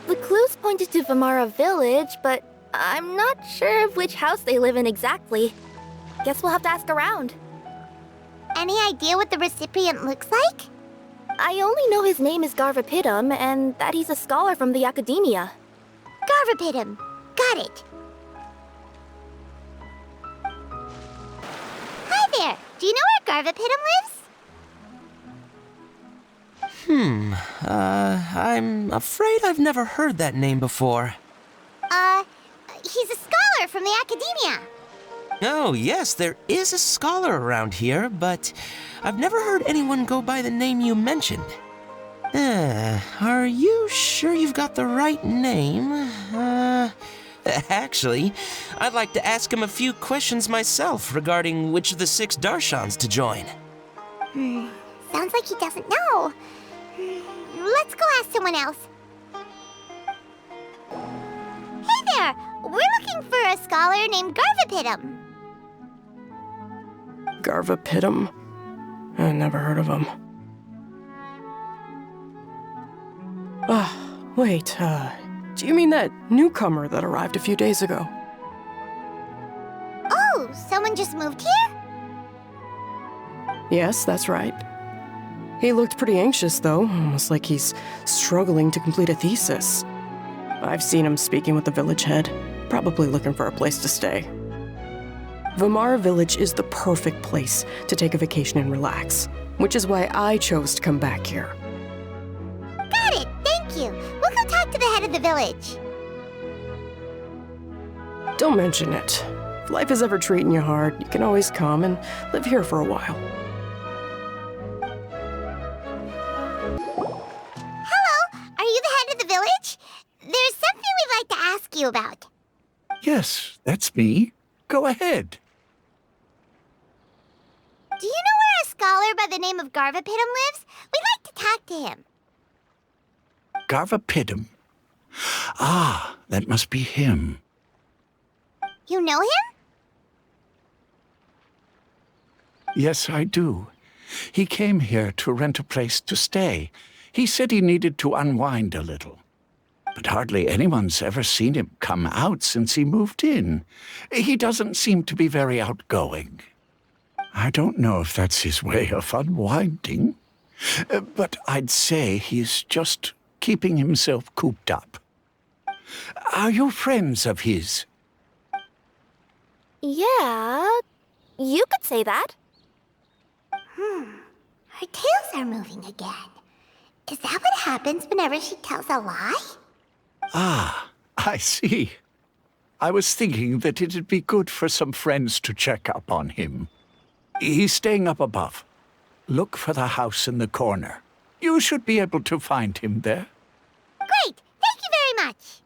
The clues pointed to Vimara Village, but I'm not sure of which house they live in exactly. Guess we'll have to ask around. Any idea what the recipient looks like? I only know his name is Garvapidum and that he's a scholar from the Academia. Garvapidum. Got it. Hi there. Do you know where Garvapidum lives? I'm afraid I've never heard that name before. He's a scholar from the Academia. Oh, yes, there is a scholar around here, but I've never heard anyone go by the name you mentioned. Are you sure you've got the right name? Actually, I'd like to ask him a few questions myself regarding which of the 6 Darshans to join. Sounds like he doesn't know. Let's go ask someone else. Hey there! We're looking for a scholar named Garvapidum. Garvapidum? I never heard of him. Wait, do you mean that newcomer that arrived a few days ago? Oh, someone just moved here? Yes, that's right. He looked pretty anxious, though, almost like he's struggling to complete a thesis. I've seen him speaking with the village head, probably looking for a place to stay. Vimara Village is the perfect place to take a vacation and relax, which is why I chose to come back here. Got it, thank you. We'll go talk to the head of the village. Don't mention it. If life is ever treating you hard, you can always come and live here for a while. Are you the head of the village? There's something we'd like to ask you about. Yes, that's me. Go ahead. Do you know where a scholar by the name of Garvapidum lives? We'd like to talk to him. Garvapidum. Ah, that must be him. You know him? Yes, I do. He came here to rent a place to stay. He said he needed to unwind a little. But hardly anyone's ever seen him come out since he moved in. He doesn't seem to be very outgoing. I don't know if that's his way of unwinding, but I'd say he's just keeping himself cooped up. Are you friends of his? Yeah, you could say that. Her tails are moving again. Is that what happens whenever she tells a lie? Ah, I see. I was thinking that it'd be good for some friends to check up on him. He's staying up above. Look for the house in the corner. You should be able to find him there. Great! Thank you very much!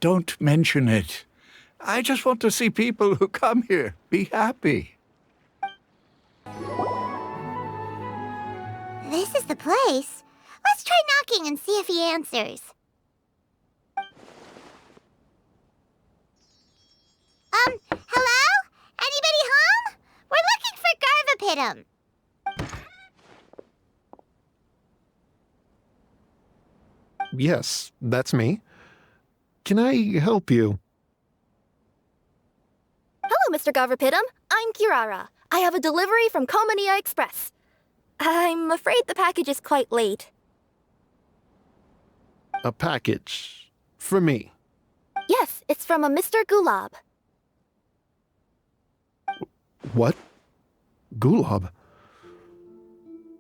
Don't mention it. I just want to see people who come here be happy. This is the place. Let's try knocking and see if he answers. Hello? Anybody home? We're looking for Garvapidum. Yes, that's me. Can I help you? Hello, Mr. Garverpitum. I'm Kirara. I have a delivery from Komania Express. I'm afraid the package is quite late. A package? For me? Yes, it's from a Mr. Gulab. What? Gulab?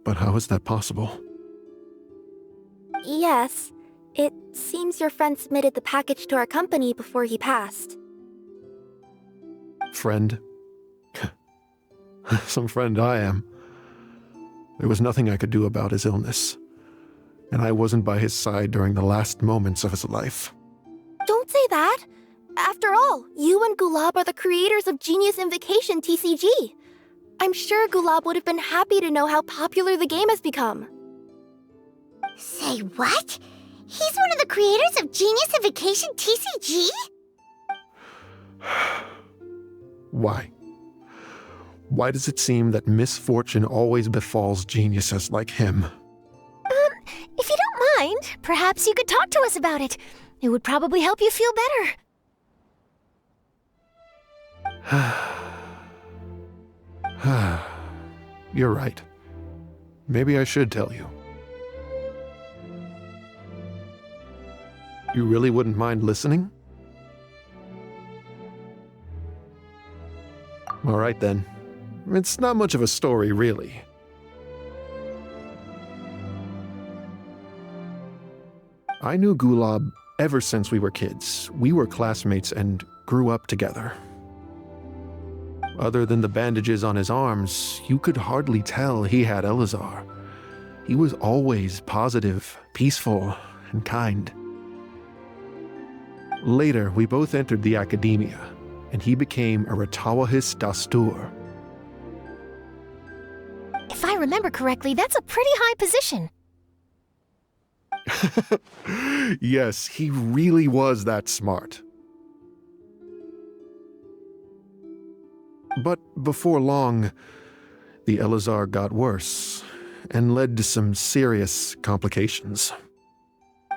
But how is that possible? Yes. It seems your friend submitted the package to our company before he passed. Friend? Some friend I am. There was nothing I could do about his illness, and I wasn't by his side during the last moments of his life. Don't say that! After all, you and Gulab are the creators of Genius Invocation TCG. I'm sure Gulab would have been happy to know how popular the game has become. Say what? He's one of the creators of Genius Invocation TCG? Why? Why does it seem that misfortune always befalls geniuses like him? If you don't mind, perhaps you could talk to us about it. It would probably help you feel better. You're right. Maybe I should tell you. You really wouldn't mind listening? All right then. It's not much of a story, really. I knew Gulab ever since we were kids. We were classmates and grew up together. Other than the bandages on his arms, you could hardly tell he had Elazar. He was always positive, peaceful, and kind. Later, we both entered the academia, and he became a Ratawahis Dastur. If I remember correctly, that's a pretty high position. Yes, he really was that smart. But before long, the Elazar got worse and led to some serious complications.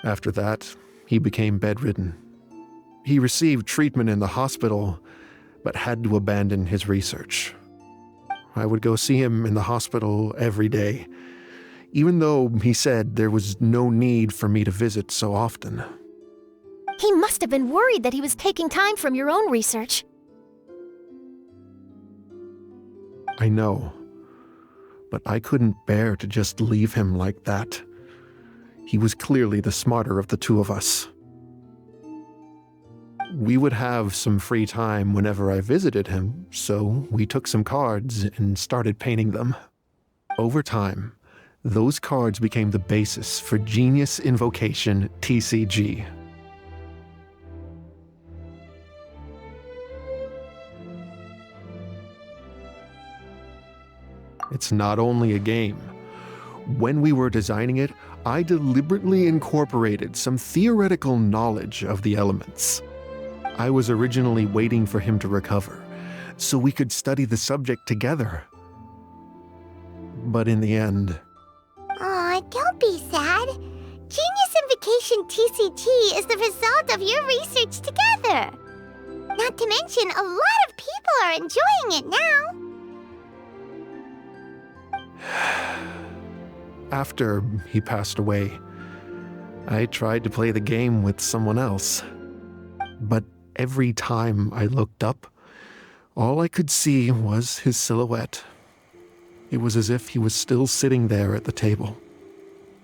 After that, he became bedridden. He received treatment in the hospital, but had to abandon his research. I would go see him in the hospital every day, even though he said there was no need for me to visit so often. He must have been worried that he was taking time from your own research. I know, but I couldn't bear to just leave him like that. He was clearly the smarter of the two of us. We would have some free time whenever I visited him, so we took some cards and started painting them. Over time, those cards became the basis for Genius Invocation TCG. It's not only a game. When we were designing it, I deliberately incorporated some theoretical knowledge of the elements. I was originally waiting for him to recover, so we could study the subject together. But in the end... Aw, don't be sad. Genius Invocation TCG is the result of your research together. Not to mention, a lot of people are enjoying it now. After he passed away, I tried to play the game with someone else. But every time I looked up, all I could see was his silhouette. It was as if he was still sitting there at the table.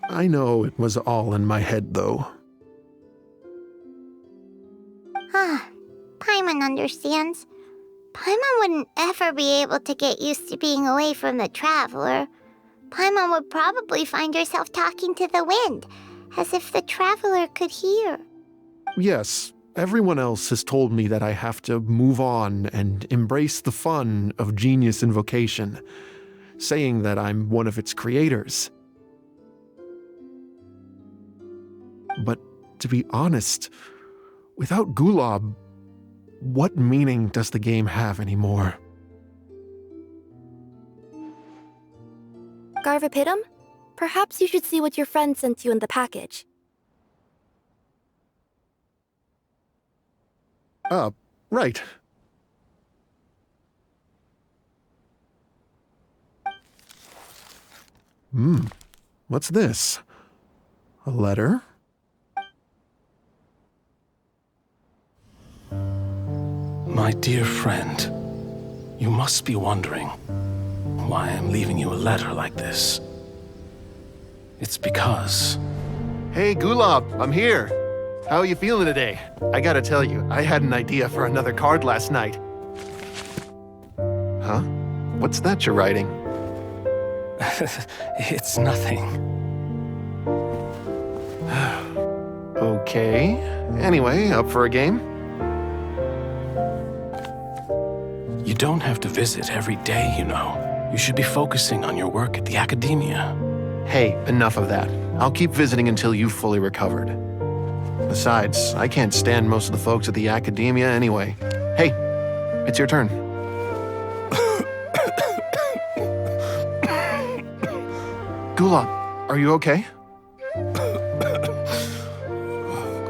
I know it was all in my head, though. Paimon understands. Paimon wouldn't ever be able to get used to being away from the Traveler. Paimon would probably find herself talking to the wind, as if the Traveler could hear. Yes, everyone else has told me that I have to move on and embrace the fun of Genius Invocation, saying that I'm one of its creators. But to be honest, without Gulab, what meaning does the game have anymore? Garverpitum, perhaps you should see what your friend sent you in the package. Right. What's this? A letter? My dear friend, you must be wondering why I'm leaving you a letter like this. It's because... Hey, Gulab, I'm here. How are you feeling today? I gotta tell you, I had an idea for another card last night. Huh? What's that you're writing? It's nothing. Okay. Anyway, up for a game? You don't have to visit every day, you know. You should be focusing on your work at the academia. Hey, enough of that. I'll keep visiting until you've fully recovered. Besides, I can't stand most of the folks at the academia anyway. Hey, it's your turn. Gulab, are you okay?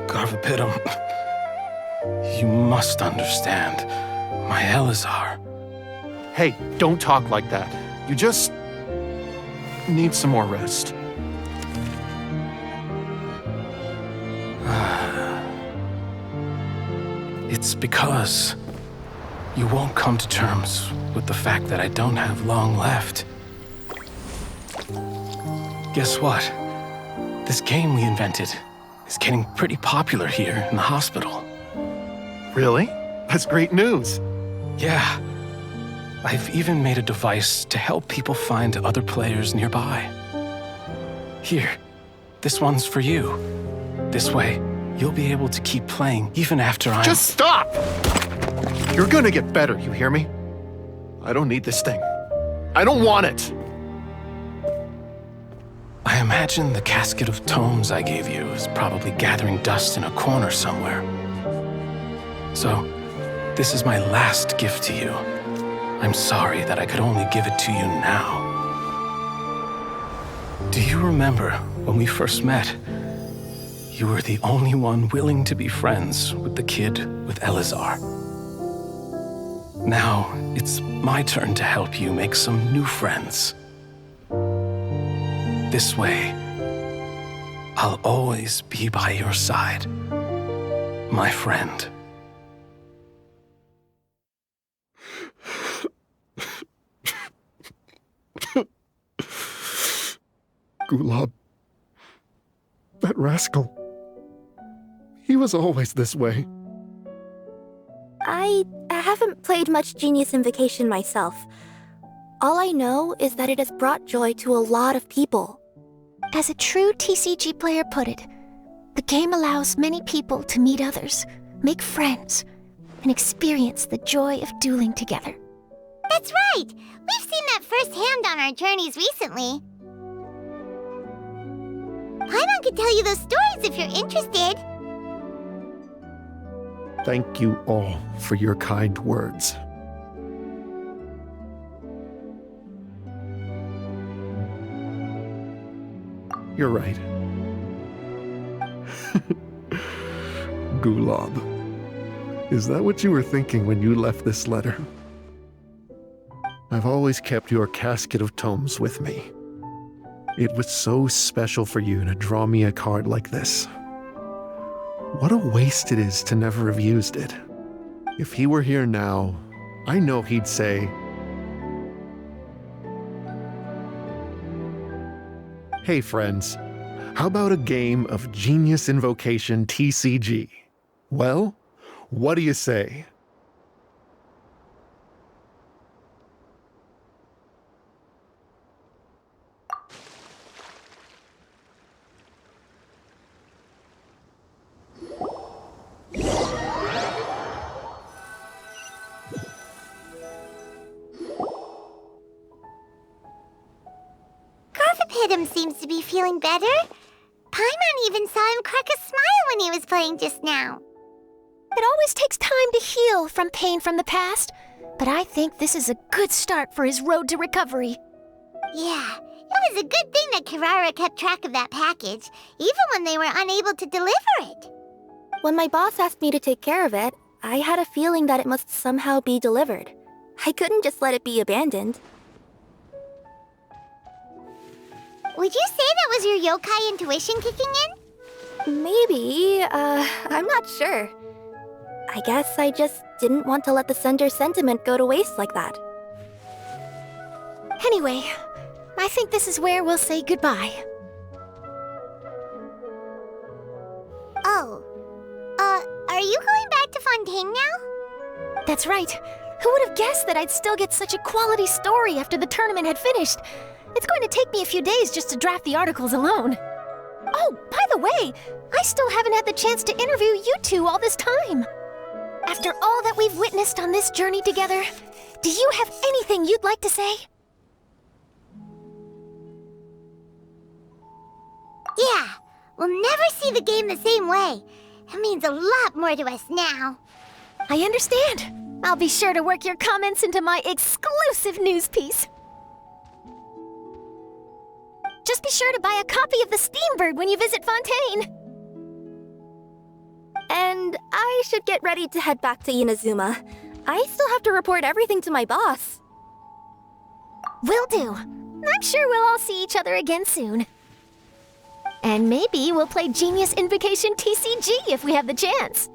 Garvapitum, you must understand. My Elazar. Hey, don't talk like that. You just need some more rest. It's because you won't come to terms with the fact that I don't have long left. Guess what? This game we invented is getting pretty popular here in the hospital. Really? That's great news. Yeah. I've even made a device to help people find other players nearby. Here, this one's for you. This way, you'll be able to keep playing even after I'm... Just stop! You're gonna get better, you hear me? I don't need this thing. I don't want it! I imagine the casket of tomes I gave you is probably gathering dust in a corner somewhere. So, this is my last gift to you. I'm sorry that I could only give it to you now. Do you remember when we first met? You were the only one willing to be friends with the kid with Elazar. Now, it's my turn to help you make some new friends. This way, I'll always be by your side, my friend. Gulab. That rascal. He was always this way. I haven't played much Genius Invocation myself. All I know is that it has brought joy to a lot of people. As a true TCG player put it, the game allows many people to meet others, make friends, and experience the joy of dueling together. That's right! We've seen that firsthand on our journeys recently. Paimon could tell you those stories if you're interested. Thank you all for your kind words. You're right. Gulab. Is that what you were thinking when you left this letter? I've always kept your casket of tomes with me. It was so special for you to draw me a card like this. What a waste it is to never have used it. If he were here now, I know he'd say, "Hey friends, how about a game of Genius Invocation TCG? Well, what do you say?" Garvapitum seems to be feeling better. Paimon even saw him crack a smile when he was playing just now. It always takes time to heal from pain from the past, but I think this is a good start for his road to recovery. Yeah, it was a good thing that Kirara kept track of that package, even when they were unable to deliver it. When my boss asked me to take care of it, I had a feeling that it must somehow be delivered. I couldn't just let it be abandoned. Would you say that was your yokai intuition kicking in? Maybe, I'm not sure. I guess I just didn't want to let the sender's sentiment go to waste like that. Anyway, I think this is where we'll say goodbye. Oh. Are you going back to Fontaine now? That's right. Who would have guessed that I'd still get such a quality story after the tournament had finished? It's going to take me a few days just to draft the articles alone. Oh, by the way, I still haven't had the chance to interview you two all this time. After all that we've witnessed on this journey together, do you have anything you'd like to say? Yeah, we'll never see the game the same way. It means a lot more to us now. I understand. I'll be sure to work your comments into my exclusive news piece. Just be sure to buy a copy of the Steambird when you visit Fontaine. And I should get ready to head back to Inazuma. I still have to report everything to my boss. Will do. I'm sure we'll all see each other again soon. And maybe we'll play Genius Invocation TCG if we have the chance.